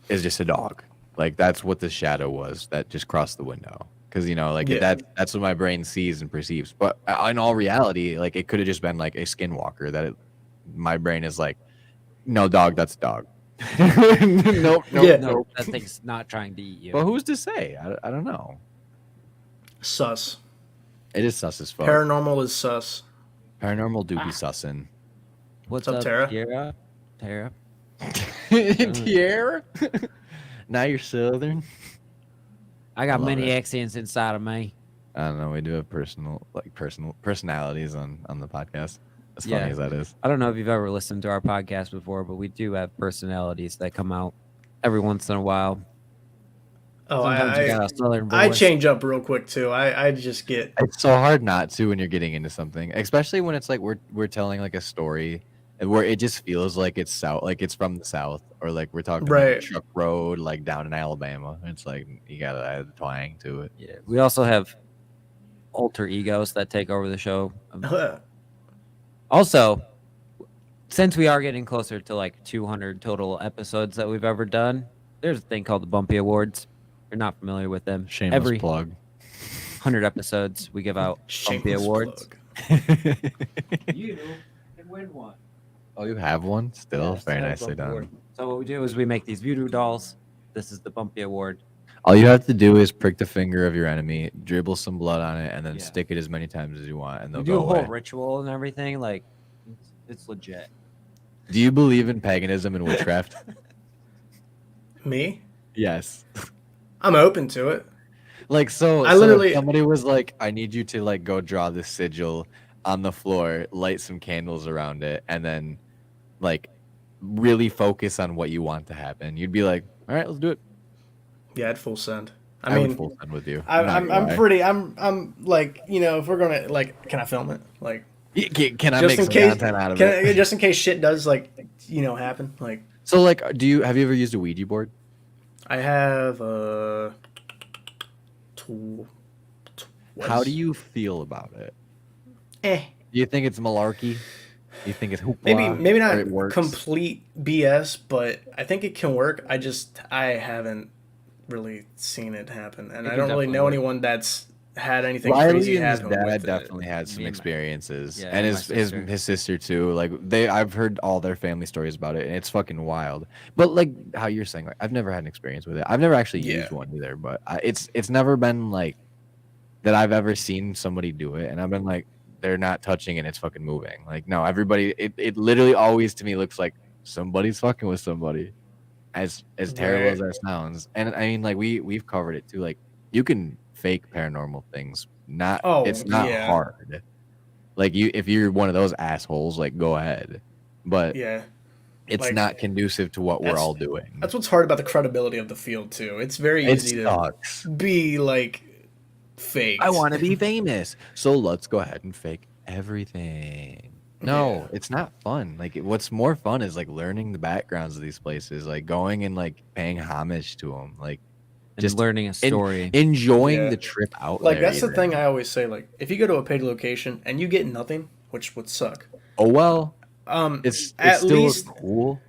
is just a dog. Like that's what the shadow was that just crossed the window. Because like Yeah. that's what my brain sees and perceives. But in all reality, like it could have just been like a skinwalker that my brain is like, no, dog, that's a dog. Nope. Yeah. No, that thing's not trying to eat you. But who's to say? I don't know. Sus. It is sus as fuck. Paranormal is sus. Paranormal do be sussin'. What's up, Tara? Tara? Tara? Tierra? Now you're southern. I got love many it. accents inside of me. I don't know. We do have personal personalities on the podcast. As Yeah. funny as that is. I don't know if you've ever listened to our podcast before, but we do have personalities that come out every once in a while. Oh, Sometimes you got a southern voice. I change up real quick too. I just get It's so hard not to when you're getting into something, especially when it's like we're telling like a story and where it just feels like it's south, like it's from the south, or like we're talking Right. like Truck Road, like down in Alabama. It's like you gotta add the twang to it. Yeah. We also have alter egos that take over the show. Also, since we are getting closer to like 200 total episodes that we've ever done, there's a thing called the Bumpy Awards. If you're not familiar with them. Shameless Every plug. 100 episodes, we give out Bumpy shameless Awards. plug. You can win one. Oh, you have one still? Yeah, Very so nicely Bumpy done. Award. So what we do is we make these voodoo dolls. This is the Bumpy Award. All you have to do is prick the finger of your enemy, dribble some blood on it, and then Yeah. stick it as many times as you want, and We they'll do a go whole away. ritual and everything. Like, it's legit. Do you believe in paganism and witchcraft? Me? Yes. I'm open to it. Like so, I so if literally- somebody was like, "I need you to like go draw this sigil on the floor, light some candles around it, and then like really focus on what you want to happen." You'd be like, "All right, let's do it." Yeah, I'd full send. I would full send with you. I'm like, you know, if we're gonna like, can I film it? Like, Can I just make in some case, content out of it? just in case shit does like, you know, happen. Like, So like, have you ever used a Ouija board? I have How do you feel about it? Eh. Do you think it's malarkey? Do you think it's hoopla? Maybe or not it works? complete BS, but I think it can work. I haven't really seen it happen, and I don't really know anyone that's had anything Riley crazy and his happen dad with definitely it. had some Me and my- experiences, yeah, and and my his sister too. Like I've heard all their family stories about it, and it's fucking wild. But like how you're saying, like I've never had an experience with it. I've never actually Yeah. used one either, but it's never been like that I've ever seen somebody do it, and I've been like, they're not touching and it's fucking moving. Like no, everybody, it literally always to me looks like somebody's fucking with somebody. As terrible as that sounds, and I mean, like we've covered it too. Like you can fake paranormal things. It's not yeah. hard. Like if you're one of those assholes, like go ahead. But Yeah, it's like, not conducive to what we're that's- all doing. that's what's hard about the credibility of the field too. It's very It easy sucks. to be like fake. I want to be famous, so let's go ahead and fake everything. No, Yeah. it's not fun. Like what's more fun is like learning the backgrounds of these places, like going and like paying homage to them, like And just learning a story. enjoying Yeah. the trip out Like there. that's the even. thing I always say. Like if you go to a paid location and you get nothing, which would suck. Oh well, It's it's still least cool.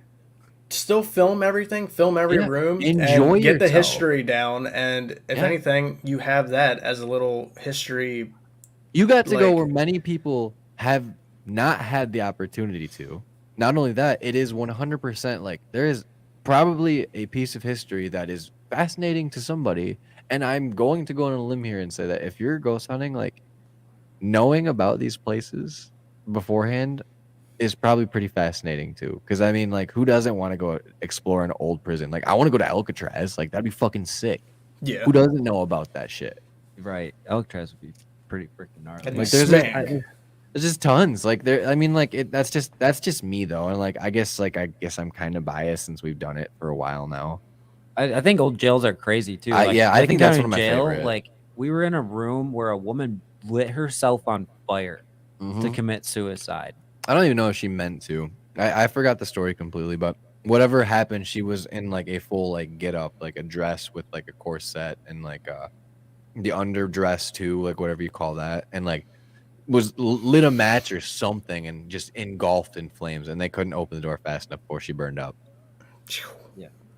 still film everything, film every Yeah, room, enjoy and get the yourself. history down. And if Yeah. anything, you have that as a little history. You got to go like- where many people have not had the opportunity to. Not only that, it is 100% like there is probably a piece of history that is fascinating to somebody. And I'm going to go on a limb here and say that if you're ghost hunting, like knowing about these places beforehand is probably pretty fascinating too. Because I mean, like, who doesn't want to go explore an old prison? Like, I want to go to Alcatraz. Like, that'd be fucking sick. Yeah, Who doesn't know about that shit? Right. Alcatraz would be pretty freaking gnarly. And Like, smack. there's just tons. Like, there. I mean, like, that's just me though. And like, I guess I'm kind of biased since we've done it for a while now. I think old jails are crazy too. I think that's County one of my jail, favorite. Like we were in a room where a woman lit herself on fire to Mhm. commit suicide. I don't even know if she meant to. I forgot the story completely, but whatever happened, she was in like a full like get up, like a dress with like a corset and like the underdress too, like whatever you call that, and like lit a match or something and just engulfed in flames, and they couldn't open the door fast enough before she burned up.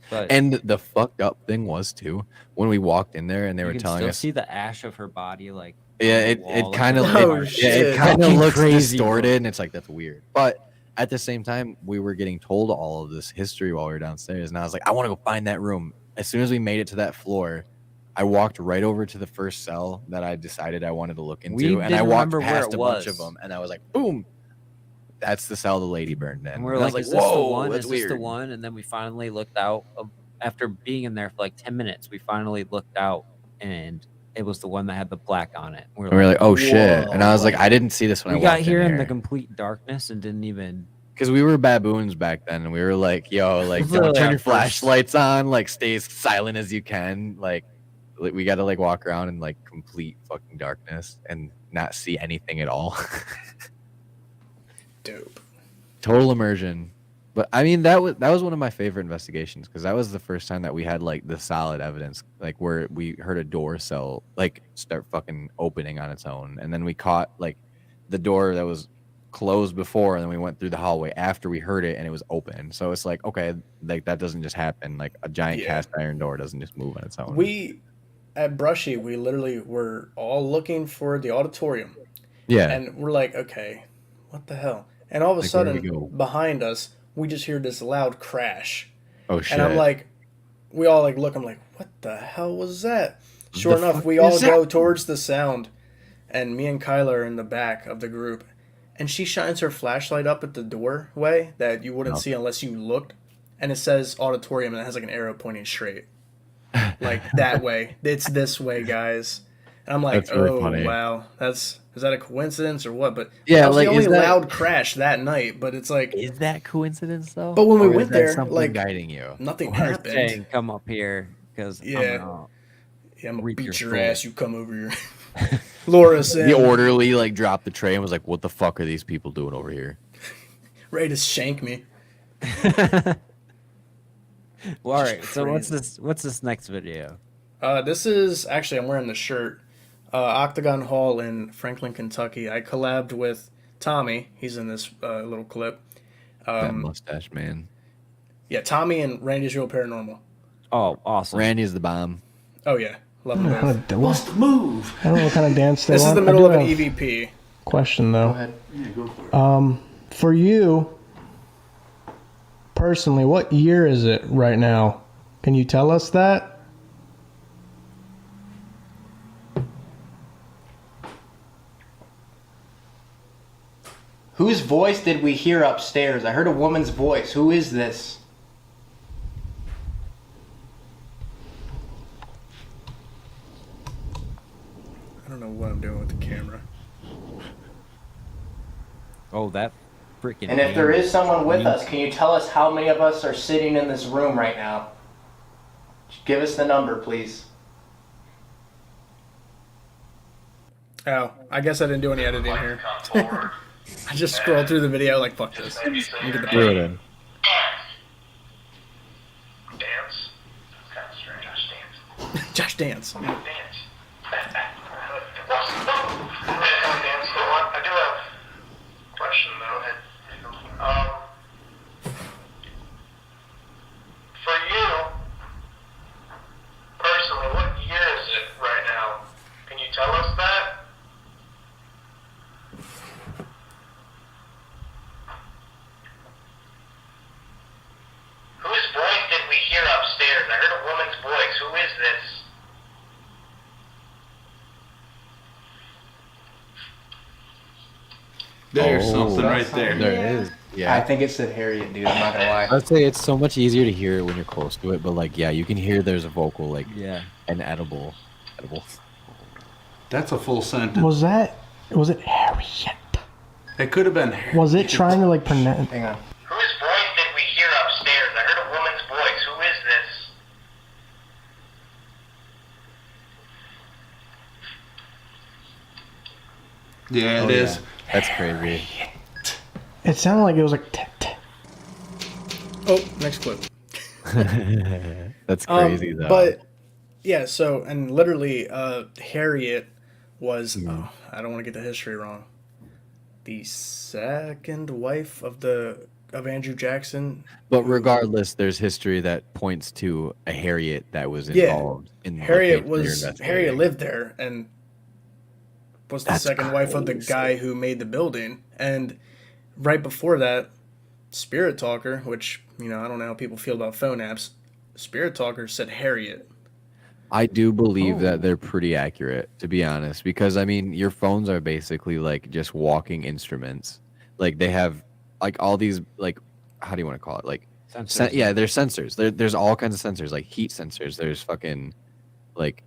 But And the fucked up thing was too when we walked in there and they you were can telling still us, see the ash of her body, like yeah, on the it wall, like, kind of the Oh, fire. shit. it kind of Fucking looks crazy, distorted, bro. and it's like that's weird. But at the same time, we were getting told all of this history while we were downstairs, and I was like, I want to go find that room. As soon as we made it to that floor, I walked right over to the first cell that I decided I wanted to look into, We and I didn't walked remember where past it a bunch of was. them, and I was like, boom. That's the cell the lady burned in. And we were And I like, was is this the whoa, one? that's Is this the weird. one? And then we finally looked out. After being in there for like 10 minutes, we finally looked out, and it was the one that had the black on it. And we were like, oh shit. And I was like, Whoa. I didn't see this when We I got walked here in in the here. complete darkness and didn't even. Because we were baboons back then, and we were like, yo, like, don't Literally turn at your first. flashlights on, like, stay as silent as you can. Like, we got to, like, walk around in, like, complete fucking darkness and not see anything at all. Dope. Total immersion. But, I mean, that was one of my favorite investigations, because that was the first time that we had, like, the solid evidence, like, where we heard a door cell, like, start fucking opening on its own. And then we caught, like, the door that was closed before, and then we went through the hallway after we heard it and it was open. So it's like, okay, like that doesn't just happen. Like a giant Yeah. cast iron door doesn't just move on its own. We at Brushy, we literally were all looking for the auditorium, yeah. and we're like, okay, what the hell? And all of a Like, where do we sudden, go? behind us, we just hear this loud crash, Oh shit. and I'm like, we all like look. I'm like, what the hell was that? Sure The enough, fuck we all is go that? towards the sound, and me and Kyla are in the back of the group, and she shines her flashlight up at the doorway that you wouldn't Oh. see unless you looked, and it says auditorium, and it has like an arrow pointing straight, like that way. It's this way, guys. And I'm like, That's really oh funny. wow, is that a coincidence or what? But Yeah, that was like, the only is that- loud crash that night. But it's like is that coincidence though? But when we Or is went that there, something like, guiding you. nothing Or happened. saying, come up here because Yeah. Yeah, I'm gonna Reap beat your your soul. ass. You come over here. Lure us in. The orderly like dropped the tray and was like, "What the fuck are these people doing over here?" Ready to shank me. Well, all right. Just So crazy. what's this next video? This is actually I'm wearing the shirt. Octagon Hall in Franklin, Kentucky. I collabed with Tommy. He's in this little clip. That mustache man. Yeah, Tommy and Randy's Real Paranormal. Oh, awesome. Randy's the bomb. Oh yeah, love I them don't know both. what What's the move? I don't know what kind of dance they This is want. the I middle do of an have EVP. question though. Go ahead. Yeah, go for it. For you personally, what year is it right now? Can you tell us that? Whose voice did we hear upstairs? I heard a woman's voice. Who is this? I don't know what I'm doing with the camera. Oh, that freaking. And if there is someone with us, can you tell us how many of us are sitting in this room right now? Give us the number, please. Oh, I guess I didn't do any editing here. I just scrolled through the video like, fuck this. Let me get the Threw it in. Dance? Kind of strange. Josh Dance. Dance. Dance. I do have a question though. For you, personally, what year is it right now? Can you tell us that? Whose voice did we hear upstairs? I heard a woman's voice. Who is this? There's Oh, something right there. There it is. I Yeah. think it's Sid Harriet, dude. I'm not gonna lie. I'd say it's so much easier to hear it when you're close to it, but like, yeah, you can hear there's a vocal, like, Yeah. an edible. That's a full sentence. Was it Harriet? It could have been. Was it trying to like pronounce? Hang on. Whose voice did we hear upstairs? I heard a woman's voice. Who is this? Yeah, it Oh, is. yeah. That's crazy. It sounded like it was like. Oh, next clip. That's crazy though. But yeah, so and literally, Harriet was. Oh, I don't want to get the history wrong. The second wife of Andrew Jackson. But regardless, there's history that points to a Harriet that was Yeah. involved in the Harriet case they're was investigating. Harriet lived there and was the That's second wife of the crazy. guy who made the building. And right before that, Spirit Talker, which I don't know how people feel about phone apps. Spirit Talker said Harriet. I do believe that they're pretty accurate, to be honest, because I mean, your phones are basically like just walking instruments. Like they have like all these like, how do you want to call it? Like, Sensors. yeah, there's sensors. There's all kinds of sensors, like heat sensors. There's fucking like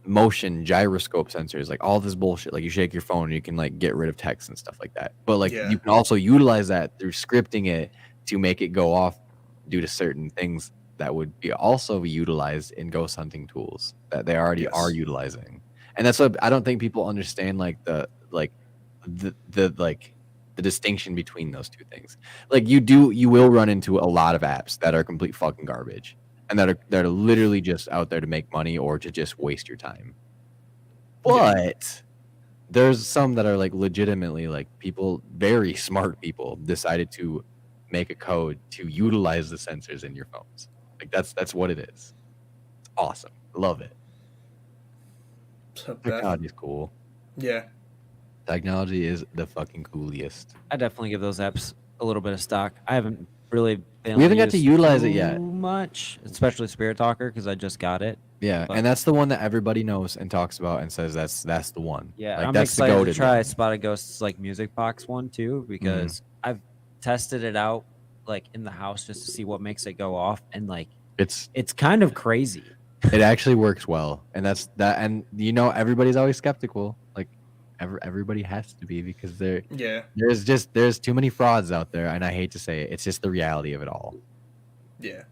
motion gyroscope sensors, like all this bullshit. Like you shake your phone and you can like get rid of text and stuff like that. But like Yeah. you can also utilize that through scripting it to make it go off due to certain things that would be also utilized in ghost hunting tools that they already Yes. are utilizing. And that's what I don't think people understand, like the distinction between those two things. Like you will run into a lot of apps that are complete fucking garbage and that are literally just out there to make money or to just waste your time. But there's some that are like legitimately like people, very smart people, decided to make a code to utilize the sensors in your phones. Like that's what it is. It's awesome. Love it. So that, Technology is cool. yeah. Technology is the fucking coolest. I definitely give those apps a little bit of stock. I haven't really been We able haven't got to use utilize it yet. too much, especially Spirit Talker because I just got it. Yeah, But- and that's the one that everybody knows and talks about and says that's the one. Yeah, like I'm that's the excited to goated try one. Spotted Ghosts like Music Box one too because I've tested it out like in the house just to see what makes it go off and like It's it's kind of crazy. it actually works well, and that's that. And everybody's always skeptical. Like everybody has to be because Yeah. there's too many frauds out there, and I hate to say it. It's just the reality of it all. Yeah.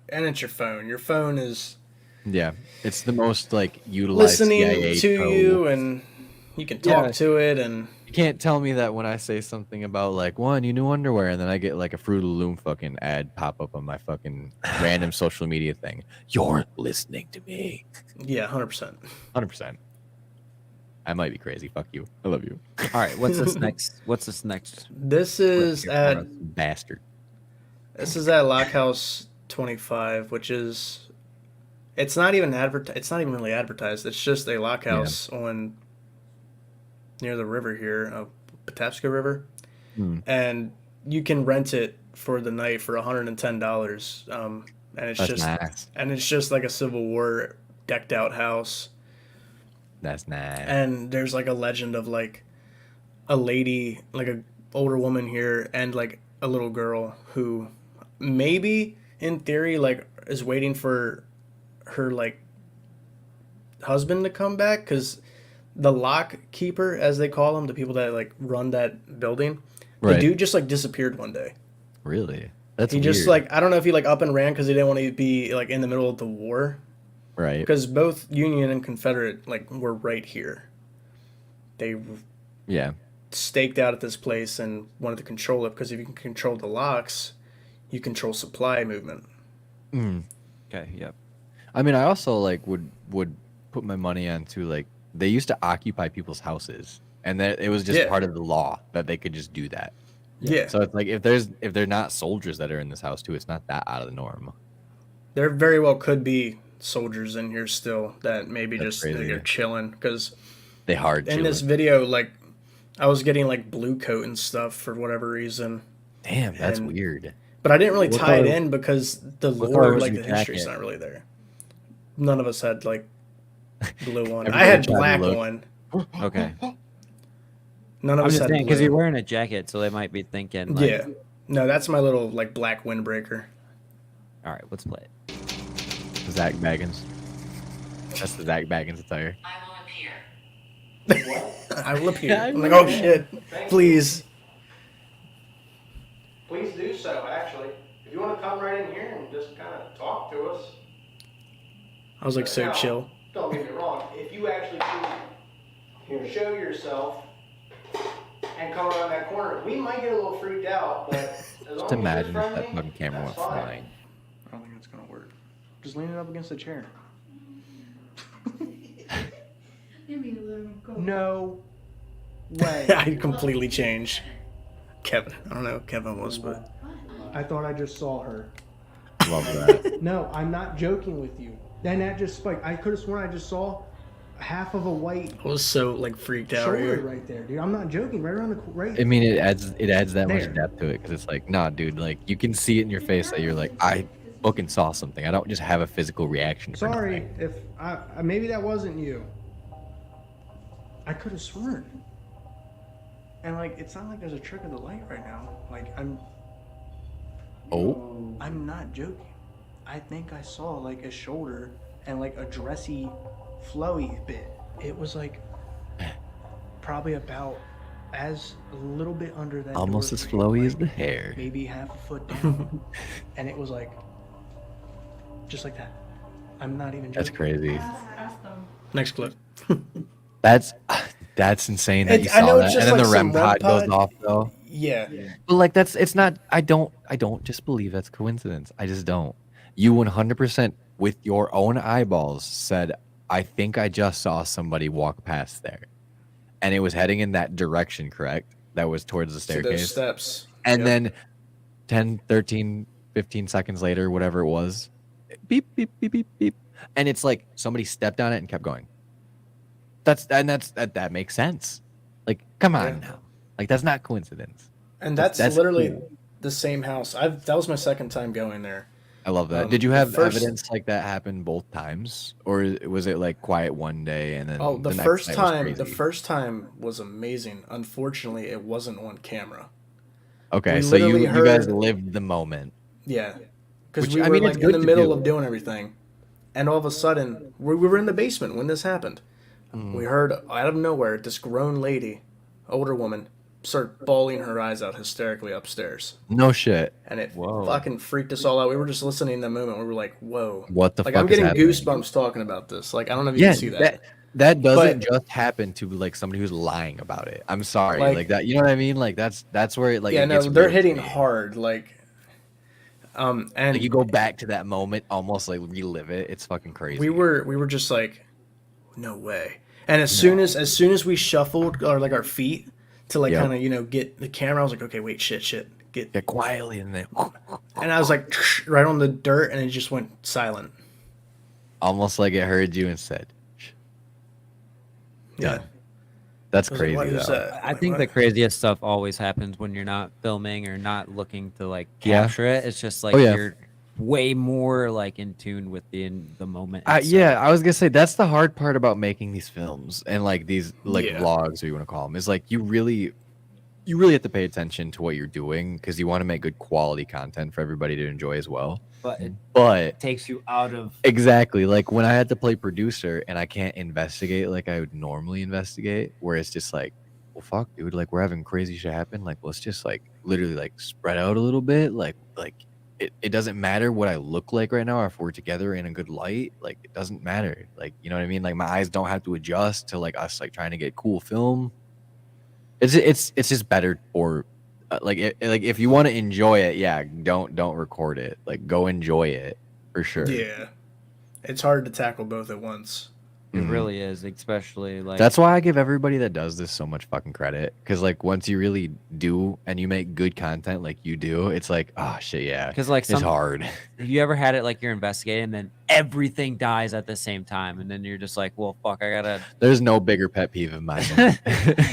and it's your phone. Your phone is Yeah, it's the most like utilized listening CIA to tool. you, and you can talk Yeah. to it, and You can't tell me that when I say something about like you new underwear, and then I get like a Fruit of the Loom fucking ad pop up on my fucking random social media thing. You're listening to me. yeah, 100%. 100%. I might be crazy. Fuck you. I love you. All right, what's this next? What's this next? This is Here for us, at bastard. Lock House 25, which is it's not even It's not even really advertised. It's just a lock house on near the river here, Patapsco River, and you can rent it for the night for $110. And it's That's just nice. and it's just like a Civil War decked out house. That's nice. And there's like a legend of like a lady, like a older woman here, and like a little girl who maybe in theory like is waiting for her like husband to come back, because the lock keeper, as they call them, the people that like run that building, the dude just like disappeared one day. Really? That's he weird. just like, I don't know if he like up and ran because he didn't want to be like in the middle of the war. Right. Because both Union and Confederate like were right here. They staked out at this place and wanted to control it, because if you can control the locks, you control supply movement. Okay, yep. I mean, I also like would put my money onto like they used to occupy people's houses, and that it was just part of the law that they could just do that. Yeah. So it's like if they're not soldiers that are in this house too, it's not that out of the norm. There very well could be soldiers in here still that maybe That's just crazy. they're chilling, because They hard in this video, like I was getting like blue coat and stuff for whatever reason. Damn, that's And- weird. But I didn't really What tie it color- in because the what lore, color was like your the history's jacket? not really there. None of us had like blue on. I Everybody had tried to black look. on. Okay. None of I'm us just had saying because blue. you're wearing a jacket, so they might be thinking. Like, Yeah. No, that's my little like black windbreaker. All right, let's play it. Zach Baggins. That's the Zach Baggins attire. I will appear. I'm like, oh shit, please. Please do so, actually. If you want to come right in here and just kind of talk to us. I was like so Now, chill. Don't get me wrong. If you actually choose to show yourself and come around that corner, we might get a little freaked out, but as long Just as imagine you're if that friendly, fucking camera went that's fine. flying. I don't think it's gonna work. Just lean it up against the chair. No way. I completely changed. Kevin. I don't know who Kevin was, but I thought I just saw her. Love that. No, I'm not joking with you. And that just spiked. I could have sworn I just saw half of a white I was so like freaked out shoulder here. right there, dude. I'm not joking. Right around the right. I mean, it adds that There. much depth to it because it's like, nah, dude, like you can see it in your face that you're like, I fucking saw something. I don't just have a physical reaction. for Sorry nothing. if I maybe that wasn't you. I could have sworn. And like, it's not like there's a trick of the light right now. Like I'm not joking. I think I saw like a shoulder and like a dressy, flowy bit. It was like probably about as a little bit under that. Almost door as frame, flowy like, as the hair. maybe half a foot down, and it was like just like that. I'm not even joking. That's crazy. Next clip. That's insane that you I saw know that. it's And just then like the REM some pod REM goes off though. Yeah. But like it's not. I don't just believe that's coincidence. I just don't. You 100% with your own eyeballs said, I think I just saw somebody walk past there, and it was heading in that direction. Correct? That was towards the To those staircase. steps. And Yep. then 10, 13, 15 seconds later, whatever it was, beep, beep, beep, beep, beep. And it's like somebody stepped on it and kept going. That makes sense. Like, come on now. Like, that's not coincidence. And that's That's literally cool. the same house. That was my second time going there. I love that. Um, Did you the have first- evidence like that happen both times? Or was it like quiet one day and then Oh, the next first night was time, crazy? the first time was amazing. Unfortunately, it wasn't on camera. Okay, we so you literally guys heard- lived the moment. Yeah, because Which, we I were mean, it's like in good the to middle do. of doing everything, and all of a sudden we were in the basement when this happened. Mm. We heard out of nowhere this grown lady, older woman, start bawling her eyes out hysterically upstairs. No shit. And it Whoa. fucking freaked us all out. We were just listening in the moment. We were like, whoa. What the Like, fuck I'm is getting happening? goosebumps talking about this. Like, I don't know if you Yeah, can see that. that doesn't But- just happen to like somebody who's lying about it. I'm sorry, Like- like that. You know what I mean? Like that's where it like yeah, it no, gets they're weird to hitting me. hard. Like, and Like you go back to that moment, almost like relive it. It's fucking crazy. we were just like, no way. And as soon as we shuffled like our feet to like Yep. kind of get the camera, I was like, okay, wait, shit, get quietly in there, and I was like right on the dirt, and it just went silent. almost like it heard you and said, "Shh." Yeah, Done. That's I was like, crazy what is though. that? I Like, think what? the craziest stuff always happens when you're not filming or not looking to like Yeah. capture it. It's just like Oh, yeah. you're way more like in tune with the moment. Yeah, I was gonna say that's the hard part about making these films and like these like Yeah. vlogs, or you want to call them, is like you really have to pay attention to what you're doing because you want to make good quality content for everybody to enjoy as well. but it But takes you out of exactly, like when I had to play producer and I can't investigate like I would normally investigate, where it's just like, well, fuck, dude, like we're having crazy shit happen. Like let's just like literally like spread out a little bit. Like it doesn't matter what I look like right now, or if we're together in a good light. Like it doesn't matter. Like you know what I mean. Like my eyes don't have to adjust to like us like trying to get cool film. It's just better for like if you want to enjoy it, yeah, don't record it. Like go enjoy it for sure. Yeah, it's hard to tackle both at once. it Mhm. really is, especially like That's why I give everybody that does this so much fucking credit. Because like once you really do and you make good content like you do, it's like, oh shit, yeah, because like it's hard. have you ever had it like you're investigating and then everything dies at the same time and then you're just like, well, fuck, I gotta There's no bigger pet peeve of mine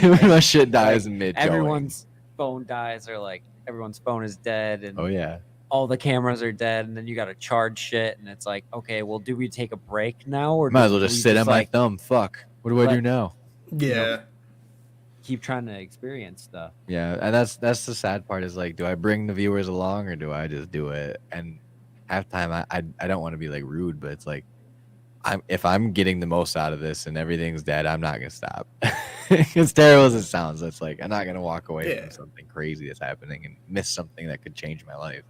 when my shit dies in mid. everyone's phone dies or like everyone's phone is dead and Oh yeah. all the cameras are dead and then you got to charge shit and it's like, okay, well, do we take a break now or Might as do well just we sit on my like thumb. Fuck. What do I do Let- now? Yeah, keep trying to experience stuff? Yeah, and that's the sad part is like, do I bring the viewers along or do I just do it? And half time I don't want to be like rude, but it's like if I'm getting the most out of this and everything's dead, I'm not gonna stop. As terrible as it sounds, it's like I'm not gonna walk away Yeah. from something crazy that's happening and miss something that could change my life.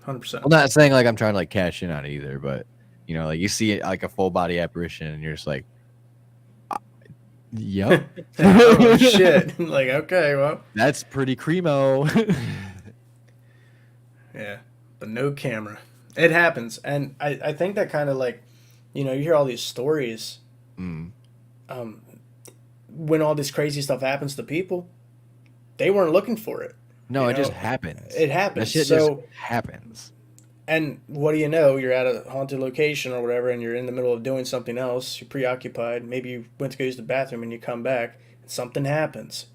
100%. I'm not saying like I'm trying to like cash in on it either, but you know, like you see it like a full body apparition and you're just like, yep. Oh shit! Like, okay, well, That's pretty cremo. yeah, but no camera. It happens, and I think that kind of like, you hear all these stories. Mm. When all this crazy stuff happens to people, they weren't looking for it. No, You it just know, happens. It That happens. shit So, just happens. and what do you know? You're at a haunted location or whatever, and you're in the middle of doing something else. You're preoccupied. Maybe you went to go use the bathroom, and you come back, and something happens.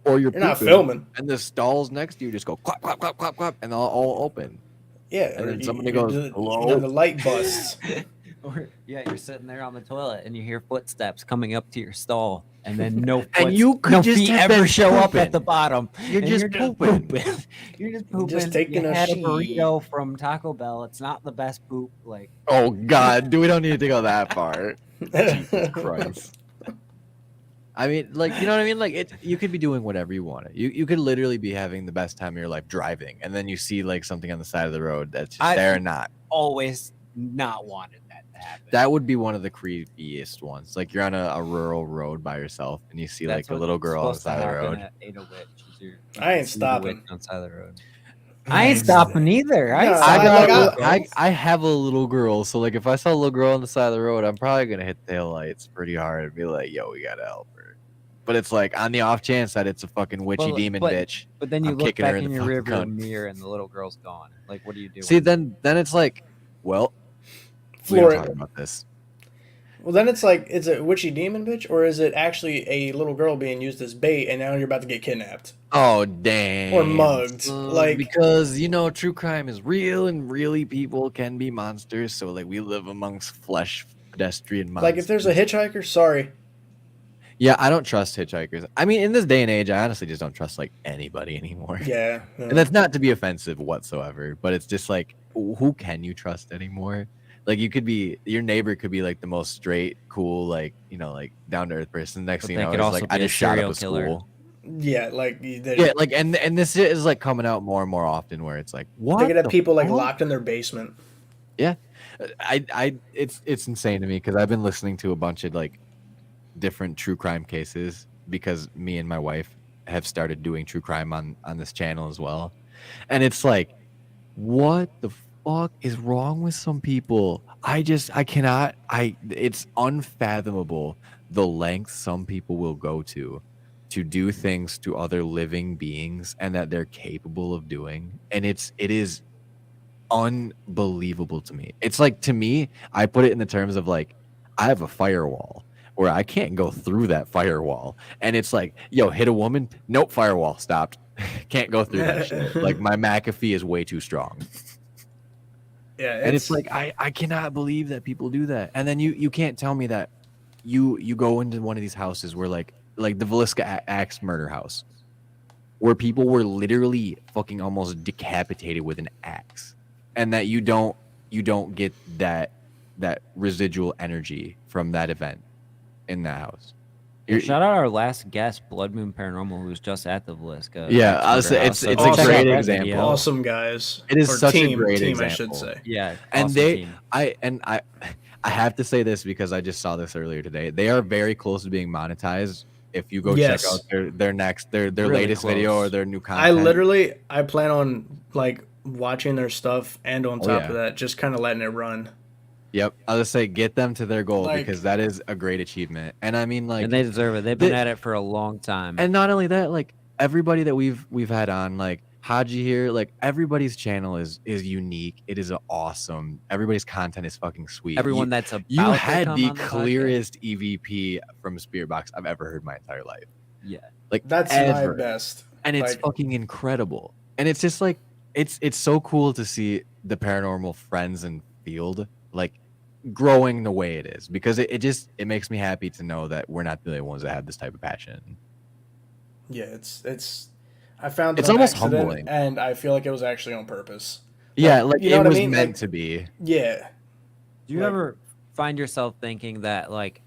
Or you're You're not pooping, filming. and the stalls next to you just go clap, clap, clap, clap, clap, and they'll all open. Yeah, And or then somebody you're goes, the- "Hello?" the light busts. Or yeah, you're sitting there on the toilet and you hear footsteps coming up to your stall, and then no And you could no just feet have ever been show up pooping. at the bottom. You're and just pooping. You're just pooping. taking you a had shit. a burrito from Taco Bell. It's not the best poop. Like Oh God, dude, we don't need to go that far. Jesus Christ. I mean, like, you know what I mean? Like, you could be doing whatever you want. You could literally be having the best time of your life driving, and then you see like something on the side of the road that's just there or not. always not wanted that to happen. That would be one of the creepiest ones. Like you're on a rural road by yourself, and you see That's like a what's little girl on the supposed to side of the happen road. at Ada Witch, is you're- I ain't see the stopping. witch on the side of the road. I ain't stopping either. I, ain't No, I, stopping like, got, either. I have a little girl, so like if I saw a little girl on the side of the road, I'm probably gonna hit tail lights pretty hard and be like, "Yo, we gotta help her." But it's like on the off chance that it's a fucking witchy Well, demon but- bitch. But then you I'm look kicking her back in in the your fucking rearview cunt. mirror and the little girl's gone. Like, what do you do? See, then it's like, well, we Floor don't it. talk about this. Well, then it's like, is it witchy demon bitch, or is it actually a little girl being used as bait, and now you're about to get kidnapped? Oh dang. Or mugged, like- because true crime is real and really people can be monsters. So like we live amongst flesh pedestrian monsters. Like, if there's a hitchhiker, sorry. Yeah, I don't trust hitchhikers. I mean, in this day and age, I honestly just don't trust like anybody anymore. Yeah. no. And that's not to be offensive whatsoever, but it's just like, who can you trust anymore? Like your neighbor could be like the most straight, cool, like, like down to earth person. Next But thing they you know, could it's also like, I be a just shot up serial a killer. school. Yeah, like Yeah, like and this shit is like coming out more and more often where it's like, what? they could have the people like fuck? locked in their basement. Yeah, it's insane to me because I've been listening to a bunch of like different true crime cases because me and my wife have started doing true crime on this channel as well, and it's like, what the fuck is wrong with some people? I cannot. It's unfathomable the lengths some people will go to do things to other living beings and that they're capable of doing, and it is unbelievable to me. It's like, to me, I put it in the terms of like, I have a firewall where I can't go through that firewall. And it's like, yo, hit a woman? Nope, firewall stopped. Can't go through that shit. Like, my McAfee is way too strong. Yeah, And it's like, I cannot believe that people do that. And then you can't tell me that you go into one of these houses where like the Villisca Axe murder house, where people were literally fucking almost decapitated with an axe, and that you don't get that residual energy from that event in that house. Shout out our last guest, Blood Moon Paranormal, who was just at the Villisca. Yeah, I was, it's a great example. Awesome guys. It is or such team, a great team, example. I should say. Yeah, and awesome I have to say this because I just saw this earlier today. They are very close to being monetized. If you go check out their really latest video or their new content. I plan on like watching their stuff and on top of that, just kind of letting it run. Yep, I'll just say get them to their goal because that is a great achievement, and I mean, like, and they deserve it. They've been at it for a long time. And not only that, like everybody that we've had on, like Hodge here, like everybody's channel is unique. It is awesome. Everybody's content is fucking sweet. Everyone that's about you to had come the on the clearest EVP from Spirit Box I've ever heard in my entire life. Yeah, like that's my best, and it's fucking incredible. And it's just like it's so cool to see the paranormal friends and field like growing the way it is, because it makes me happy to know that we're not the only ones that have this type of passion. Yeah, it's I found it's almost humbling, and I feel like it was actually on purpose. Yeah, like it was meant to be. Yeah. Do you ever find yourself thinking that like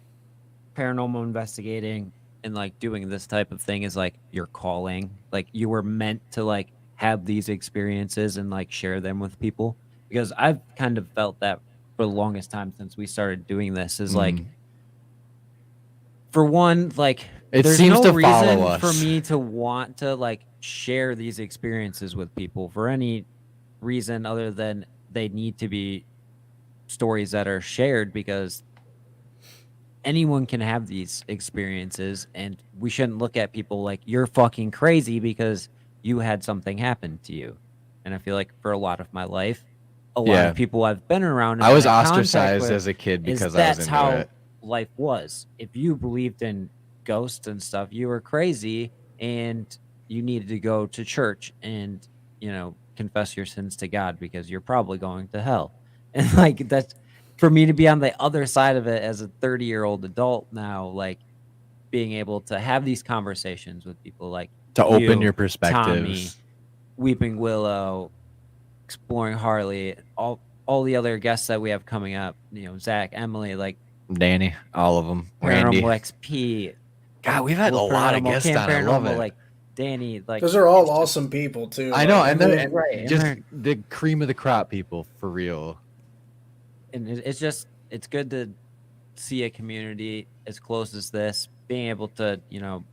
paranormal investigating and like doing this type of thing is like your calling? Like you were meant to like have these experiences and like share them with people? Because I've kind of felt that for the longest time since we started doing this is like, for one, like there's seems no to follow reason us. for me to want to like share these experiences with people for any reason other than they need to be stories that are shared, because anyone can have these experiences, and we shouldn't look at people like you're fucking crazy because you had something happen to you. And I feel like for a lot of my life, a lot of people I've been around, I was ostracized as a kid because I was that's into how it. life was. If you believed in ghosts and stuff, you were crazy and you needed to go to church and, you know, confess your sins to God because you're probably going to hell. And like that's for me to be on the other side of it as a 30-year-old adult now, like being able to have these conversations with people, like to open your perspectives. Tommy, Weeping Willow, Exploring Harley, all the other guests that we have coming up, you know, Zach, Emily, like Danny, all of them, Paranormal Randy. XP. God, we've had a lot of guests on. I love it. Like Danny, like those are all awesome people too. I know, and they're then just the cream of the crop people for real. And it's just it's good to see a community as close as this being able to, you know,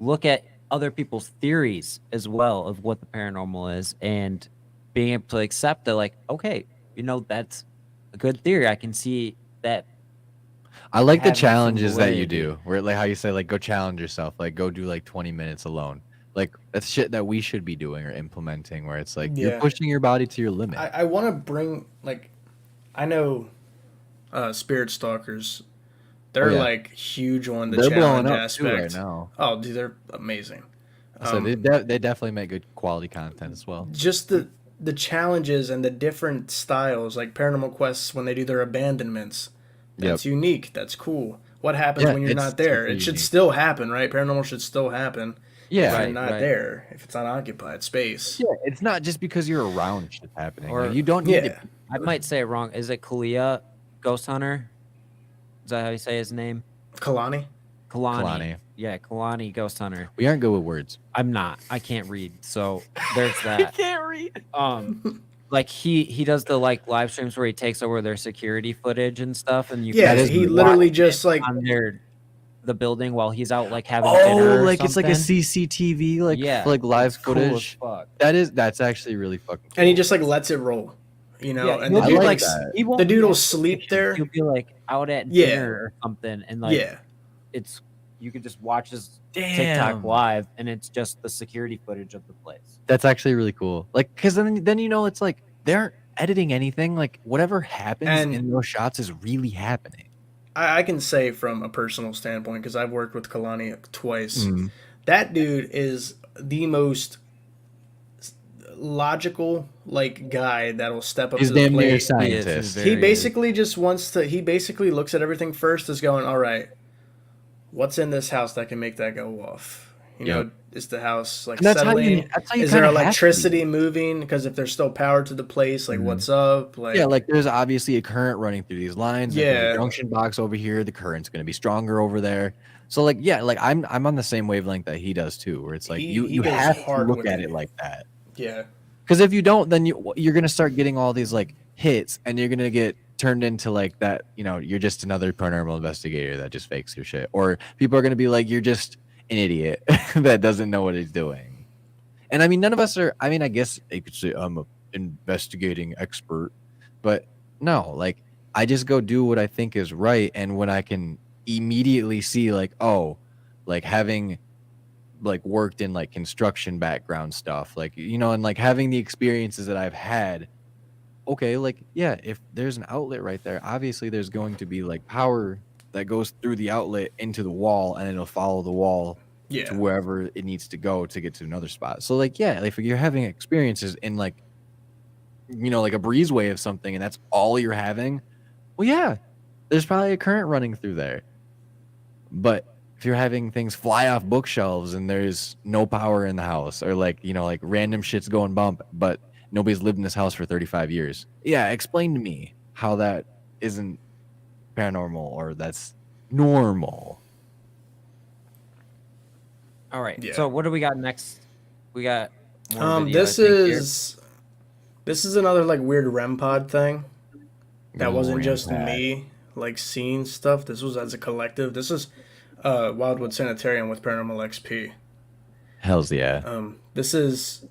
look at other people's theories as well of what the paranormal is, and being able to accept that, like, okay, you know, that's a good theory. I can see that. I like the challenges that you do, where like how you say, like, go challenge yourself, like go do like 20 minutes alone. Like that's shit that we should be doing or implementing, where it's like you're pushing your body to your limit. I want to bring, like, I know Spirit Stalkers, they're like huge on the challenge aspect. Right now. Oh, dude, they're amazing. So they definitely make good quality content as well. Just the challenges and the different styles, like Paranormal Quests when they do their abandonments. That's unique. That's cool. What happens when you're not there? It should still happen, right? Paranormal should still happen. Yeah, if you're not there, if it's unoccupied space. Yeah, it's not just because you're around shit happening. Or like, you don't need to. I might say it wrong. Is it Kalia Ghost Hunter? Is that how you say his name? Kalani? Kalani. Yeah, Kalani Ghost Hunter. We aren't good with words. I'm not. I can't read. So there's that. Can't read. Like he does the like live streams where he takes over their security footage and stuff, and you Yeah, can he watch literally it just like on the building while he's out like having dinner. Or like it's like a something. CCTV, like Yeah, like live it's cool as footage. fuck. That's actually really fucking cool. and he just like lets it roll, you know. Yeah, and he'll the be dude like like that. he won't the dude be will at sleep station. there. He'll be like out at Yeah. dinner or something, and like Yeah, it's you could just watch his Damn. TikTok live, and it's just the security footage of the place. That's actually really cool. Like, because then you know it's like they aren't editing anything. Like whatever happens And- in those shots is really happening. I can say from a personal standpoint because I've worked with Kalani twice. Mm. That dude is the most logical like guy that'll step up He's to the damn near a plate. He's scientist. very- He basically just wants to. He basically looks at everything first as going, all right, what's in this house that can make that go off? You know, Yep. is the house like And that's how settling? you. That's how you Is there kinda have to be. electricity moving? Because if there's still power to the place, like what's up? Like Yeah, like there's obviously a current running through these lines. Like, there's Yeah. a junction box over here. The current's going to be stronger over there. So like, yeah, like I'm on the same wavelength that he does too, where it's like He you goes have to hard look with at it. it like that. yeah, Because if you don't, then you're going to start getting all these like hits, and you're going to get turned into like that. You know, you're just another paranormal investigator that just fakes your shit, or people are going to be like, you're just an idiot that doesn't know what he's doing. And I mean, none of us are. I mean, I guess you could say I'm an investigating expert, but no, like I just go do what I think is right, and when I can immediately see like, oh, like having like worked in like construction background stuff, like, you know, and like having the experiences that I've had, okay, like, yeah, if there's an outlet right there, obviously there's going to be like power that goes through the outlet into the wall, and it'll follow the wall yeah. to wherever it needs to go to get to another spot. So like, yeah, if you're having experiences in like, you know, like a breezeway of something, and that's all you're having, well, yeah, there's probably a current running through there. But if you're having things fly off bookshelves and there's no power in the house, or like, you know, like random shit's going bump, but nobody's lived in this house for 35 years. Yeah, explain to me how that isn't paranormal or that's normal. All right. Yeah. So what do we got next? We got more video, This I think, here. is another like weird REM pod thing. That Ooh, wasn't REM just pod. me like seeing stuff. This was as a collective. This is Wildwood Sanitarium with Paranormal XP. Hells yeah. This is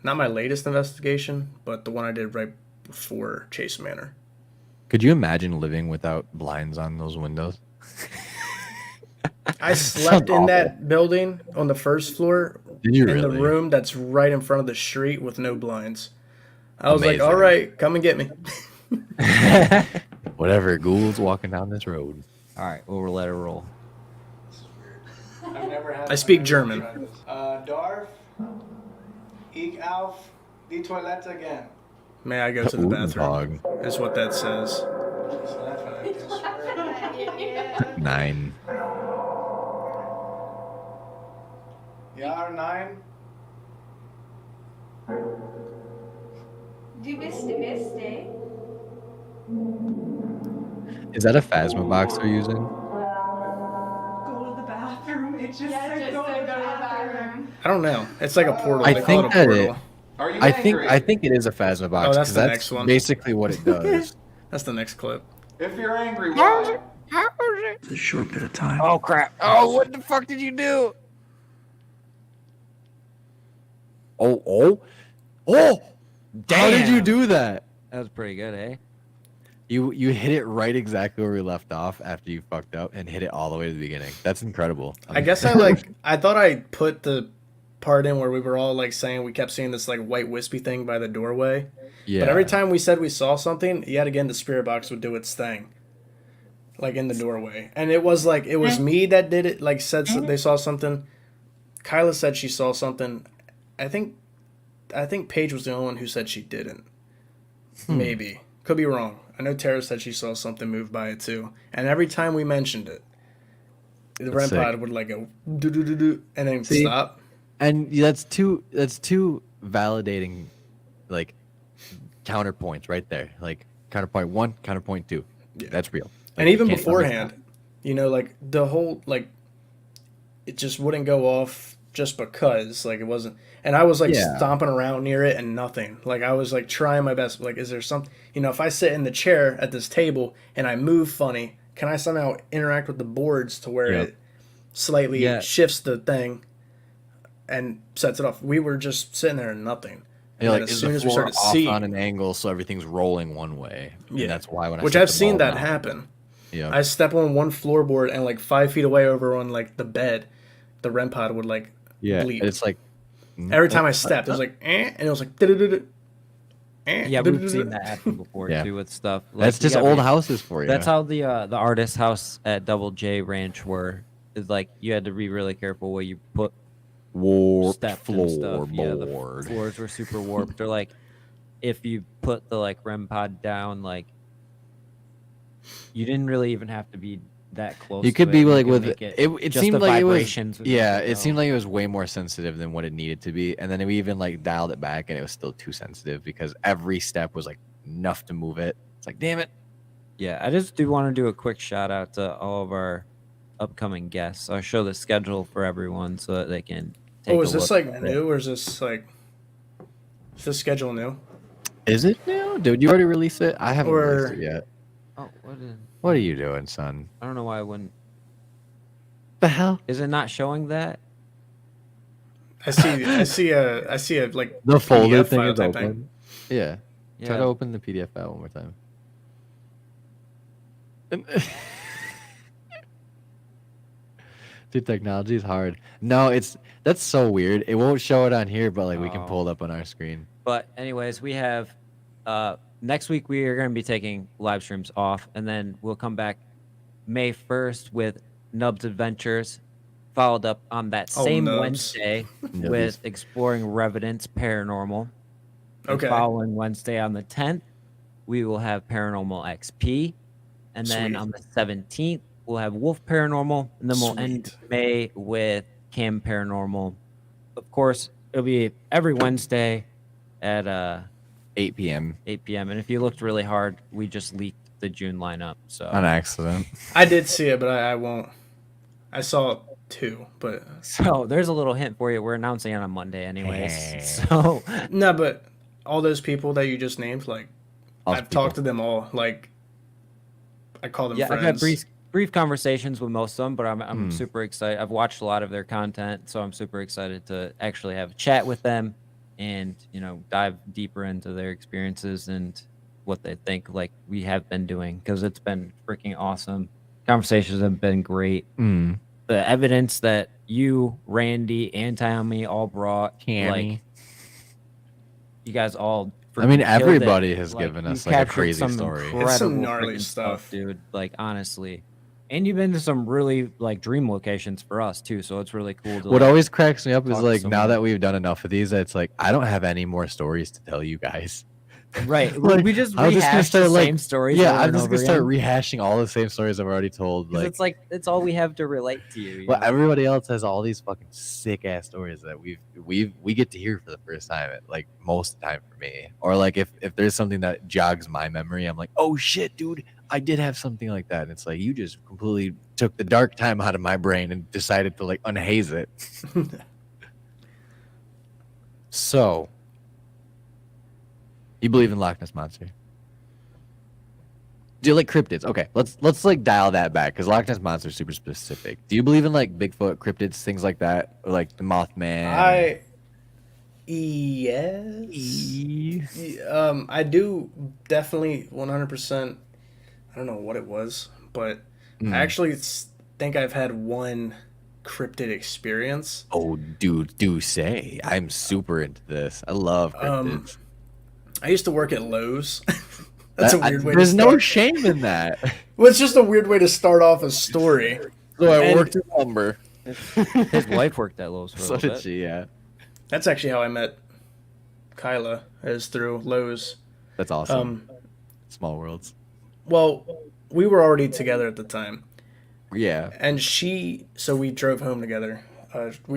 not my latest investigation, but the one I did right before Chase Manor. Could you imagine living without blinds on those windows? I slept in that building on the first floor Did you in the really? room that's right in front of the street with no blinds. I was like, Amazing. all right, come and get me. Whatever, ghouls walking down this road. All right, we'll let it roll. I've never had I speak German. Darf, ich auf die Toilette again. May I go to the Ooh, bathroom? dog. Is what that says. So that's what I can swear. 9. Jahr 9. Du bist der Beste. Is that a Phasma box they're using? Go to the bathroom. It just Yeah, said just go to said the go to the bathroom. I don't know. It's like a portal. I They call think it a that portal. Are you I think it is a Phasma box. Oh, that's 'cause the next one. Basically what it does. That's the next clip. If you're angry, why? It's a short bit of time. Oh crap! Oh, what the fuck did you do? Oh! How did you do that? That was pretty good, eh? You hit it right exactly where we left off after you fucked up and hit it all the way to the beginning. That's incredible. I guess I thought I put the part in where we were all like saying we kept seeing this like white wispy thing by the doorway. yeah. But every time we said we saw something, yet again the spirit box would do its thing. Like in the doorway. And it was like it was me that did it, like said they saw something. Kyla said she saw something. I think Paige was the only one who said she didn't. Maybe. Could be wrong. I know Tara said she saw something move by it too. And every time we mentioned it, the REM sick. pod would like go do do do do and then See? stop. And that's two validating like counterpoints right there. Like counterpoint 1, counterpoint 2. Yeah. That's real. Like, And you even can't beforehand, you know, like the whole like it just wouldn't go off just because, like, it wasn't. And I was like Yeah. stomping around near it and nothing. Like, I was like trying my best. Like, is there something, if I sit in the chair at this table and I move funny, can I somehow interact with the boards to where Yep. it slightly Yeah. shifts the thing and sets it off? We were just sitting there and nothing. And Yeah, then like, as is soon the as we floor started off seeing, on an angle so everything's rolling one way? Yeah. And that's why when I which set I've the seen ball that down- happen. Yeah. I step on one floorboard and like 5 feet away over on like the bed, the REM pod would like Yeah. bleep. It's like Every time I stepped, it was like, and it was like, Yeah, we've seen that happen before Yeah. too with stuff. That's you just gotta old be- houses for you. That's how the artist house at Double J Ranch were. Is like you had to be really careful where you put warped stepped and stuff. Yeah, the floorboard. floors were super warped. Or like if you put the like REM pod down, like you didn't really even have to be that close. You to could it, be and you like could with make it just seemed the like it was vibrations would yeah, make it seemed go. like it was way more sensitive than what it needed to be, and then we even like dialed it back and it was still too sensitive because every step was like enough to move it. It's like, damn it. Yeah, I just do want to do a quick shout out to all of our upcoming guests. I'll show the schedule for everyone so that they can take oh, a is this look like at it. new or is this schedule new? Is it now? Did you already release it? I haven't Or- released it yet. Oh, What are you doing, son? I don't know why I wouldn't. The hell? Is it not showing that? I see a like The folder PDF thing file is type open. Yeah. Yeah. Try to open the PDF file one more time. Dude, technology is hard. No, that's so weird. It won't show it on here, but like we can Oh. pull it up on our screen. But anyways, we have next week we are going to be taking live streams off, and then we'll come back May 1st with Nubs Adventures, followed up on that Oh, same Nubs. Wednesday Nubbies. with Exploring Revenants Paranormal. The Okay. following Wednesday on the 10th, we will have Paranormal XP, and then Sweet. on the 17th we'll have Wolf Paranormal, and then we'll end Sweet. May with Cam Paranormal. Of course, it'll be every Wednesday at 8 p.m. 8 p.m. And if you looked really hard, we just leaked the June lineup. So on accident. I did see it, but I won't. I saw 2, but there's a little hint for you. We're announcing it on Monday, anyways. Hey. So no, but all those people that you just named, like I've talked to them all. Like I call them yeah, friends. I've had brief conversations with most of them, but I'm super excited. I've watched a lot of their content, so I'm super excited to actually have a chat with them and dive deeper into their experiences and what they think, like we have been doing, because it's been freaking awesome. Conversations have been great. Mm. The evidence that you, Randy, and Tommy all brought, Tammy. like you guys all. I mean, freaking killed it. everybody has Like, given you us like a captured crazy some story. It's some incredible gnarly freaking stuff. dude. Like honestly, and you've been to some really like dream locations for us too. So it's really cool. To, What like, always cracks me up is talk to like now someone. that we've done enough of these, it's like I don't have any more stories to tell you guys. right? like, we just I'm just gonna rehash start, the like- same stories. Yeah, over I'm and just over gonna start again. rehashing all the same stories I've already told. 'Cause Like, it's all we have to relate to you. well, know? everybody else has all these fucking sick ass stories that we get to hear for the first time. Like most of the time for me, or like if there's something that jogs my memory, I'm like, oh shit, dude, I did have something like that. And it's like you just completely took the dark time out of my brain and decided to like unhaze it. So, you believe in Loch Ness Monster? Do you like cryptids? Okay, let's like dial that back because Loch Ness Monster is super specific. Do you believe in like Bigfoot, cryptids, things like that, or like the Mothman? Yes. I do definitely 100%. I don't know what it was, but Mm. I actually think I've had one cryptid experience. Oh, dude, do say I'm super into this. I love cryptids. I used to work at Lowe's. That's a weird way to There's start. no shame in that. Well, it's just a weird way to start off a story. So I And- worked in lumber. His wife worked at Lowe's for a So little did bit. she? Yeah, That's actually how I met Kyla, is through Lowe's. that's awesome. Small worlds. Well, we were already together at the time. Yeah. And so we drove home together.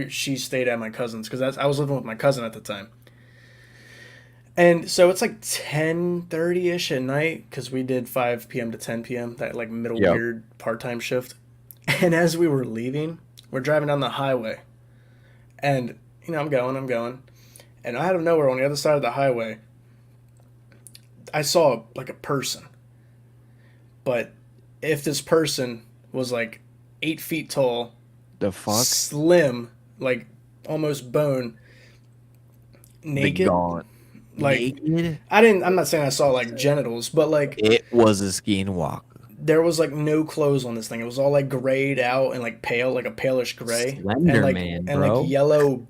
She stayed at my cousin's because I was living with my cousin at the time. And so it's like 10:30ish at night because we did 5 p.m. to 10 p.m. that like middle Yep. weird part-time shift. And as we were leaving, we're driving down the highway, and I'm going, and out of nowhere on the other side of the highway, I saw like a person. But if this person was like 8 feet tall, The fuck? slim, like almost bone, naked, gaunt. like Naked? I'm not saying I saw like genitals, but like It was a skinwalker. there was like no clothes on this thing. It was all like grayed out and like pale, like a palish gray, Slender and like Man, and bro. like yellow,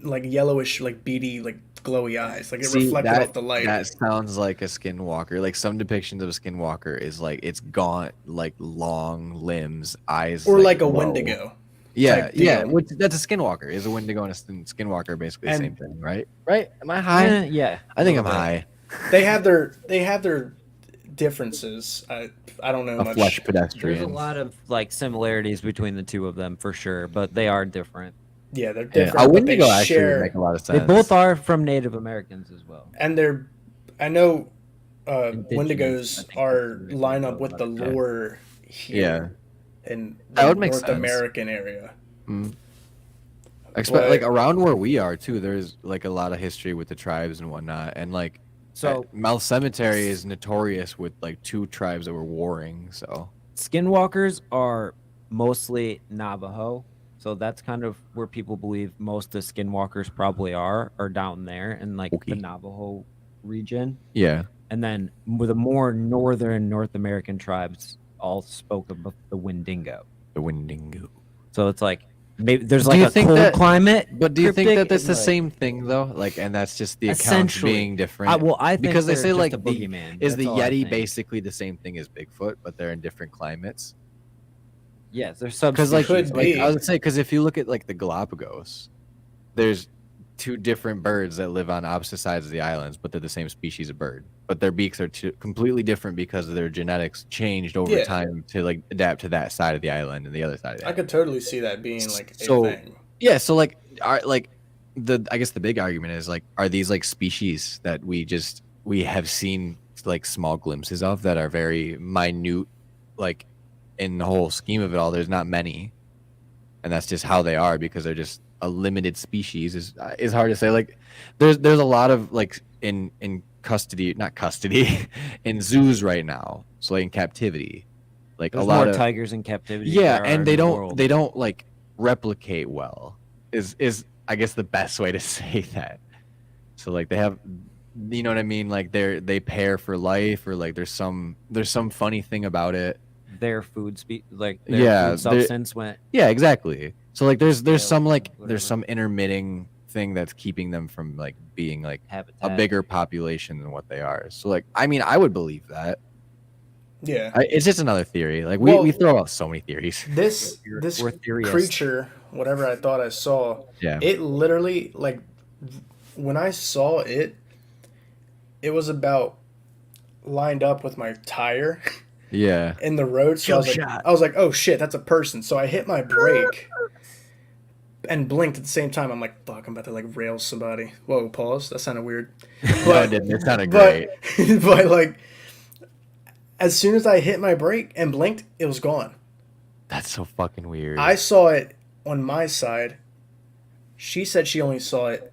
like yellowish, like beady, like glowy eyes. Like it See, reflected off the light. That sounds like a skinwalker. Like some depictions of a skinwalker is like it's gaunt, like long limbs, eyes, Or like a low. Wendigo. Yeah, type yeah. deal. Which that's a skinwalker. Is a Wendigo and a skinwalker basically the And- same thing, right? Right? Am I high? Yeah. I think I'm little bit. high. They have their differences. I don't know A much. flesh There's pedestrian. a lot of like similarities between the two of them for sure, but they are different. Yeah, they're Yeah, different. a but Wendigo they actually would share, make a lot of sense. They both are from Native Americans as well. and they're. I know Indigenous, I Wendigos think are that's the line way up to with go the about it. lore here in That the would make North sense. American area. Expect But- like around where we are too. There's like a lot of history with the tribes and whatnot, and like So Mouth Cemetery is notorious with like 2 tribes that were warring. So skinwalkers are mostly Navajo. So that's kind of where people believe most of skinwalkers probably are down there in like Okay. the Navajo region. yeah, And then with the more northern North American tribes all spoke of the Wendigo. the Wendigo. So it's like maybe there's Do like you a think cold that- climate. But do you think cryptic that that's and, the like- same thing though? Like, and that's just the accounts Essentially. being different. I think because they they're say just like a the, boogeyman. is That's the all I Yeti think. basically the same thing as Bigfoot, but they're in different climates? Yes, there's Because subspecies. like, Could like be. I would say, because if you look at like the Galapagos, there's 2 different birds that live on opposite sides of the islands, but they're the same species of bird. But their beaks are completely different because their genetics changed over Yeah. time to like adapt to that side of the island and the other side of the I island. could totally see that being like a So- thing. Yeah, so like, I guess the big argument is like, are these like species that we have seen like small glimpses of that are very minute, like in the whole scheme of it all, there's not many, and that's just how they are because they're just a limited species. Is hard to say. Like, there's a lot of like in custody, not custody, in zoos right now. So like in captivity, like There's a lot more of tigers in captivity. yeah, than there are and in they the don't world. they don't like replicate well. Is I guess the best way to say that. So like they have, you know what I mean? Like they pair for life, or like there's some funny thing about it. their food like their Yeah, food they're- substance went. Yeah, exactly. So like there's Yeah, some like whatever. there's some intermitting thing that's keeping them from like being like a Habitat. bigger population than what they are. So like I mean I would believe that. Yeah. It's just another theory. Like Well- we throw out so many theories. This We're theorists. creature, whatever I thought I saw, Yeah. it literally like when I saw it, it was about lined up with my tire Yeah. in the road. So Kill I was like, oh shit, that's a person. So I hit my brake and blinked at the same time. I'm like, fuck, I'm about to like rail somebody. Whoa, pause. That sounded weird. No, it didn't. It sounded great. But like, as soon as I hit my brake and blinked, it was gone. That's so fucking weird. I saw it on my side. She said she only saw it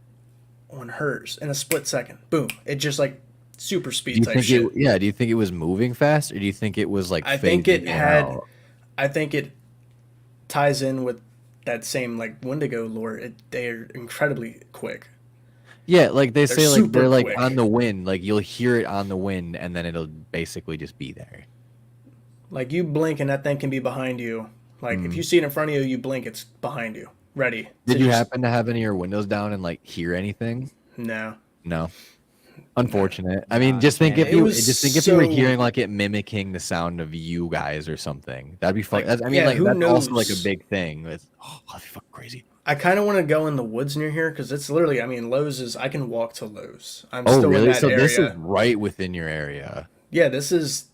on hers in a split second. Boom. It just like super do speed you type think shit. do you think it was moving fast, or do you think it was like I think it phasing had. out? I think it ties in with that same like Wendigo lore. They're incredibly quick. Yeah, like they say, like super they're like quick. on the wind. Like you'll hear it on the wind, and then it'll basically just be there. Like you blink and that thing can be behind you. Like if you see it in front of you, you blink, it's behind you, ready. Did to you just- happen to have any of your windows down and like hear anything? No. No. Unfortunate. I mean, just think man, if it you was you were so- hearing like it mimicking the sound of you guys or something. That'd be fun. Like, That's, I mean, yeah, like who that's also like a knows? big thing. It's, that'd be fucking crazy. I kind of want to go in the woods near here because it's literally. I mean, Lowe's is. I can walk to Lowe's. I'm Oh, still in really? that So area. this is right within your area. Yeah, this is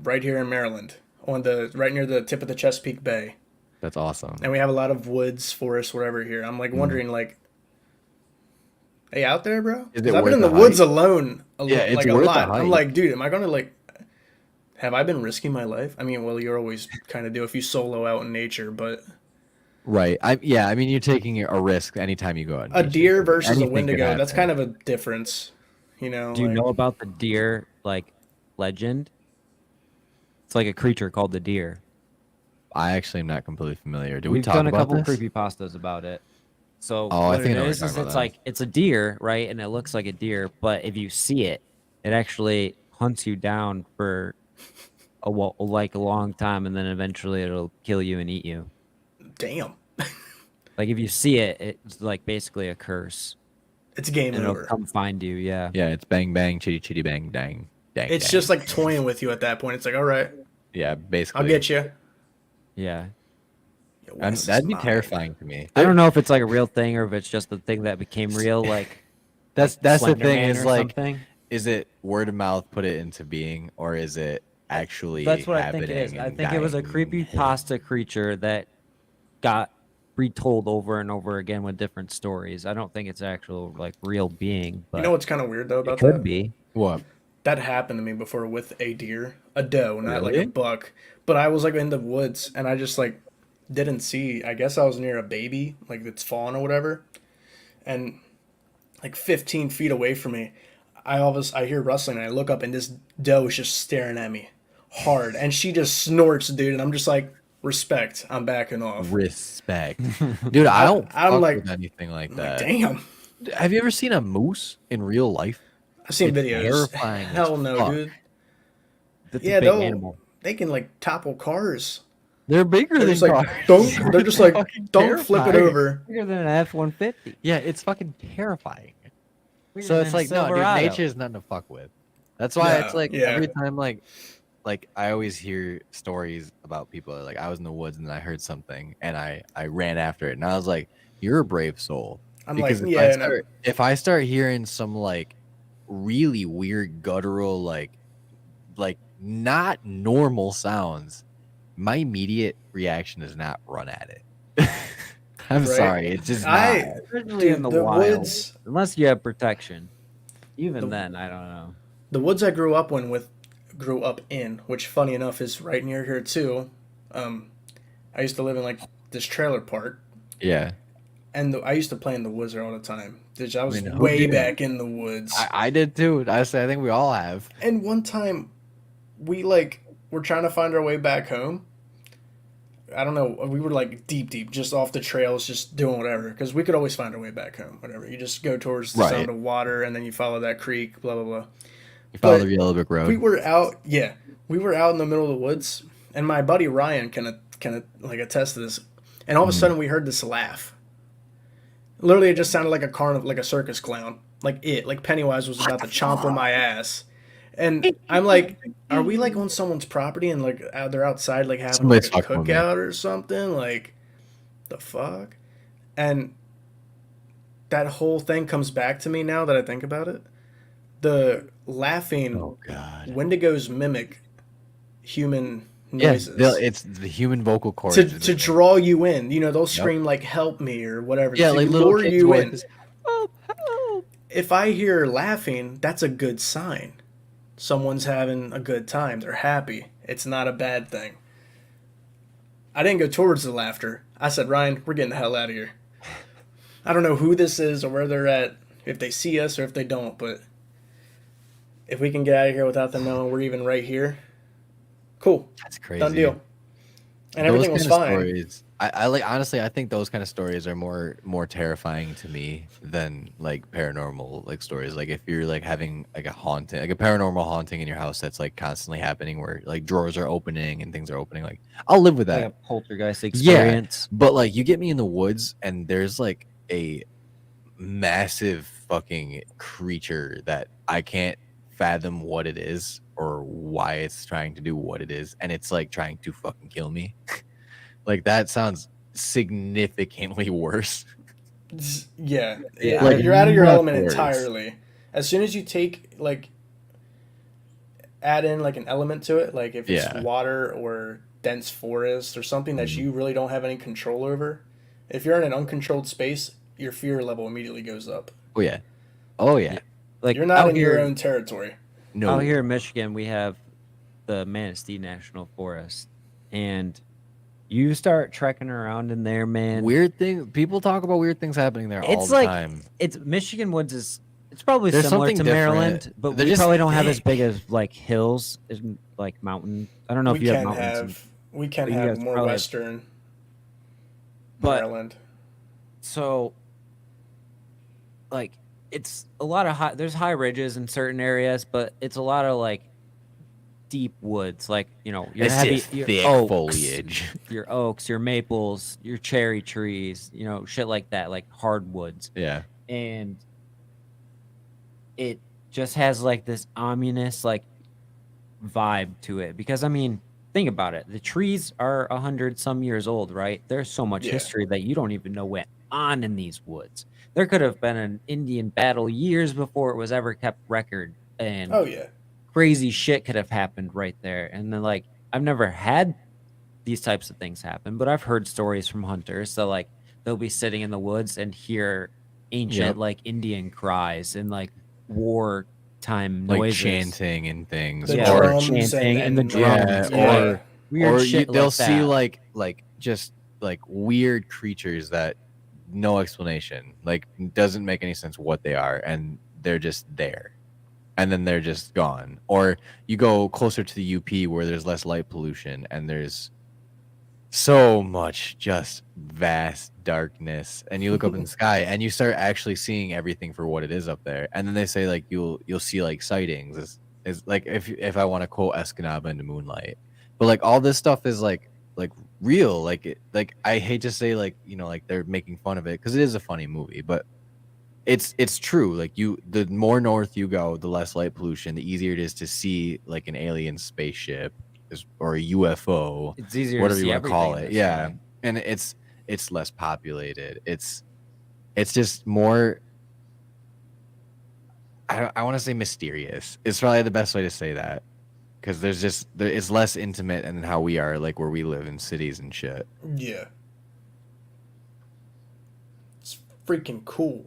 right here in Maryland, on the right near the tip of the Chesapeake Bay, That's awesome. and we have a lot of woods, forests, whatever here. I'm like wondering, like, hey, out there, bro? Is 'Cause it I've been in worth the the woods hike? alone, Yeah, it's like a worth the lot. I'm hike. like, dude, am I gonna like? Have I been risking my life? I mean, well, you always kind of do if you solo out in nature, but Right. I mean, you're taking a risk anytime you go out. in A nature. deer versus a Anything could Wendigo, that's happen. kind of a difference, you know. Do you like, know about the deer like legend? It's like a creature called the deer. I actually am not completely familiar. Do we We've talk done a about couple this? creepypastas about it. So Oh, I what think it I know what is you're talking it's about like it's a deer, right? And it looks like a deer, but if you see it, it actually hunts you down for like a long time, and then eventually it'll kill you and eat you. damn, Like if you see it, it's like basically a curse, it's game and it'll over. come find you. Yeah. Yeah, it's bang bang, chitty chitty bang dang, dang. It's dang. just like toying with you at that point. It's like, all right, yeah, basically. I'll get you. Yeah. That'd be terrifying to me. I don't know if it's like a real thing or if it's just the thing that became real. Like That's like the Slender thing Man is or like, something. is it word of mouth put it into being, or is it actually? That's what I think it is. happening I and think it was a dying? creepy pasta creature that got retold over and over again with different stories. I don't think it's actual like real being. But You know what's kind of weird though it about could that? be. What? That happened to me before with a deer, a doe, not like Really? a buck. But I was like in the woods and I just like didn't see. I guess I was near a baby, like that's fallen or whatever, and like 15 feet away from me, I hear rustling and I look up and this doe is just staring at me hard and she just snorts, dude, and I'm just like, respect, I'm backing off. Respect, dude. I don't I'm fuck like- with anything like I'm that. like, damn. Have you ever seen a moose in real life? I've seen It's videos. terrifying as Hell no, fuck. dude. That's Yeah, a big animal. they can like topple cars. They're bigger They're than just like, cars. don't. They're just like, Fucking don't flip it terrifying. over. Bigger than an F-150. Yeah, it's fucking terrifying. Bigger So than it's a like, no, dude, Silverado. nature is nothing to fuck with. That's why it's No, like yeah. every time, like I always hear stories about people like I was in the woods and then I heard something and I ran after it and I was like, you're a brave soul. I'm Because like, if yeah, I no. start, if I start hearing some like really weird guttural like not normal sounds, my immediate reaction is not run at it. I'm Right? sorry, it's just not. Especially in Dude, the the wild. woods, Unless you have protection. Even The- then, I don't know. the woods I grew up in, which funny enough is right near here too. I used to live in like this trailer park, Yeah, and I used to play in the woods there all the time. Dude, I was mean, who way didn't? back in the woods. I did too. I think we all have. And one time, we like were trying to find our way back home. I don't know. We were like deep, just off the trails, just doing whatever. Because we could always find our way back home. Whatever. You just go towards the Right. sound of water, and then you follow that creek. Blah blah blah. You follow But the Yellow Brick Road. We were out. Yeah, we were out in the middle of the woods, and my buddy Ryan kind of like attest to this. And all of a sudden, we heard this laugh. Literally, it just sounded like a carnival, like a circus clown, like Pennywise was about to chomp on my ass. And I'm like, are we like on someone's property and like they're outside like having Somebody's like a fucking with me. cookout or something? Like, the fuck? And that whole thing comes back to me now that I think about it. The laughing Oh God. Wendigos mimic human Yeah, noises it's the human vocal cords. to draw you in. You know, they'll scream like "help me" or whatever. Yeah, to like little lure kids' you in. voices. Help, help. If I hear laughing, that's a good sign. Someone's having a good time. They're happy. It's not a bad thing. I didn't go towards the laughter. I said, Ryan, we're getting the hell out of here. I don't know who this is or where they're at, if they see us or if they don't, but if we can get out of here without them knowing we're even right here, cool. That's crazy. Done deal. And Those everything was kind of fine. Stories, I like honestly. I think those kind of stories are more terrifying to me than like paranormal like stories. Like if you're like having like a haunting, like a paranormal haunting in your house that's like constantly happening, where like drawers are opening and things are opening. Like I'll live with that. Like a poltergeist experience. But like you get me in the woods and there's like a massive fucking creature that I can't fathom what it is or why it's trying to do what it is, and it's like trying to fucking kill me. Like that sounds significantly worse. Yeah, Yeah. Like, you're out of your much element worse. entirely. As soon as you take add in like an element to it, like if it's Yeah. water or dense forest or something that you really don't have any control over, if you're in an uncontrolled space, your fear level immediately goes up. Oh yeah. Oh yeah. Like You're not out in here, your own territory. No. out here in Michigan, we have the Manistee National Forest, and 'cause we have a lot of You start trekking around in there, man. Weird thing. People talk about weird things happening there all It's the like time. it's Michigan woods is. It's probably There's similar something to different. Maryland, but They're we just probably don't have as thick. big as like hills and like mountain. I don't know if you have mountains. We can you have guys more probably have- Western But- Maryland. So, like, it's a lot of high. There's high ridges in certain areas, but it's a lot of like deep woods. Like your It's heavy, just your thick oaks, foliage. your oaks, your maples, your cherry trees. Shit like that, like hardwoods. Yeah. And it just has like this ominous like vibe to it because I mean think about it, the trees are 100 some years old, right? There's so much Yeah. history that you don't even know went on in these woods. There could have been an Indian battle years before it was ever kept record, and Oh yeah. crazy shit could have happened right there. And then like I've never had these types of things happen, but I've heard stories from hunters. So like they'll be sitting in the woods and hear ancient Yep. like Indian cries and like war time Like noises. chanting and things. The Yeah, or drums chanting and the yeah, drums. or like, weird or shit they'll like see that. like just like weird creatures that no explanation, like doesn't make any sense what they are, and they're just there, and then they're just gone. Or you go closer to the UP where there's less light pollution and there's so much just vast darkness, and you look up in the sky and you start actually seeing everything for what it is up there. And then they say like you'll see like sightings is like if I want to quote Escanaba into Moonlight, but like all this stuff is like real. Like I hate to say like like they're making fun of it because it is a funny movie, but it's true. Like the more north you go, the less light pollution, the easier it is to see like an alien spaceship or a UFO, It's easier whatever to see you want to call everything it. this Yeah, way. and it's less populated. It's just more. I want to say mysterious. It's probably the best way to say that because it's less intimate than how we are, like where we live in cities and shit. Yeah. It's freaking cool.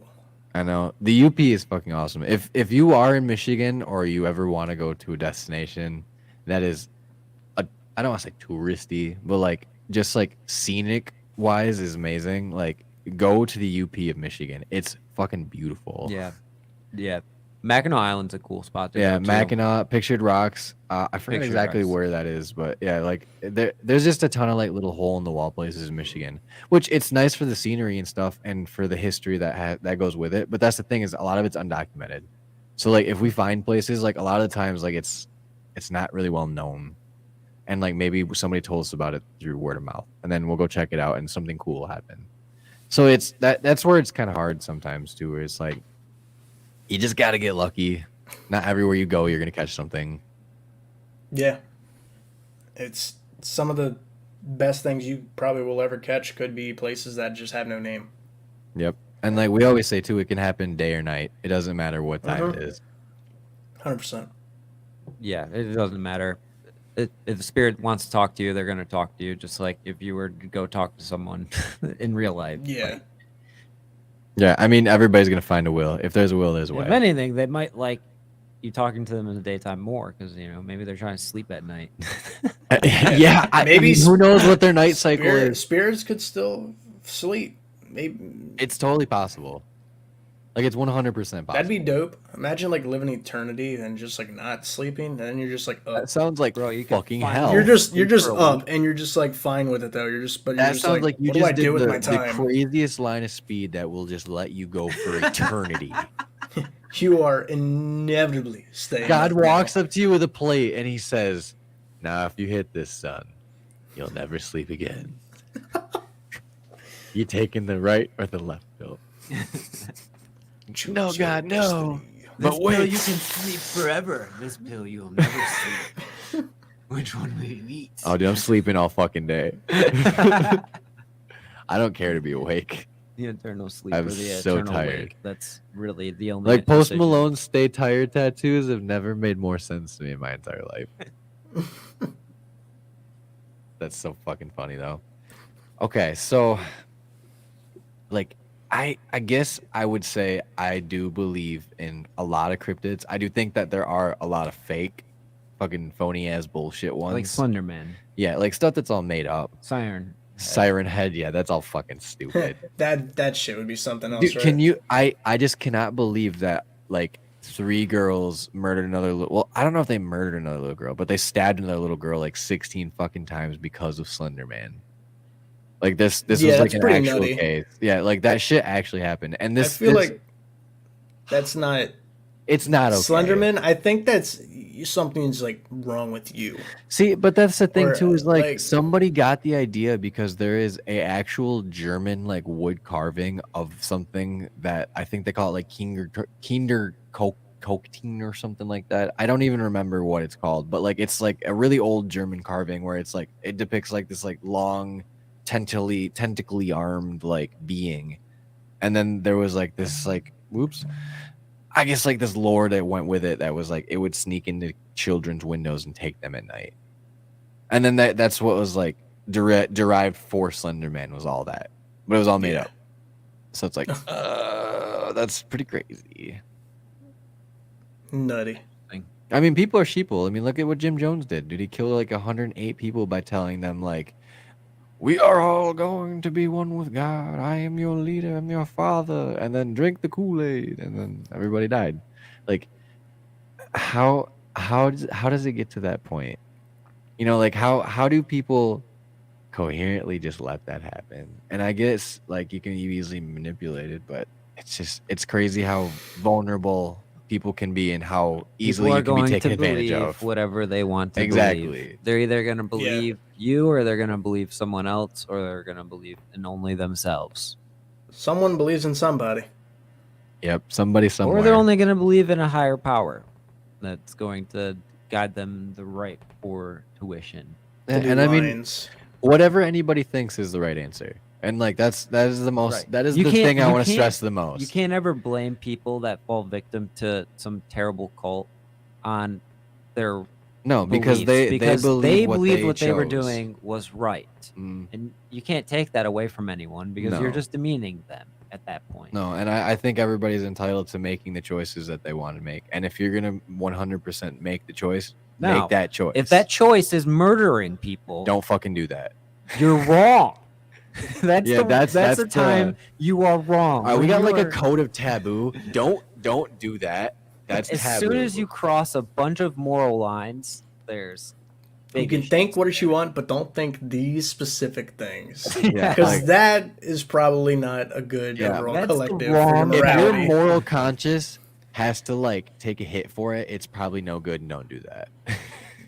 I know the UP is fucking awesome. If you are in Michigan or you ever want to go to a destination that is I don't want to say touristy, but like just like scenic wise is amazing. Like go to the UP of Michigan. It's fucking beautiful. Yeah. Mackinac Island's a cool spot to Yeah, go to. Mackinac, Pictured Rocks. I forget Pictured exactly Rocks. where that is, but yeah, like there's just a ton of like little hole in the wall places in Michigan, which it's nice for the scenery and stuff and for the history that goes with it. But that's the thing is a lot of it's undocumented. So like if we find places, like a lot of the times like it's not really well known, and like maybe somebody told us about it through word of mouth, and then we'll go check it out and something cool will happen. So it's that's where it's kind of hard sometimes too, where it's like you just got to get lucky. Not everywhere you go, you're going to catch something. Yeah. It's some of the best things you probably will ever catch could be places that just have no name. Yep. And like we always say too, it can happen day or night. It doesn't matter what time it is. 100%. Yeah, it doesn't matter. If the spirit wants to talk to you, they're going to talk to you, just like if you were to go talk to someone in real life. Yeah. Like, Yeah, I mean everybody's going to find a will. If there's a will, there's a if way. anything, they might like you talking to them in the daytime more because maybe they're trying to sleep at night. Yeah, Maybe who knows what their night cycle is? Spirits could still sleep. Maybe It's totally possible. Like it's 100% possible. that'd be dope. Imagine like living eternity and just like not sleeping, and then you're just like up. That sounds like Bro, you can fucking find- hell. You're just for a up, week. and you're just like fine with it though. You're just That sounds like you what do just I do did with my the time? craziest line of speed that will just let you go for eternity. You are inevitably staying. God up now. walks up to you with a plate and he says, "Now, if you hit this, son, you'll never sleep again. You taking the right or the left pill?" Choose No, your God, no. destiny. But This wait, pill you can sleep forever. This pill you'll never sleep. Which one will you eat? oh, dude, I'm sleeping all fucking day. I don't care to be awake. The eternal sleep I'm or the so eternal tired. wake. That's really the only Like Post decision. Malone's "Stay Tired" tattoos have never made more sense to me in my entire life. That's so fucking funny though. Okay, so like I guess I would say I do believe in a lot of cryptids. I do think that there are a lot of fake, fucking phony ass bullshit ones. like Slender Man, Yeah, like stuff that's all made up. Siren. Siren Head, yeah, that's all fucking stupid. That shit would be something else, Dude, right? can you? I just cannot believe that like 3 girls murdered another. Well, I don't know if they murdered another little girl, but they stabbed another little girl like 16 fucking times because of Slender Man. Like this Yeah, was like that's an pretty actual nutty. case. Yeah, like that shit actually happened. And I this, feel this like that's not it's not okay. Slenderman. I think that's something's like wrong with you. See, but that's the thing Or, too, is like like- somebody got the idea because there is a actual German like wood carving of something that I think they call it like Kinderkochtine or something like that. I don't even remember what it's called, but like it's like a really old German carving where it's like it depicts like this like long tentacly armed like being. And then there was like this like whoops. I guess like this lore that went with it that was like it would sneak into children's windows and take them at night. And then that's what was like derived for Slender Man was all that. But it was all made up. So it's like that's pretty crazy. Nutty. I mean, people are sheeple. I mean, look at what Jim Jones did. Dude, he killed like 108 people by telling them like, we are all going to be one with God. I am your leader. I'm your father. And then drink the Kool-Aid. And then everybody died. Like, how does it get to that point? You know, like how do people coherently just let that happen? And I guess like you can easily manipulate it, but it's crazy how vulnerable people can be and how easily People are you can be going taken to advantage believe of. whatever they want to Exactly. believe. They're either going to believe you, or they're going to believe someone else, or they're going to believe in only themselves. Someone believes in somebody. Yep, somebody somewhere. Or they're only going to believe in a higher power that's going to guide them the right for tuition. And I mean, whatever anybody thinks is the right answer. And like that is the most Right. that is You the can't- thing I you want to can't- stress the most. You can't ever blame people that fall victim to some terrible cult on their No, because beliefs, they believe what they were chose. doing was right. Mm. And you can't take that away from anyone because you're No. just demeaning them at that point. No, and I think everybody's entitled to making the choices that they want to make. And if you're gonna 100% make the choice, Now, make that choice. If that choice is murdering people, don't fucking do that. you're wrong. that's Yeah, that's that's the time you are wrong. All right, we When got you like a are- code of taboo. Don't do that. That's as taboo. soon as you cross a bunch of moral lines, there's You big can issues. think what you want, but don't think these specific things. Yeah, Because like- that is probably not a good Yeah. overall That's collective wrong. for your if your morality. moral conscience has to like take a hit for it, it's probably no good and don't do that.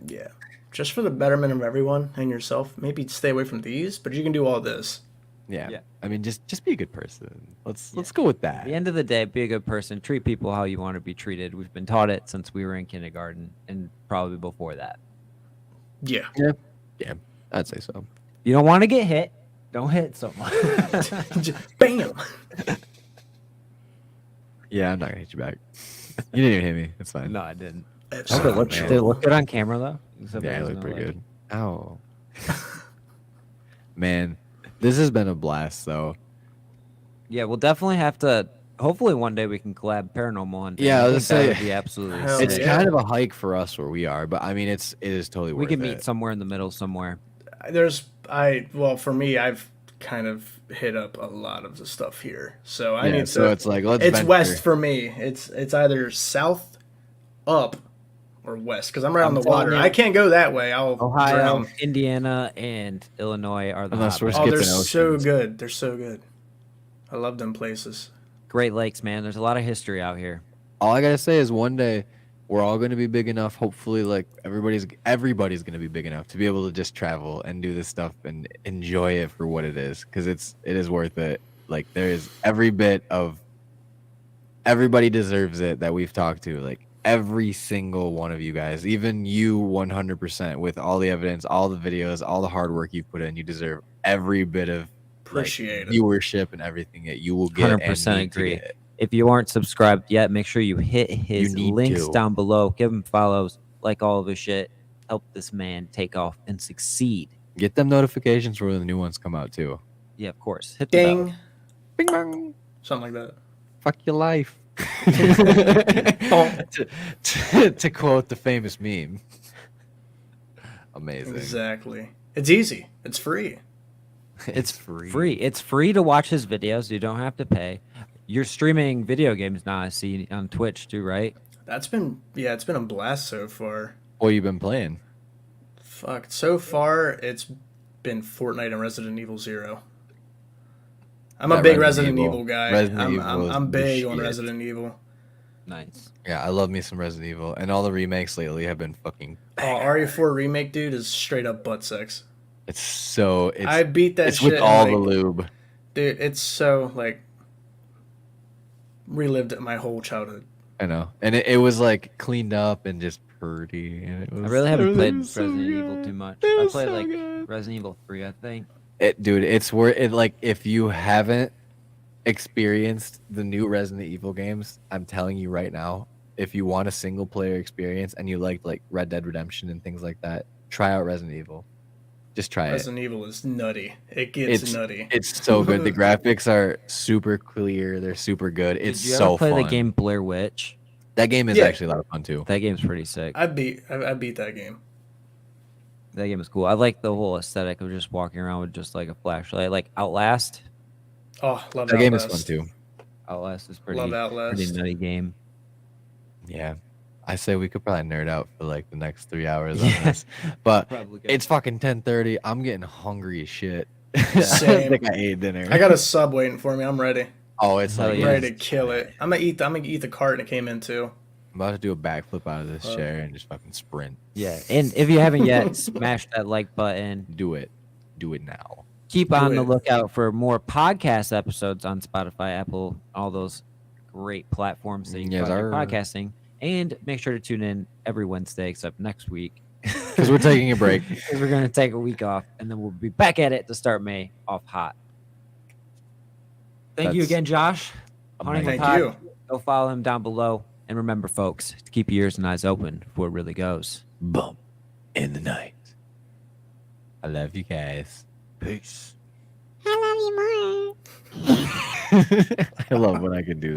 Yeah. Just for the betterment of everyone and yourself, maybe stay away from these, but you can do all this. Yeah. Yeah. I mean, just be a good person. Let's go with that. At the end of the day, be a good person. Treat people how you want to be treated. We've been taught it since we were in kindergarten and probably before that. Yeah. Yeah, I'd say so. You don't want to get hit. Don't hit someone. Bam! Yeah, I'm not gonna hit you back. You didn't even hit me. It's fine. No, I didn't. It's Okay, so did it look good on camera though? Except Yeah, I it was looked gonna, pretty like- good. Ow. Man, this has been a blast though. Yeah, we'll definitely have to. Hopefully, one day we can collab Paranormal Hunting. Yeah, I let's think that say- would be absolutely. Hell sick. It's yeah. kind of a hike for us where we are, but I mean, it is totally We worth can it. meet somewhere in the middle somewhere. Well, for me, I've kind of hit up a lot of the stuff here. So I Yeah, need so to. it's like let's. It's venture. west for me. It's either south up or west because I'm right on the telling water. you. I can't go that way. I'll Ohio, drown. Indiana, and Illinois are the Unless hot we're spots. Oh, they're skipping so oceans. good. They're so good. I love them places. Great Lakes, man. There's a lot of history out here. All I gotta say is one day we're all gonna be big enough. Hopefully, like everybody's gonna be big enough to be able to just travel and do this stuff and enjoy it for what it is, because it is worth it. Like there is every bit of everybody deserves it that we've talked to. Like every single one of you guys, even you 100% with all the evidence, all the videos, all the hard work you've put in, you deserve every bit of Appreciate it. viewership and everything that you will get. 100% and need to agree. get. If you aren't subscribed yet, make sure you hit his need links to. down below. Give him follows, like all of his shit. Help this man take off and succeed. Get them notifications for when the new ones come out too. Yeah, of course. Hit the bell. Ding. Bing bang. Something like that. Fuck your life. to quote the famous meme. Amazing. Exactly. It's easy. It's free. It's free. It's free to watch his videos. You don't have to pay. You're streaming video games now, I see, on Twitch too, right? It's been a blast so far. What you been playing? Fuck, so far it's been Fortnite and Resident Evil 0. I'm a big Resident Evil guy. I'm big on Resident Evil. Nice. Yeah, I love me some Resident Evil, and all the remakes lately have been fucking. RE4 remake, dude, is straight up butt sex. I beat that it's shit with all in, the lube. Dude, it's so like relived my whole childhood. I know, and it was like cleaned up and just pretty. And it was, I really haven't played so Resident good. Evil too much. It I was played so like good. Resident Evil 3, I think. Dude, it's worth it. Like, if you haven't experienced the new Resident Evil games, I'm telling you right now, if you want a single player experience and you like Red Dead Redemption and things like that, try out Resident Evil. Just try Resident Evil is nutty. It gets nutty. It's so good. The graphics are super clear. They're super good. It's Did you so ever play fun. the game Blair Witch? That game is actually a lot of fun too. That game's pretty sick. I beat that game. That game is cool. I like the whole aesthetic of just walking around with just like a flashlight, like Outlast. Oh, love that game is Outlast. fun too. Outlast is pretty, Love Outlast. pretty nutty game. Yeah. I say we could probably nerd out for like the next 3 hours on this. But Probably good. it's fucking 10:30. I'm getting hungry as shit. Same. I think I ate dinner. I got a sub waiting for me. I'm ready. Oh, it's Hell like I'm yeah. ready to kill it. I'm gonna eat the carton it came in too. I'm about to do a backflip out of this chair and just fucking sprint. Yeah, and if you haven't yet, smash that like button. Do it. Do it now. Keep on the it. lookout for more podcast episodes on Spotify, Apple, all those great platforms that you can Yes, find your sir. podcasting. And make sure to tune in every Wednesday except next week. Because we're taking a break. Because we're going to take a week off, and then we'll be back at it to start May off hot. Thank you That's again, Josh. Haunting the Thank Pod. you. Go follow him down below. And remember, folks, to keep your ears and eyes open for what really goes. Bump in the night. I love you guys. Peace. I love you more. I love when I can do that.